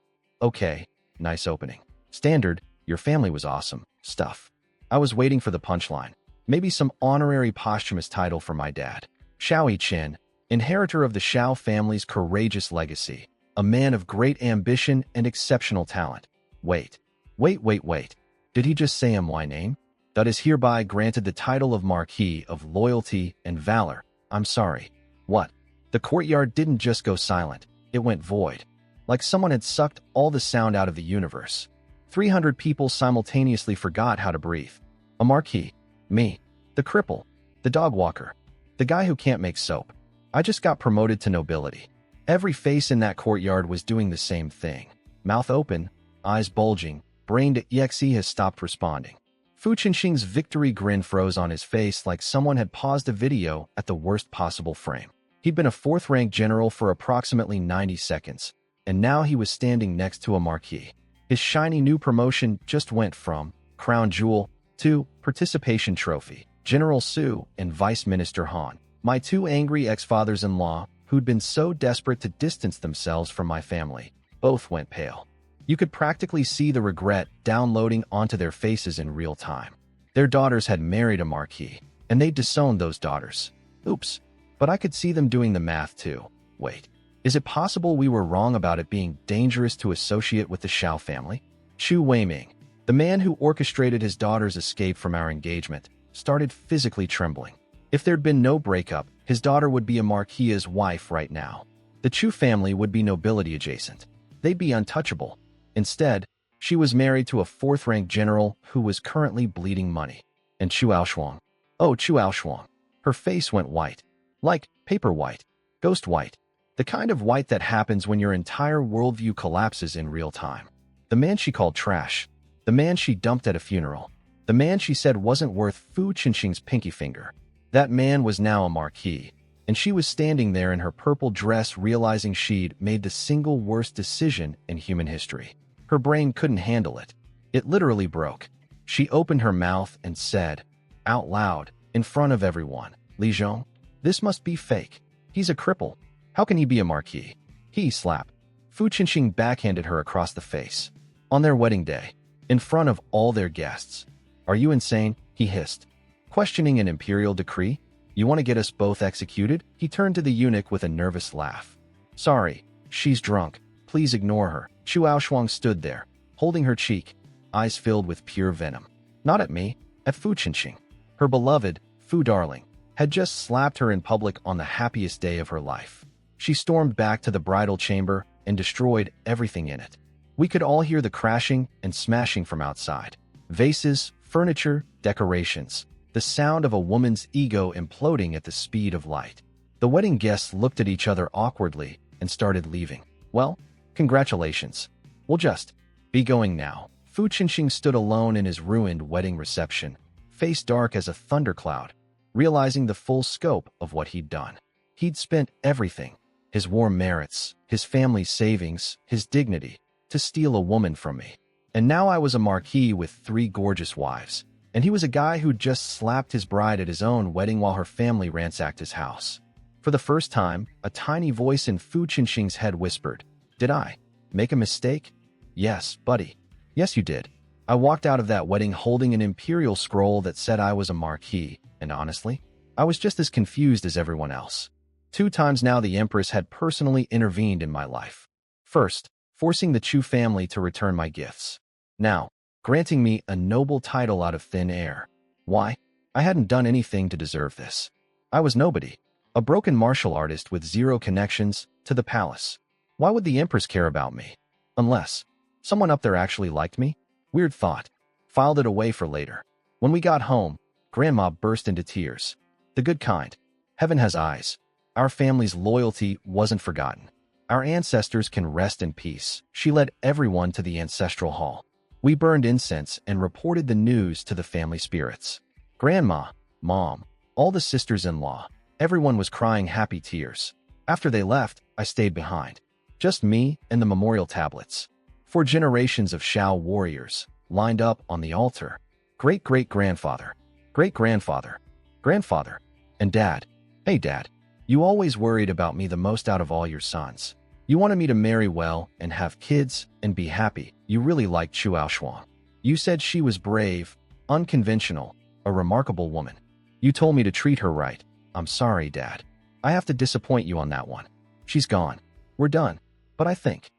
Okay, nice opening. Standard, your family was awesome, stuff. I was waiting for the punchline. Maybe some honorary posthumous title for my dad. Shaoi Chen, inheritor of the Shao family's courageous legacy, a man of great ambition and exceptional talent. Wait. Did he just say my name? That is hereby granted the title of Marquis of Loyalty and Valor. I'm sorry. What? The courtyard didn't just go silent. It went void. Like someone had sucked all the sound out of the universe. 300 people simultaneously forgot how to breathe. A marquis. Me. The cripple. The dog walker. The guy who can't make soap. I just got promoted to nobility. Every face in that courtyard was doing the same thing. Mouth open, eyes bulging, brained exe has stopped responding. Fu Qinxing's victory grin froze on his face like someone had paused a video at the worst possible frame. He'd been a 4th rank general for approximately 90 seconds, and now he was standing next to a marquis. His shiny new promotion just went from crown jewel to participation trophy. General Su and Vice Minister Han, my 2 angry ex-fathers-in-law who'd been so desperate to distance themselves from my family, both went pale. You could practically see the regret downloading onto their faces in real time. Their daughters had married a marquis, and they'd disowned those daughters. Oops. But I could see them doing the math too. Wait. Is it possible we were wrong about it being dangerous to associate with the Shao family? Chu Weiming, the man who orchestrated his daughter's escape from our engagement, started physically trembling. If there'd been no breakup, his daughter would be a marquis's wife right now. The Chu family would be nobility adjacent. They'd be untouchable. Instead, she was married to a 4th rank general who was currently bleeding money. And Chu Aoshuang. Oh, Chu Aoshuang. Her face went white. Like paper white. Ghost white. The kind of white that happens when your entire worldview collapses in real time. The man she called trash. The man she dumped at a funeral. The man she said wasn't worth Fu Qinxing's pinky finger. That man was now a marquis, and she was standing there in her purple dress realizing she'd made the single worst decision in human history. Her brain couldn't handle it. It literally broke. She opened her mouth and said, out loud, in front of everyone, Li Zhong, this must be fake. He's a cripple. How can he be a marquis? He slap. Fu Qinxing backhanded her across the face. On their wedding day, in front of all their guests. Are you insane? he hissed. Questioning an imperial decree? You want to get us both executed? He turned to the eunuch with a nervous laugh. Sorry, she's drunk. Please ignore her. Chu Aoshuang stood there, holding her cheek, eyes filled with pure venom. Not at me, at Fu Qinqing. Her beloved, Fu Darling, had just slapped her in public on the happiest day of her life. She stormed back to the bridal chamber and destroyed everything in it. We could all hear the crashing and smashing from outside. Vases, furniture, decorations. The sound of a woman's ego imploding at the speed of light. The wedding guests looked at each other awkwardly and started leaving. Well, congratulations. We'll just be going now. Fu Qinqing stood alone in his ruined wedding reception, face dark as a thundercloud, realizing the full scope of what he'd done. He'd spent everything, his warm merits, his family's savings, his dignity, to steal a woman from me. And now I was a marquis with 3 gorgeous wives. And he was a guy who'd just slapped his bride at his own wedding while her family ransacked his house. For the first time, a tiny voice in Fu Qinqing's head whispered, Did I make a mistake? Yes, buddy. Yes, you did. I walked out of that wedding holding an imperial scroll that said I was a marquis, and honestly, I was just as confused as everyone else. 2 times now the Empress had personally intervened in my life. First, forcing the Chu family to return my gifts. Now, granting me a noble title out of thin air. Why? I hadn't done anything to deserve this. I was nobody, a broken martial artist with 0 connections to the palace. Why would the Empress care about me? Unless someone up there actually liked me? Weird thought. Filed it away for later. When we got home, Grandma burst into tears. The good kind. Heaven has eyes. Our family's loyalty wasn't forgotten. Our ancestors can rest in peace. She led everyone to the ancestral hall. We burned incense and reported the news to the family spirits. Grandma, Mom, all the sisters-in-law, everyone was crying happy tears. After they left, I stayed behind. Just me and the memorial tablets. 4 generations of Shao warriors, lined up on the altar. Great-great-grandfather, great-grandfather, grandfather, and Dad. Hey, Dad, you always worried about me the most out of all your sons. You wanted me to marry well and have kids and be happy. You really liked Chu Aoshuang. You said she was brave, unconventional, a remarkable woman. You told me to treat her right. I'm sorry, Dad. I have to disappoint you on that one. She's gone. We're done. But I think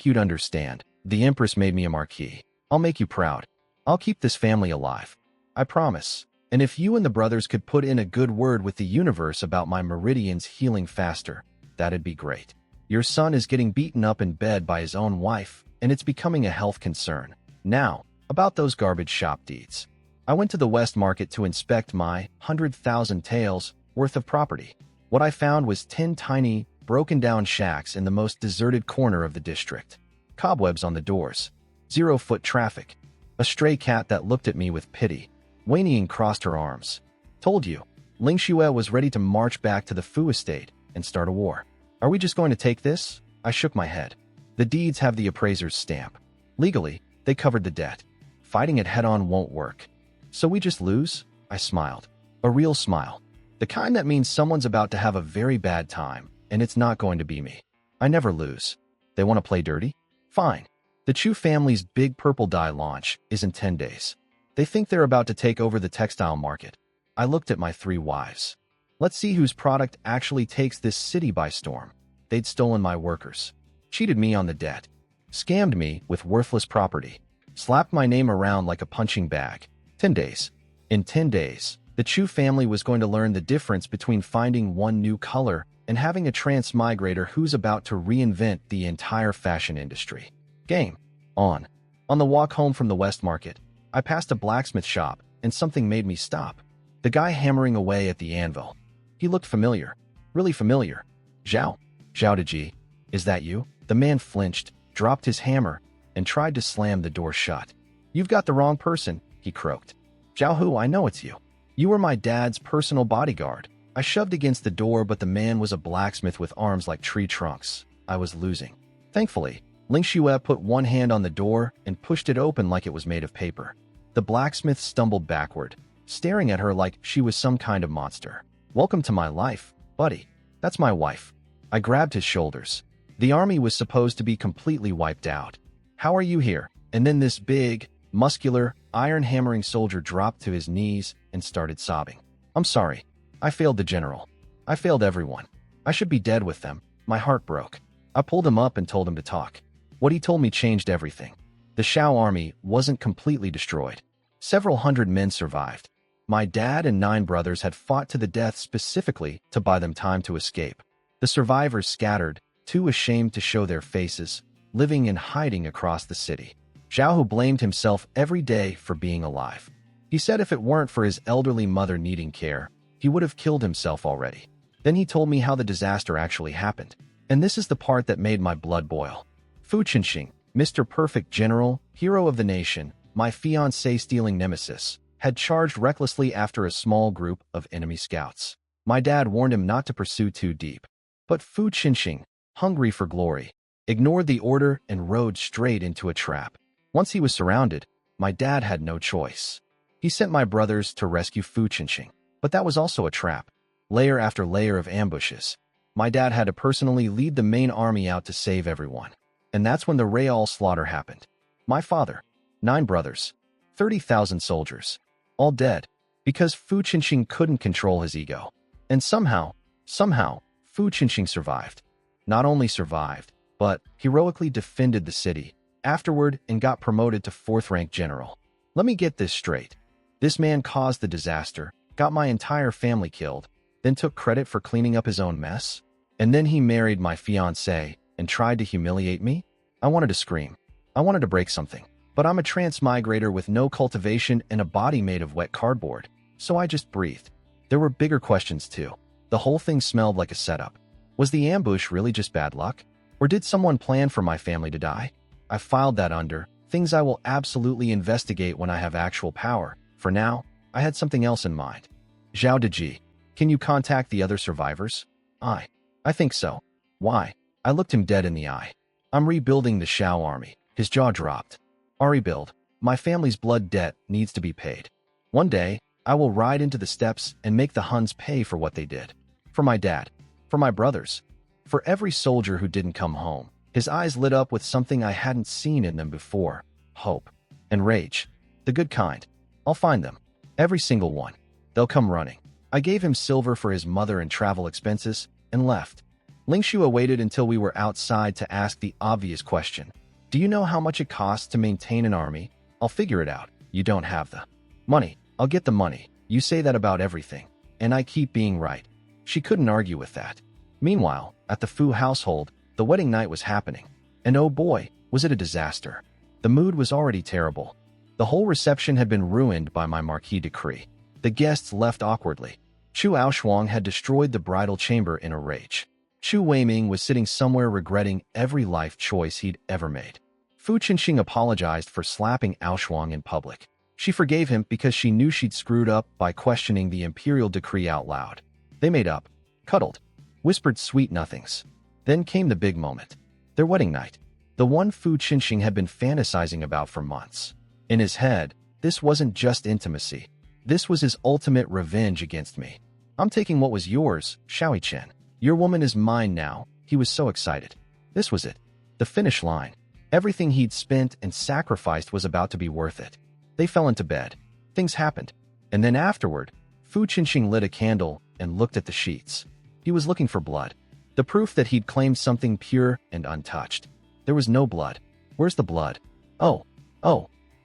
you'd understand. The Empress made me a marquis. I'll make you proud. I'll keep this family alive. I promise. And if you and the brothers could put in a good word with the universe about my meridians healing faster, that'd be great. Your son is getting beaten up in bed by his own wife, and it's becoming a health concern. Now, about those garbage shop deeds. I went to the West Market to inspect my 100,000 taels worth of property. What I found was 10 tiny, broken-down shacks in the most deserted corner of the district. Cobwebs on the doors. 0-foot traffic. A stray cat that looked at me with pity. Wei crossed her arms. Told you, Ling Xue was ready to march back to the Fu estate and start a war. Are we just going to take this? I shook my head. The deeds have the appraiser's stamp. Legally, they covered the debt. Fighting it head-on won't work. So we just lose? I smiled. A real smile. The kind that means someone's about to have a very bad time, and it's not going to be me. I never lose. They want to play dirty? Fine. The Chu family's big purple dye launch is in 10 days. They think they're about to take over the textile market. I looked at my 3 wives. Let's see whose product actually takes this city by storm. They'd stolen my workers, cheated me on the debt, scammed me with worthless property, slapped my name around like a punching bag. 10 days. In 10 days, the Chu family was going to learn the difference between finding one new color and having a transmigrator who's about to reinvent the entire fashion industry. Game on. On the walk home from the West Market, I passed a blacksmith shop and something made me stop. The guy hammering away at the anvil. He looked familiar. Really familiar. Zhao Deji, is that you? The man flinched, dropped his hammer, and tried to slam the door shut. You've got the wrong person, he croaked. Zhao Hu, I know it's you. You were my dad's personal bodyguard. I shoved against the door, but the man was a blacksmith with arms like tree trunks. I was losing. Thankfully, Ling Xue put one hand on the door and pushed it open like it was made of paper. The blacksmith stumbled backward, staring at her like she was some kind of monster. Welcome to my life, buddy. That's my wife. I grabbed his shoulders. The army was supposed to be completely wiped out. How are you here? And then this big, muscular, iron-hammering soldier dropped to his knees and started sobbing. I'm sorry. I failed the general. I failed everyone. I should be dead with them. My heart broke. I pulled him up and told him to talk. What he told me changed everything. The Shao army wasn't completely destroyed. Several hundred men survived. My dad and 9 brothers had fought to the death specifically to buy them time to escape. The survivors scattered, too ashamed to show their faces, living in hiding across the city. Zhao Hu blamed himself every day for being alive. He said if it weren't for his elderly mother needing care, he would have killed himself already. Then he told me how the disaster actually happened. And this is the part that made my blood boil. Fu Qinxing, Mr. Perfect General, hero of the nation, my fiancé-stealing nemesis, had charged recklessly after a small group of enemy scouts. My dad warned him not to pursue too deep. But Fu Qinxing, hungry for glory, ignored the order and rode straight into a trap. Once he was surrounded, my dad had no choice. He sent my brothers to rescue Fu Qinxing, but that was also a trap. Layer after layer of ambushes. My dad had to personally lead the main army out to save everyone. And that's when the Real slaughter happened. My father, 9 brothers, 30,000 soldiers, all dead, because Fu Qinxing couldn't control his ego. And somehow, Fu Qinxing survived. Not only survived, but heroically defended the city, afterward and got promoted to 4th rank general. Let me get this straight. This man caused the disaster, got my entire family killed, then took credit for cleaning up his own mess? And then he married my fiancée and tried to humiliate me? I wanted to scream. I wanted to break something. But I'm a transmigrator with no cultivation and a body made of wet cardboard, so I just breathed. There were bigger questions too. The whole thing smelled like a setup. Was the ambush really just bad luck? Or did someone plan for my family to die? I filed that under things I will absolutely investigate when I have actual power. For now, I had something else in mind. Zhao Deji, can you contact the other survivors? I think so. Why? I looked him dead in the eye. I'm rebuilding the Shao army. His jaw dropped. I'll rebuild. My family's blood debt needs to be paid. One day, I will ride into the steppes and make the Huns pay for what they did. For my dad. For my brothers. For every soldier who didn't come home. His eyes lit up with something I hadn't seen in them before. Hope. And rage. The good kind. I'll find them. Every single one. They'll come running. I gave him silver for his mother and travel expenses, and left. Ling Shua waited until we were outside to ask the obvious question. Do you know how much it costs to maintain an army? I'll figure it out. You don't have the money. I'll get the money. You say that about everything. And I keep being right. She couldn't argue with that. Meanwhile, at the Fu household, the wedding night was happening. And oh boy, was it a disaster. The mood was already terrible. The whole reception had been ruined by my marquis decree. The guests left awkwardly. Chu Aoshuang had destroyed the bridal chamber in a rage. Chu Weiming was sitting somewhere regretting every life choice he'd ever made. Fu Qinxing apologized for slapping Aoshuang in public. She forgave him because she knew she'd screwed up by questioning the imperial decree out loud. They made up, cuddled, whispered sweet nothings. Then came the big moment. Their wedding night. The one Fu Qinxing had been fantasizing about for months. In his head, this wasn't just intimacy. This was his ultimate revenge against me. I'm taking what was yours, Shaoi Chen. Your woman is mine now. He was so excited. This was it. The finish line. Everything he'd spent and sacrificed was about to be worth it. They fell into bed. Things happened. And then afterward, Fu Qinxing lit a candle and looked at the sheets. He was looking for blood. The proof that he'd claimed something pure and untouched. There was no blood. Where's the blood? Oh.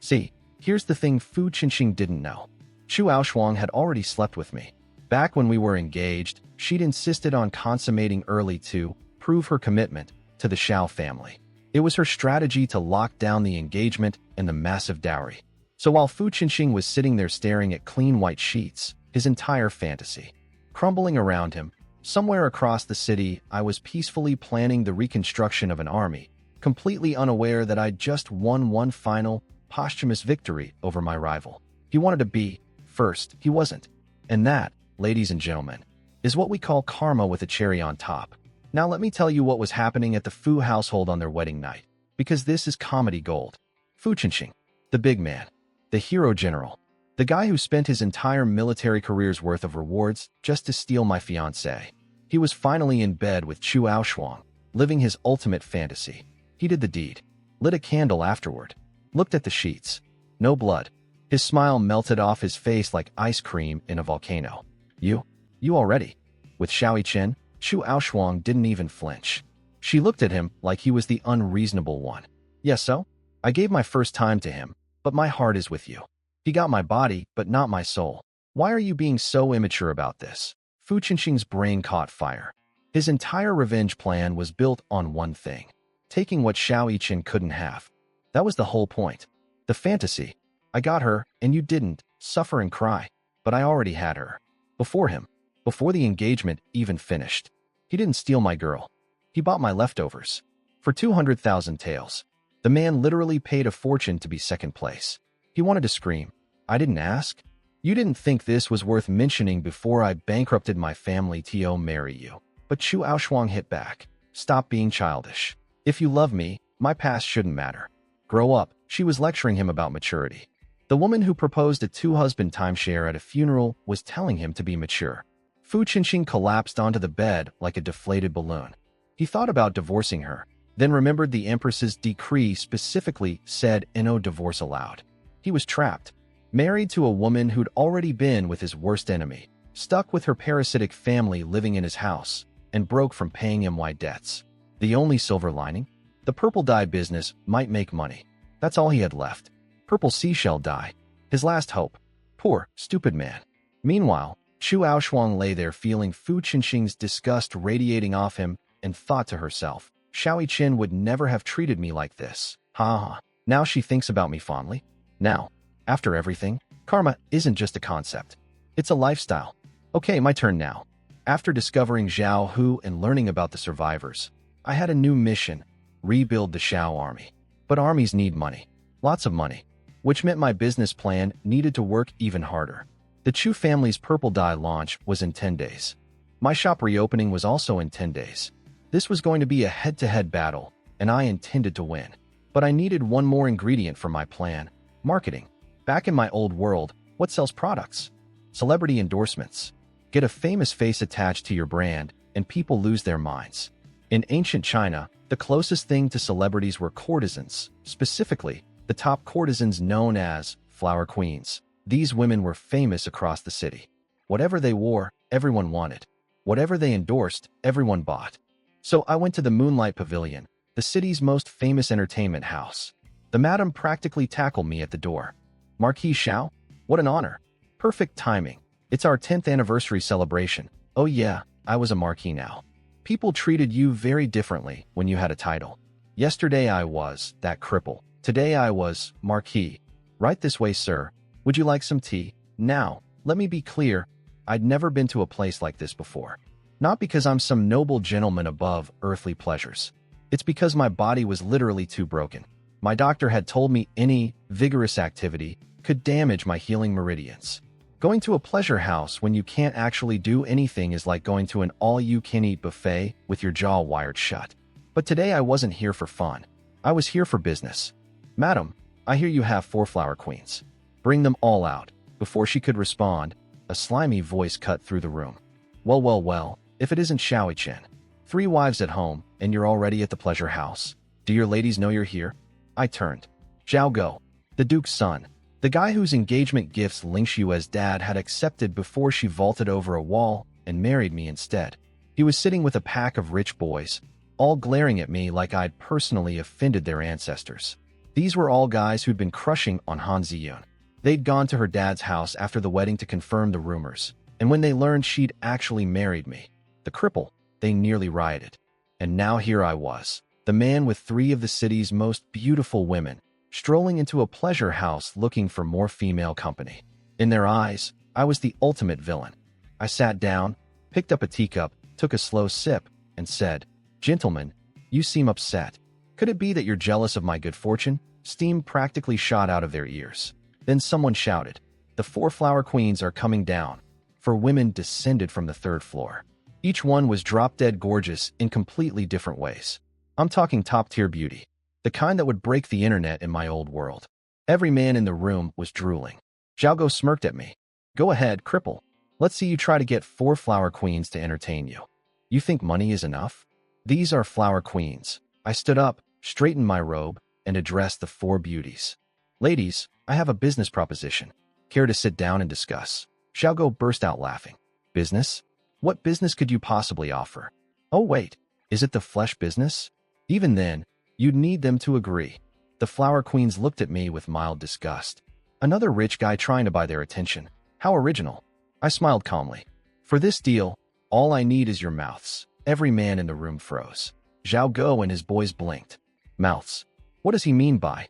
See, here's the thing Fu Qinxing didn't know. Chu Aoshuang had already slept with me. Back when we were engaged, she'd insisted on consummating early to prove her commitment to the Shao family. It was her strategy to lock down the engagement and the massive dowry. So while Fu Qinxing was sitting there staring at clean white sheets, his entire fantasy crumbling around him, somewhere across the city, I was peacefully planning the reconstruction of an army, completely unaware that I'd just won one final, posthumous victory over my rival. He wanted to be first. He wasn't. And that, ladies and gentlemen, is what we call karma with a cherry on top. Now let me tell you what was happening at the Fu household on their wedding night, because this is comedy gold. Fu Qinxing, the big man, the hero general, the guy who spent his entire military career's worth of rewards just to steal my fiancée. He was finally in bed with Chu Aoshuang, living his ultimate fantasy. He did the deed, lit a candle afterward, looked at the sheets. No blood. His smile melted off his face like ice cream in a volcano. You? You already? With Xiao Chen, Chu Aoshuang didn't even flinch. She looked at him like he was the unreasonable one. Yes, so? I gave my first time to him, but my heart is with you. He got my body, but not my soul. Why are you being so immature about this? Fu Qinxing's brain caught fire. His entire revenge plan was built on one thing: taking what Xiao Yichen couldn't have. That was the whole point. The fantasy. I got her, and you didn't. Suffer and cry. But I already had her. Before him. Before the engagement even finished. He didn't steal my girl. He bought my leftovers. For 200,000 taels. The man literally paid a fortune to be second place. He wanted to scream. I didn't ask. You didn't think this was worth mentioning before I bankrupted my family to marry you. But Chu Aoshuang hit back. Stop being childish. If you love me, my past shouldn't matter. Grow up. She was lecturing him about maturity. The woman who proposed a two-husband timeshare at a funeral was telling him to be mature. Fu Qinxing collapsed onto the bed like a deflated balloon. He thought about divorcing her, then remembered the Empress's decree specifically said no divorce allowed. He was trapped. Married to a woman who'd already been with his worst enemy, stuck with her parasitic family living in his house, and broke from paying him wide debts. The only silver lining? The purple dye business might make money. That's all he had left. Purple seashell dye. His last hope. Poor, stupid man. Meanwhile, Chu Aoshuang lay there feeling Fu Qinxing's disgust radiating off him and thought to herself, Xiao Yichen would never have treated me like this. Ha ha. Now she thinks about me fondly. Now, after everything, karma isn't just a concept. It's a lifestyle. Okay, my turn now. After discovering Zhao Hu and learning about the survivors, I had a new mission: rebuild the Xiao army. But armies need money. Lots of money. Which meant my business plan needed to work even harder. The Chu family's purple dye launch was in 10 days. My shop reopening was also in 10 days. This was going to be a head-to-head battle, and I intended to win. But I needed one more ingredient for my plan: marketing. Back in my old world, what sells products? Celebrity endorsements. Get a famous face attached to your brand, and people lose their minds. In ancient China, the closest thing to celebrities were courtesans, specifically, the top courtesans known as flower queens. These women were famous across the city. Whatever they wore, everyone wanted. Whatever they endorsed, everyone bought. So I went to the Moonlight Pavilion, the city's most famous entertainment house. The madam practically tackled me at the door. Marquis Xiao? What an honor. Perfect timing. It's our 10th anniversary celebration. Oh yeah, I was a marquis now. People treated you very differently when you had a title. Yesterday I was that cripple. Today I was marquis. Right this way, sir. Would you like some tea? Now, let me be clear. I'd never been to a place like this before. Not because I'm some noble gentleman above earthly pleasures. It's because my body was literally too broken. My doctor had told me any vigorous activity could damage my healing meridians. Going to a pleasure house when you can't actually do anything is like going to an all-you-can-eat buffet with your jaw wired shut. But today I wasn't here for fun. I was here for business. Madam, I hear you have 4 flower queens. Bring them all out. Before she could respond, a slimy voice cut through the room. Well, if it isn't Xiao Yichen. 3 wives at home, and you're already at the pleasure house. Do your ladies know you're here? I turned. Zhao Go, the Duke's son. The guy whose engagement gifts Ling Xue's dad had accepted before she vaulted over a wall and married me instead. He was sitting with a pack of rich boys, all glaring at me like I'd personally offended their ancestors. These were all guys who'd been crushing on Han Ziyun. They'd gone to her dad's house after the wedding to confirm the rumors, and when they learned she'd actually married me, the cripple, they nearly rioted. And now here I was, the man with 3 of the city's most beautiful women, strolling into a pleasure house looking for more female company. In their eyes, I was the ultimate villain. I sat down, picked up a teacup, took a slow sip, and said, Gentlemen, you seem upset. Could it be that you're jealous of my good fortune? Steam practically shot out of their ears. Then someone shouted, The 4 flower queens are coming down. 4 women descended from the 3rd floor. Each one was drop-dead gorgeous in completely different ways. I'm talking top-tier beauty. The kind that would break the internet in my old world. Every man in the room was drooling. Zhao smirked at me. Go ahead, cripple. Let's see you try to get 4 flower queens to entertain you. You think money is enough? These are flower queens. I stood up, straightened my robe, and addressed the 4 beauties. Ladies, I have a business proposition. Care to sit down and discuss? Xiaogo burst out laughing. Business? What business could you possibly offer? Oh wait, is it the flesh business? Even then, you'd need them to agree. The flower queens looked at me with mild disgust. Another rich guy trying to buy their attention. How original. I smiled calmly. For this deal, all I need is your mouths. Every man in the room froze. Zhao Go and his boys blinked. Mouths. What does he mean by?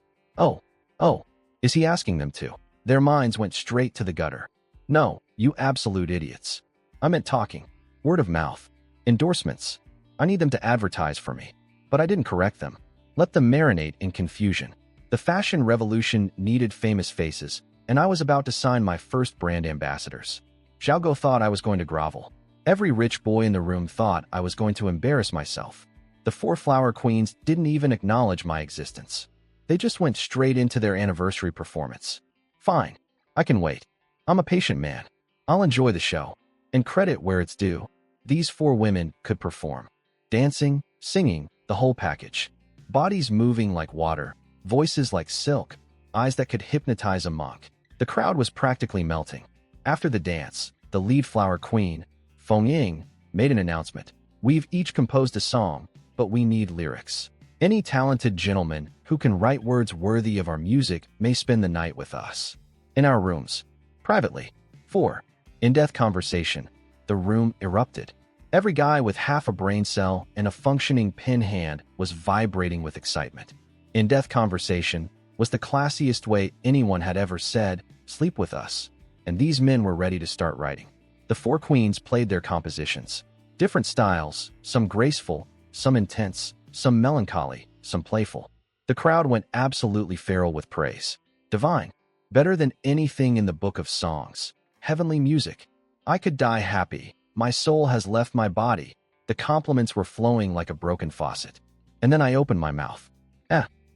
Oh, is he asking them to? Their minds went straight to the gutter. No, you absolute idiots. I meant talking. Word of mouth. Endorsements. I need them to advertise for me. But I didn't correct them. Let them marinate in confusion. The fashion revolution needed famous faces, and I was about to sign my first brand ambassadors. Xiaogo thought I was going to grovel. Every rich boy in the room thought I was going to embarrass myself. The 4 flower queens didn't even acknowledge my existence. They just went straight into their anniversary performance. Fine, I can wait. I'm a patient man. I'll enjoy the show. And credit where it's due. These 4 women could perform. Dancing, singing, the whole package. Bodies moving like water, voices like silk, eyes that could hypnotize a monk. The crowd was practically melting. After the dance, the lead flower queen, Feng Ying, made an announcement. We've each composed a song, but we need lyrics. Any talented gentleman who can write words worthy of our music may spend the night with us. In our rooms. Privately. 4. In-depth conversation. The room erupted. Every guy with half a brain cell and a functioning pen hand was vibrating with excitement. In-depth conversation was the classiest way anyone had ever said, sleep with us. And these men were ready to start writing. The 4 queens played their compositions. Different styles, some graceful, some intense, some melancholy, some playful. The crowd went absolutely feral with praise. Divine. Better than anything in the book of songs. Heavenly music. I could die happy. My soul has left my body. The compliments were flowing like a broken faucet. And then I opened my mouth.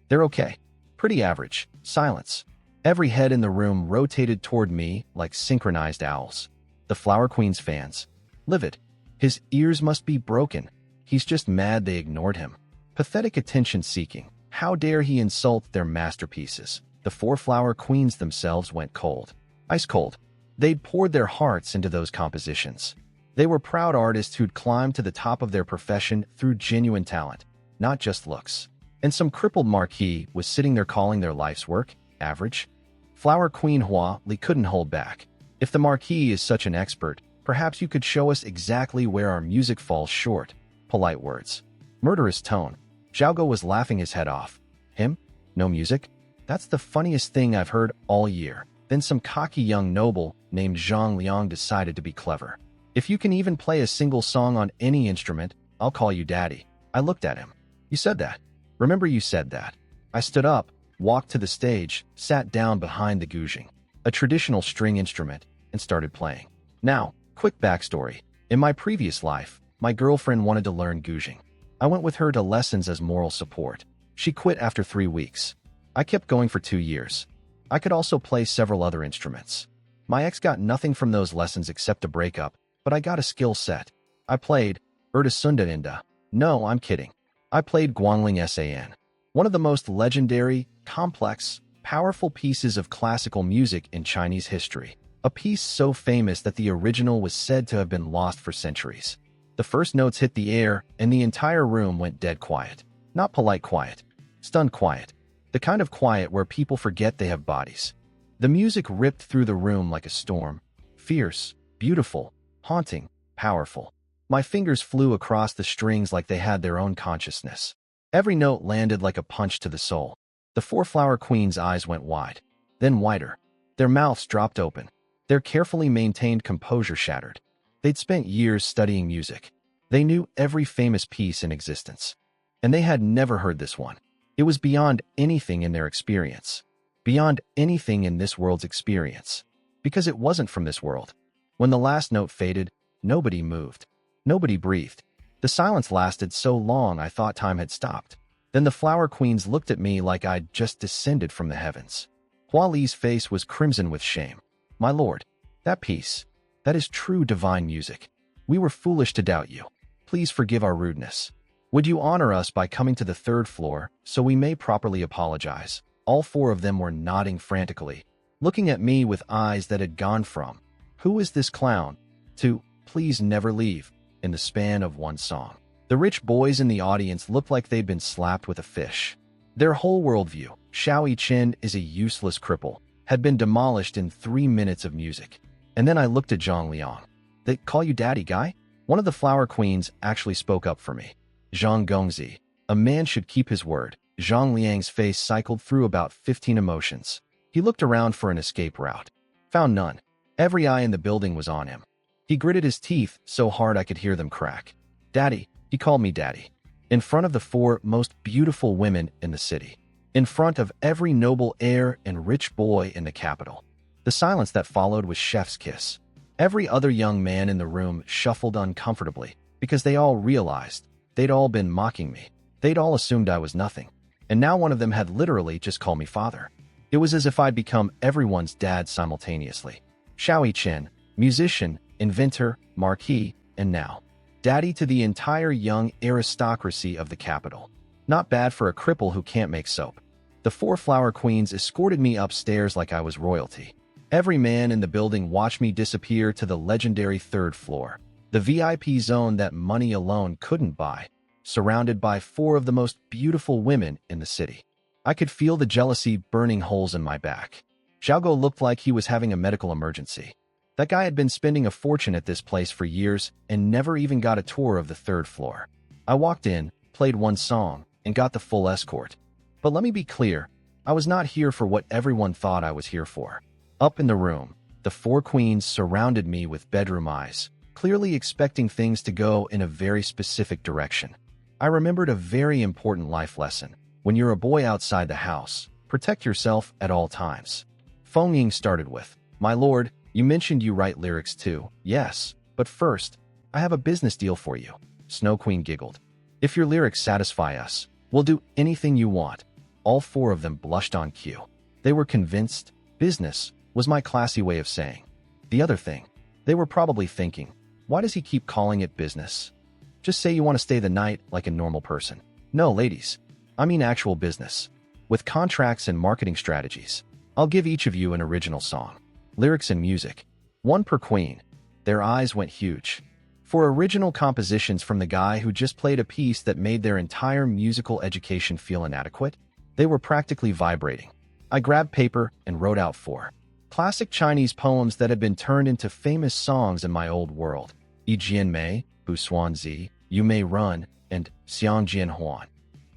They're okay. Pretty average. Silence. Every head in the room rotated toward me like synchronized owls. The Flower Queen's fans. Livid. His ears must be broken. He's just mad they ignored him. Pathetic attention-seeking. How dare he insult their masterpieces? The 4 flower queens themselves went cold. Ice cold. They'd poured their hearts into those compositions. They were proud artists who'd climbed to the top of their profession through genuine talent, not just looks. And some crippled marquis was sitting there calling their life's work average. Flower Queen Hua Li couldn't hold back. If the marquis is such an expert, perhaps you could show us exactly where our music falls short. Polite words. Murderous tone. Xiaogo was laughing his head off. Him? No music? That's the funniest thing I've heard all year. Then some cocky young noble named Zhang Liang decided to be clever. If you can even play a single song on any instrument, I'll call you daddy. I looked at him. You said that. Remember you said that. I stood up, walked to the stage, sat down behind the guzheng, a traditional string instrument, and started playing. Now, quick backstory. In my previous life, my girlfriend wanted to learn guzheng. I went with her to lessons as moral support. She quit after 3 weeks. I kept going for 2 years. I could also play several other instruments. My ex got nothing from those lessons except a breakup, but I got a skill set. I played Sunda Inda. No, I'm kidding. I played Guangling San. One of the most legendary, complex, powerful pieces of classical music in Chinese history. A piece so famous that the original was said to have been lost for centuries. The first notes hit the air, and the entire room went dead quiet. Not polite quiet. Stunned quiet. The kind of quiet where people forget they have bodies. The music ripped through the room like a storm. Fierce, beautiful, haunting, powerful. My fingers flew across the strings like they had their own consciousness. Every note landed like a punch to the soul. The 4 flower queens' eyes went wide, then wider. Their mouths dropped open. Their carefully maintained composure shattered. They'd spent years studying music. They knew every famous piece in existence. And they had never heard this one. It was beyond anything in their experience. Beyond anything in this world's experience. Because it wasn't from this world. When the last note faded, nobody moved. Nobody breathed. The silence lasted so long I thought time had stopped. Then the flower queens looked at me like I'd just descended from the heavens. Hua Li's face was crimson with shame. My lord, that piece, that is true divine music. We were foolish to doubt you. Please forgive our rudeness. Would you honor us by coming to the 3rd floor so we may properly apologize? All four of them were nodding frantically, looking at me with eyes that had gone from, "Who is this clown?" to "Please never leave," in the span of one song. The rich boys in the audience looked like they'd been slapped with a fish. Their whole worldview, Xiao Chen is a useless cripple, had been demolished in 3 minutes of music. And then I looked at Zhang Liang. "They call you daddy, guy?" One of the flower queens actually spoke up for me. "Zhang Gongzi, a man should keep his word." Zhang Liang's face cycled through about 15 emotions. He looked around for an escape route. Found none. Every eye in the building was on him. He gritted his teeth so hard I could hear them crack. "Daddy," he called me daddy. In front of the 4 most beautiful women in the city. In front of every noble heir and rich boy in the capital. The silence that followed was chef's kiss. Every other young man in the room shuffled uncomfortably because they all realized they'd all been mocking me. They'd all assumed I was nothing. And now one of them had literally just called me father. It was as if I'd become everyone's dad simultaneously. Xiao Chen, musician, inventor, marquis, and now daddy to the entire young aristocracy of the capital. Not bad for a cripple who can't make soap. The 4 flower queens escorted me upstairs like I was royalty. Every man in the building watched me disappear to the legendary 3rd floor, the VIP zone that money alone couldn't buy, surrounded by 4 of the most beautiful women in the city. I could feel the jealousy burning holes in my back. Xiaogo looked like he was having a medical emergency. That guy had been spending a fortune at this place for years and never even got a tour of the 3rd floor. I walked in, played one song, and got the full escort. But let me be clear, I was not here for what everyone thought I was here for. Up in the room, the 4 queens surrounded me with bedroom eyes, clearly expecting things to go in a very specific direction. I remembered a very important life lesson. When you're a boy outside the house, protect yourself at all times. Feng Ying started with, "My lord, you mentioned you write lyrics too." "Yes, but first, I have a business deal for you." Snow Queen giggled. "If your lyrics satisfy us, we'll do anything you want." All 4 of them blushed on cue. They were convinced business was my classy way of saying. The other thing, they were probably thinking, why does he keep calling it business? Just say you want to stay the night like a normal person. No, ladies, I mean actual business. With contracts and marketing strategies. I'll give each of you an original song. Lyrics and music. 1 per queen. Their eyes went huge. For original compositions from the guy who just played a piece that made their entire musical education feel inadequate, they were practically vibrating. I grabbed paper and wrote out 4 classic Chinese poems that had been turned into famous songs in my old world. Yi Jian Mei, Bu Xuan Zi, You May Run, and Xiang Jian Huan.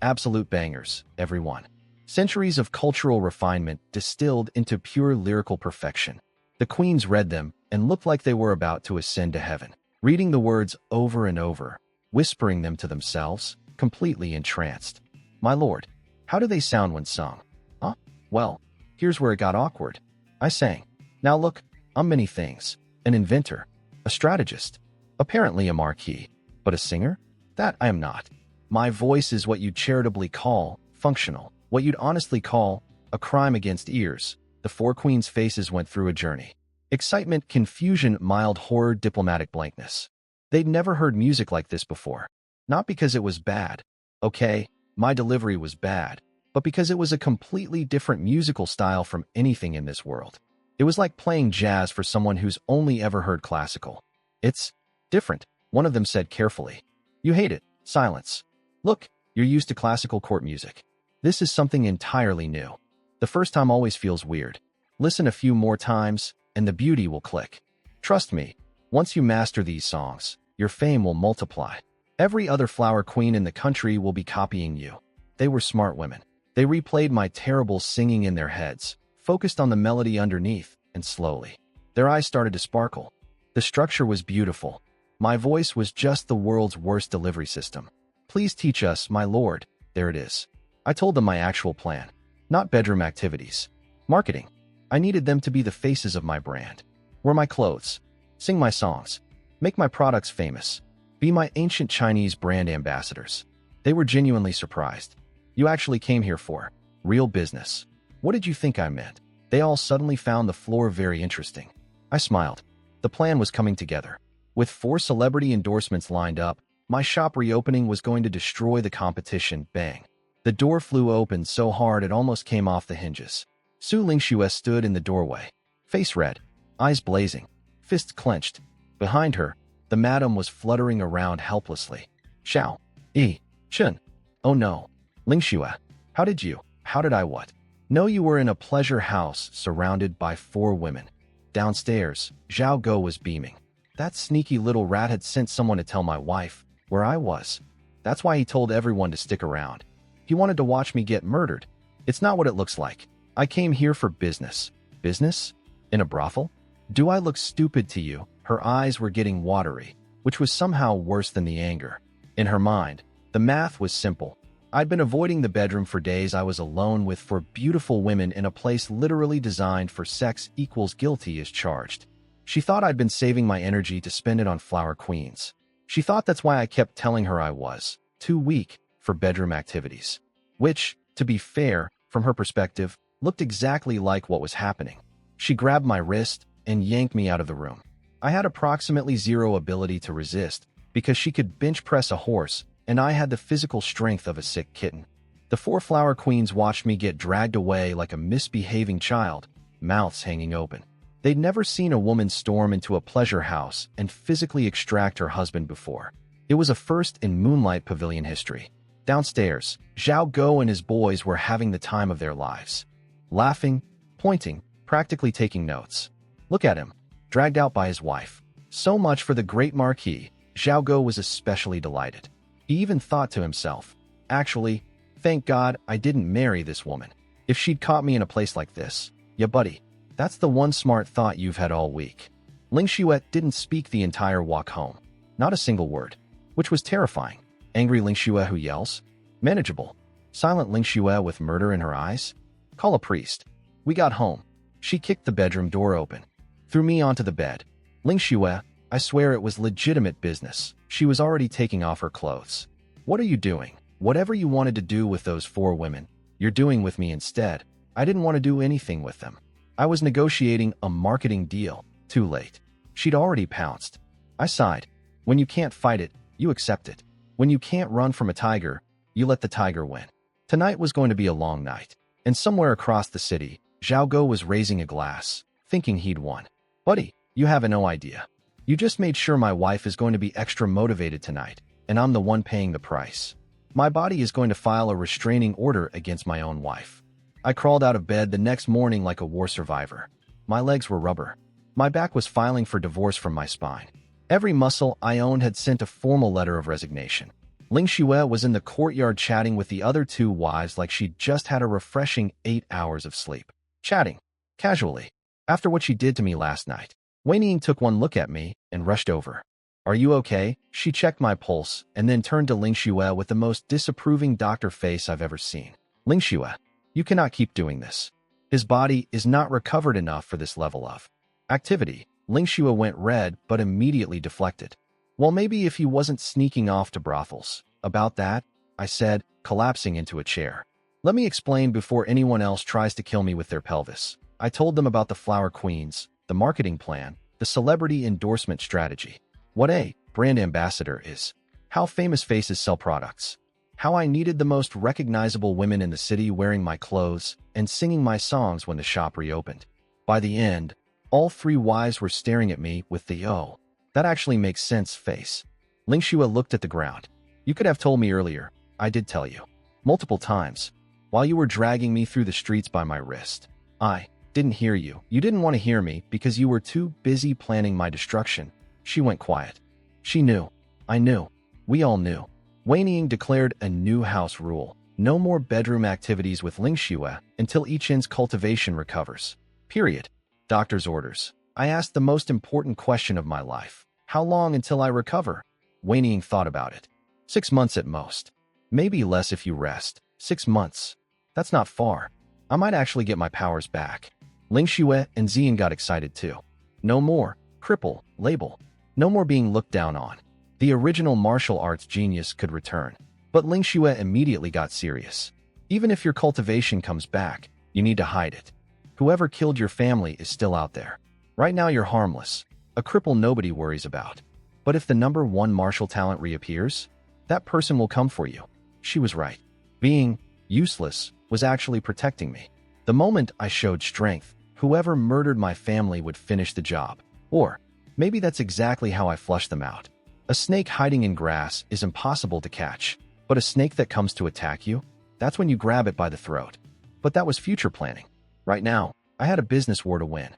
Absolute bangers, everyone. Centuries of cultural refinement distilled into pure lyrical perfection. The queens read them and looked like they were about to ascend to heaven, reading the words over and over, whispering them to themselves, completely entranced. "My lord, how do they sound when sung?" "Huh? Well, here's where it got awkward. I sang. Now look, I'm many things. An inventor, a strategist, apparently a marquis, but a singer? That I am not. My voice is what you'd charitably call functional, what you'd honestly call a crime against ears." The 4 queens' faces went through a journey. Excitement, confusion, mild horror, diplomatic blankness. They'd never heard music like this before. Not because it was bad. Okay, my delivery was bad. But because it was a completely different musical style from anything in this world. It was like playing jazz for someone who's only ever heard classical. "It's different," one of them said carefully. "You hate it." Silence. "Look, you're used to classical court music. This is something entirely new. The first time always feels weird. Listen a few more times, and the beauty will click. Trust me, once you master these songs, your fame will multiply. Every other flower queen in the country will be copying you." They were smart women. They replayed my terrible singing in their heads, focused on the melody underneath, and slowly, their eyes started to sparkle. The structure was beautiful. My voice was just the world's worst delivery system. "Please teach us, my lord." There it is. I told them my actual plan. Not bedroom activities. Marketing. I needed them to be the faces of my brand. Wear my clothes. Sing my songs. Make my products famous. Be my ancient Chinese brand ambassadors. They were genuinely surprised. "You actually came here for real business. What did you think I meant?" They all suddenly found the floor very interesting. I smiled. The plan was coming together. With 4 celebrity endorsements lined up, my shop reopening was going to destroy the competition. Bang. The door flew open so hard it almost came off the hinges. Su Lingxue stood in the doorway, face red, eyes blazing, fists clenched. Behind her, the madam was fluttering around helplessly. Xiao. Chun. Oh no. Lingxue. How did I what? No, you were in a pleasure house surrounded by 4 women. Downstairs, Zhao Go was beaming. That sneaky little rat had sent someone to tell my wife where I was. That's why he told everyone to stick around. He wanted to watch me get murdered. It's not what it looks like. I came here for business. Business? In a brothel? Do I look stupid to you? Her eyes were getting watery, which was somehow worse than the anger. In her mind, the math was simple. I'd been avoiding the bedroom for days I was alone with 4 beautiful women in a place literally designed for sex equals guilty as charged. She thought I'd been saving my energy to spend it on flower queens. She thought that's why I kept telling her I was too weak for bedroom activities. Which, to be fair, from her perspective, looked exactly like what was happening. She grabbed my wrist and yanked me out of the room. I had approximately 0 ability to resist because she could bench press a horse and I had the physical strength of a sick kitten. The 4 flower queens watched me get dragged away like a misbehaving child, mouths hanging open. They'd never seen a woman storm into a pleasure house and physically extract her husband before. It was a first in Moonlight Pavilion history. Downstairs, Zhao Go and his boys were having the time of their lives. Laughing, pointing, practically taking notes. Look at him, dragged out by his wife. So much for the great Marquis. Zhao Go was especially delighted. He even thought to himself, actually, thank God I didn't marry this woman. If she'd caught me in a place like this, yeah buddy, that's the one smart thought you've had all week. Lingxue didn't speak the entire walk home. Not a single word. Which was terrifying. Angry Lingxue who yells? Manageable. Silent Lingxue with murder in her eyes? Call a priest. We got home. She kicked the bedroom door open. Threw me onto the bed. Lingxue, I swear it was legitimate business. She was already taking off her clothes. What are you doing? Whatever you wanted to do with those 4 women, you're doing with me instead. I didn't want to do anything with them. I was negotiating a marketing deal. Too late. She'd already pounced. I sighed. When you can't fight it, you accept it. When you can't run from a tiger, you let the tiger win. Tonight was going to be a long night. And somewhere across the city, Zhao Go was raising a glass, thinking he'd won. Buddy, you have no idea. You just made sure my wife is going to be extra motivated tonight, and I'm the one paying the price. My body is going to file a restraining order against my own wife. I crawled out of bed the next morning like a war survivor. My legs were rubber. My back was filing for divorce from my spine. Every muscle I owned had sent a formal letter of resignation. Lingxue was in the courtyard chatting with the other 2 wives like she'd just had a refreshing 8 hours of sleep. Chatting. Casually. After what she did to me last night. Wei Ning took one look at me and rushed over. Are you okay? She checked my pulse and then turned to Lingxue with the most disapproving doctor face I've ever seen. Lingxue, you cannot keep doing this. His body is not recovered enough for this level of activity. Lingxue went red but immediately deflected. Well, maybe if he wasn't sneaking off to brothels. About that, I said, collapsing into a chair. Let me explain before anyone else tries to kill me with their pelvis. I told them about the flower queens, the marketing plan, the celebrity endorsement strategy. What a brand ambassador is. How famous faces sell products. How I needed the most recognizable women in the city wearing my clothes and singing my songs when the shop reopened. By the end, all 3 wives were staring at me with the "oh, that actually makes sense" face. Lingxue looked at the ground. You could have told me earlier. I did tell you. Multiple times. While you were dragging me through the streets by my wrist. I didn't hear you. You didn't want to hear me because you were too busy planning my destruction. She went quiet. She knew. I knew. We all knew. Wei Ning declared a new house rule. No more bedroom activities with Lingxue until Ichin's cultivation recovers. Period. Doctor's orders. I asked the most important question of my life. How long until I recover? Wei Ning thought about it. 6 months at most. Maybe less if you rest. 6 months. That's not far. I might actually get my powers back. Lingxue and Xian got excited too. No more cripple label. No more being looked down on. The original martial arts genius could return. But Lingxue immediately got serious. Even if your cultivation comes back, you need to hide it. Whoever killed your family is still out there. Right now you're harmless. A cripple nobody worries about. But if the #1 martial talent reappears, that person will come for you. She was right. Being useless, was actually protecting me. The moment I showed strength, whoever murdered my family would finish the job. Or maybe that's exactly how I flushed them out. A snake hiding in grass is impossible to catch, but a snake that comes to attack you, that's when you grab it by the throat. But that was future planning. Right now, I had a business war to win.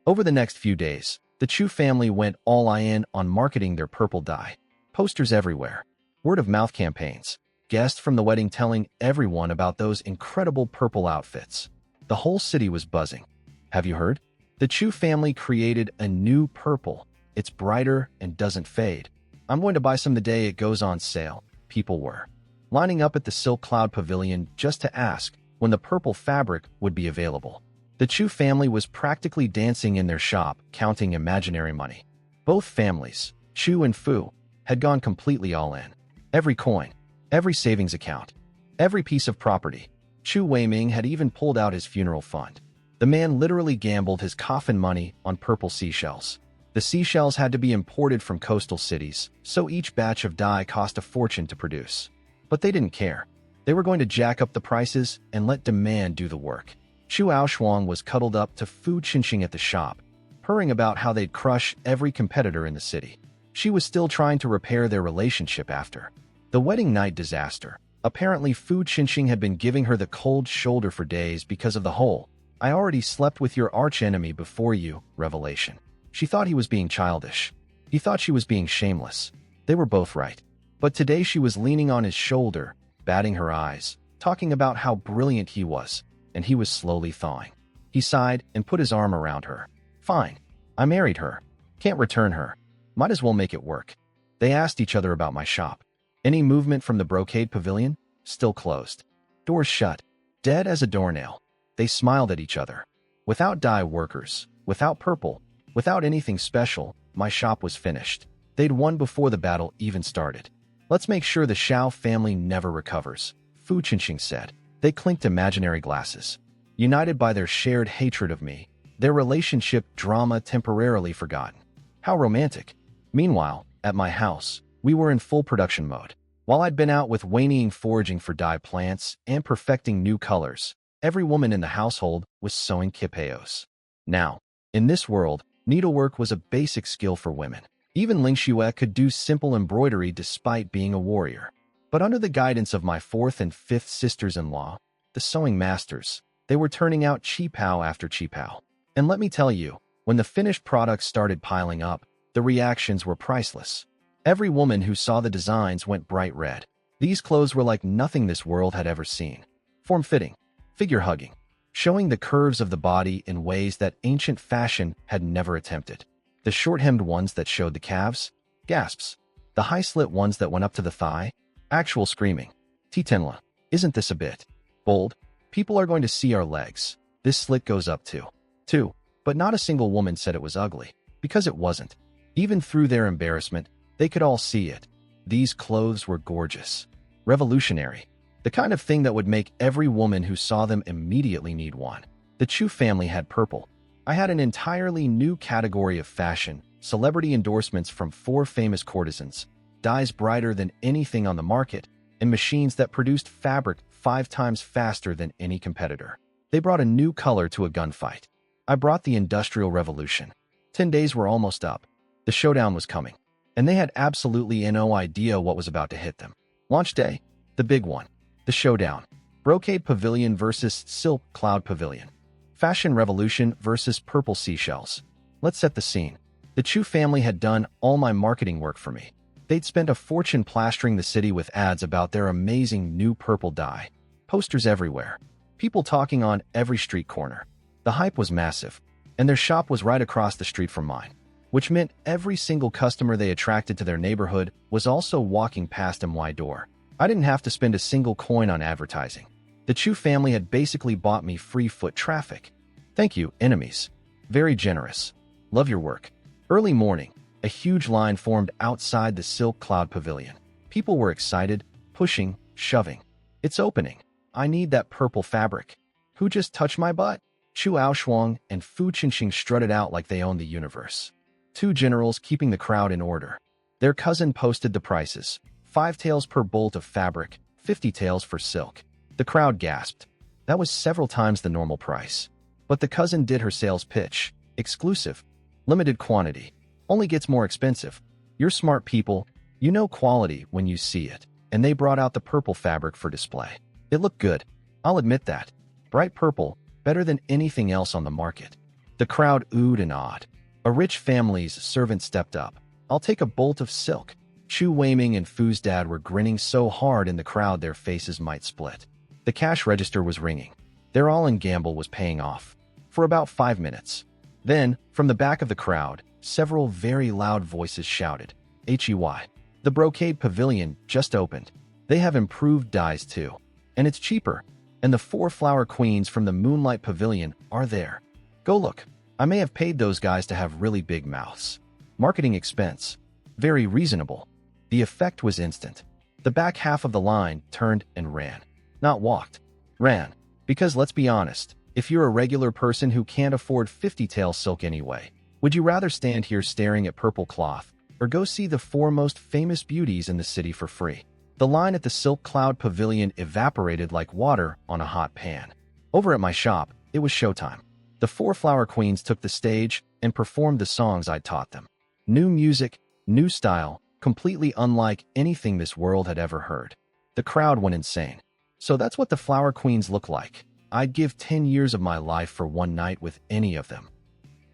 Over the next few days, the Chu family went all in on marketing their purple dye. Posters everywhere, word-of-mouth campaigns, guests from the wedding telling everyone about those incredible purple outfits. The whole city was buzzing. Have you heard? The Chu family created a new purple. It's brighter and doesn't fade. I'm going to buy some the day it goes on sale. People were lining up at the Silk Cloud Pavilion just to ask when the purple fabric would be available. The Chu family was practically dancing in their shop, counting imaginary money. Both families, Chu and Fu, had gone completely all in. Every coin, every savings account, every piece of property. Chu Weiming had even pulled out his funeral fund. The man literally gambled his coffin money on purple seashells. The seashells had to be imported from coastal cities, so each batch of dye cost a fortune to produce. But they didn't care. They were going to jack up the prices and let demand do the work. Chu Aoshuang was cuddled up to Fu Qinxing at the shop, purring about how they'd crush every competitor in the city. She was still trying to repair their relationship after the wedding night disaster. Apparently, Fu Qinxing had been giving her the cold shoulder for days because of the whole "I already slept with your archenemy before you" revelation. She thought he was being childish. He thought she was being shameless. They were both right. But today she was leaning on his shoulder, batting her eyes, talking about how brilliant he was, and he was slowly thawing. He sighed and put his arm around her. Fine. I married her. Can't return her. Might as well make it work. They asked each other about my shop. Any movement from the brocade pavilion? Still closed. Doors shut. Dead as a doornail. They smiled at each other. Without dye workers, without purple, without anything special, my shop was finished. They'd won before the battle even started. Let's make sure the Shao family never recovers, Fu Qinxing said. They clinked imaginary glasses. United by their shared hatred of me, their relationship drama temporarily forgotten. How romantic. Meanwhile, at my house, we were in full production mode. While I'd been out with Wayne foraging for dye plants and perfecting new colors, every woman in the household was sewing kipeos. Now, in this world, needlework was a basic skill for women. Even Ling Xue could do simple embroidery despite being a warrior. But under the guidance of my fourth and fifth sisters-in-law, the sewing masters, they were turning out qipao after qipao. And let me tell you, when the finished products started piling up, the reactions were priceless. Every woman who saw the designs went bright red. These clothes were like nothing this world had ever seen. Form-fitting, figure-hugging, showing the curves of the body in ways that ancient fashion had never attempted. The short-hemmed ones that showed the calves, gasps. The high-slit ones that went up to the thigh, actual screaming. Titenla, isn't this a bit bold? People are going to see our legs. This slit goes up too. But not a single woman said it was ugly, because it wasn't. Even through their embarrassment, they could all see it. These clothes were gorgeous. Revolutionary. The kind of thing that would make every woman who saw them immediately need one. The Chu family had purple. I had an entirely new category of fashion, celebrity endorsements from 4 famous courtesans, dyes brighter than anything on the market, and machines that produced fabric 5 times faster than any competitor. They brought a new color to a gunfight. I brought the Industrial Revolution. 10 days were almost up. The showdown was coming, and they had absolutely no idea what was about to hit them. Launch day, the big one. The showdown. Brocade Pavilion versus Silk Cloud Pavilion. Fashion Revolution versus Purple Seashells. Let's set the scene. The Chu family had done all my marketing work for me. They'd spent a fortune plastering the city with ads about their amazing new purple dye. Posters everywhere. People talking on every street corner. The hype was massive, and their shop was right across the street from mine, which meant every single customer they attracted to their neighborhood was also walking past my door. I didn't have to spend a single coin on advertising. The Chu family had basically bought me free foot traffic. Thank you, enemies. Very generous. Love your work. Early morning, a huge line formed outside the Silk Cloud Pavilion. People were excited, pushing, shoving. It's opening. I need that purple fabric. Who just touched my butt? Chu Aoshuang and Fu Qinxing strutted out like they owned the universe. 2 generals keeping the crowd in order. Their cousin posted the prices. 5 taels per bolt of fabric, 50 taels for silk. The crowd gasped. That was several times the normal price. But the cousin did her sales pitch. Exclusive. Limited quantity. Only gets more expensive. You're smart people. You know quality when you see it. And they brought out the purple fabric for display. It looked good. I'll admit that. Bright purple, better than anything else on the market. The crowd oohed and awed. A rich family's servant stepped up. I'll take a bolt of silk. Chu Weiming and Fu's dad were grinning so hard in the crowd their faces might split. The cash register was ringing. Their all-in gamble was paying off. For about 5 minutes. Then, from the back of the crowd, several very loud voices shouted, "HEY. The brocade pavilion just opened. They have improved dyes too. And it's cheaper. And the 4 flower queens from the Moonlight Pavilion are there. Go look. I may have paid those guys to have really big mouths. Marketing expense. Very reasonable." The effect was instant. The back half of the line turned and ran. Not walked. Ran. Because let's be honest, if you're a regular person who can't afford 50-tail silk anyway, would you rather stand here staring at purple cloth, or go see the 4 most famous beauties in the city for free? The line at the Silk Cloud Pavilion evaporated like water on a hot pan. Over at my shop, it was showtime. The 4 flower queens took the stage and performed the songs I'd taught them. New music, new style, completely unlike anything this world had ever heard. The crowd went insane. So that's what the flower queens look like. I'd give 10 years of my life for one night with any of them.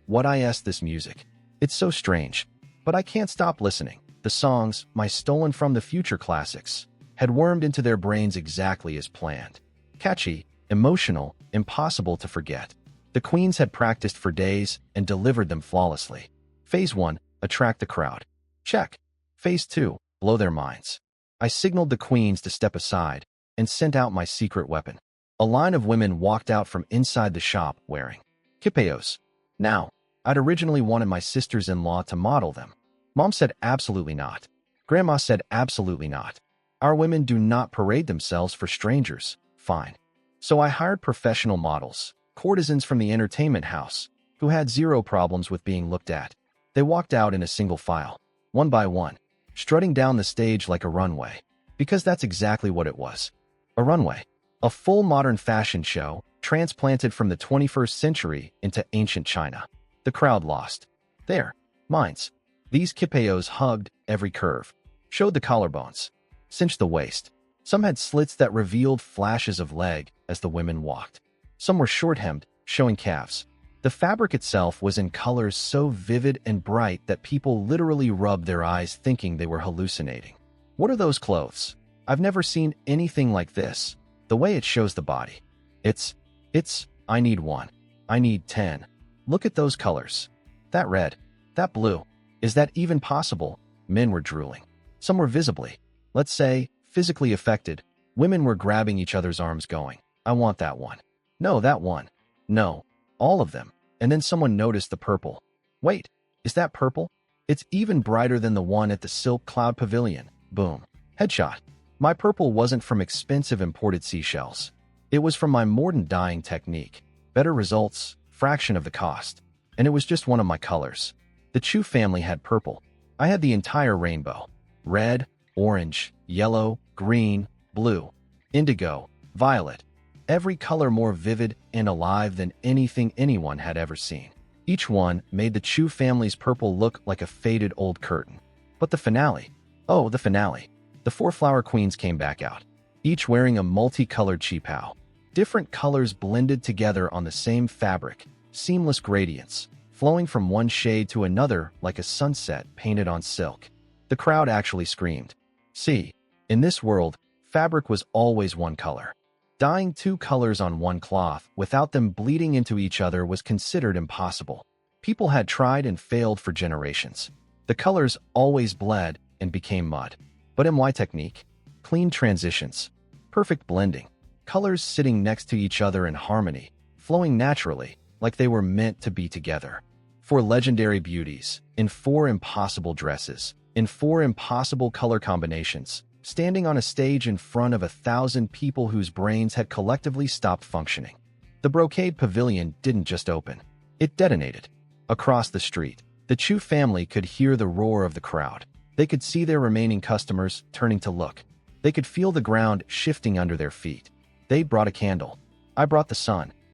What this music. It's so strange. But I can't stop listening. The songs, my stolen from the future classics, had wormed into their brains exactly as planned. Catchy, emotional, impossible to forget. The queens had practiced for days and delivered them flawlessly. Phase 1, attract the crowd. Check. Phase 2, blow their minds. I signaled the queens to step aside and sent out my secret weapon. A line of women walked out from inside the shop wearing kipayos. Now, I'd originally wanted my sisters-in-law to model them. Mom said absolutely not. Grandma said absolutely not. Our women do not parade themselves for strangers. Fine. So I hired professional models, courtesans from the entertainment house, who had zero problems with being looked at. They walked out in a single file, one by one, strutting down the stage like a runway. Because that's exactly what it was. A runway. A full modern fashion show, transplanted from the 21st century into ancient China. The crowd lost their minds. These kipayos hugged every curve, showed the collarbones, cinched the waist. Some had slits that revealed flashes of leg as the women walked. Some were short-hemmed, showing calves. The fabric itself was in colors so vivid and bright that people literally rubbed their eyes thinking they were hallucinating. What are those clothes? I've never seen anything like this. The way it shows the body. I need 1. I need 10. Look at those colors. That red. That blue. Is that even possible? Men were drooling. Some were visibly, let's say, physically affected. Women were grabbing each other's arms going, I want that one. No, that one. No. All of them. And then someone noticed the purple. Wait, is that purple? It's even brighter than the one at the Silk Cloud Pavilion. Boom. Headshot. My purple wasn't from expensive imported seashells. It was from my mordant dyeing technique. Better results, fraction of the cost. And it was just one of my colors. The Chu family had purple. I had the entire rainbow. Red, orange, yellow, green, blue, indigo, violet. Every color more vivid and alive than anything anyone had ever seen. Each one made the Chu family's purple look like a faded old curtain. But the finale. Oh, the finale. The 4 flower queens came back out, each wearing a multicolored qipao. Different colors blended together on the same fabric, seamless gradients, flowing from one shade to another like a sunset painted on silk. The crowd actually screamed. See, in this world, fabric was always one color. Dyeing 2 colors on one cloth without them bleeding into each other was considered impossible. People had tried and failed for generations. The colors always bled and became mud. But my technique? Clean transitions. Perfect blending. Colors sitting next to each other in harmony, flowing naturally, like they were meant to be together. 4 legendary beauties, in 4 impossible dresses, in 4 impossible color combinations, standing on a stage in front of 1,000 people whose brains had collectively stopped functioning. The brocade pavilion didn't just open. It detonated. Across the street, the Chu family could hear the roar of the crowd. They could see their remaining customers turning to look. They could feel the ground shifting under their feet. They brought a candle. I brought the sun.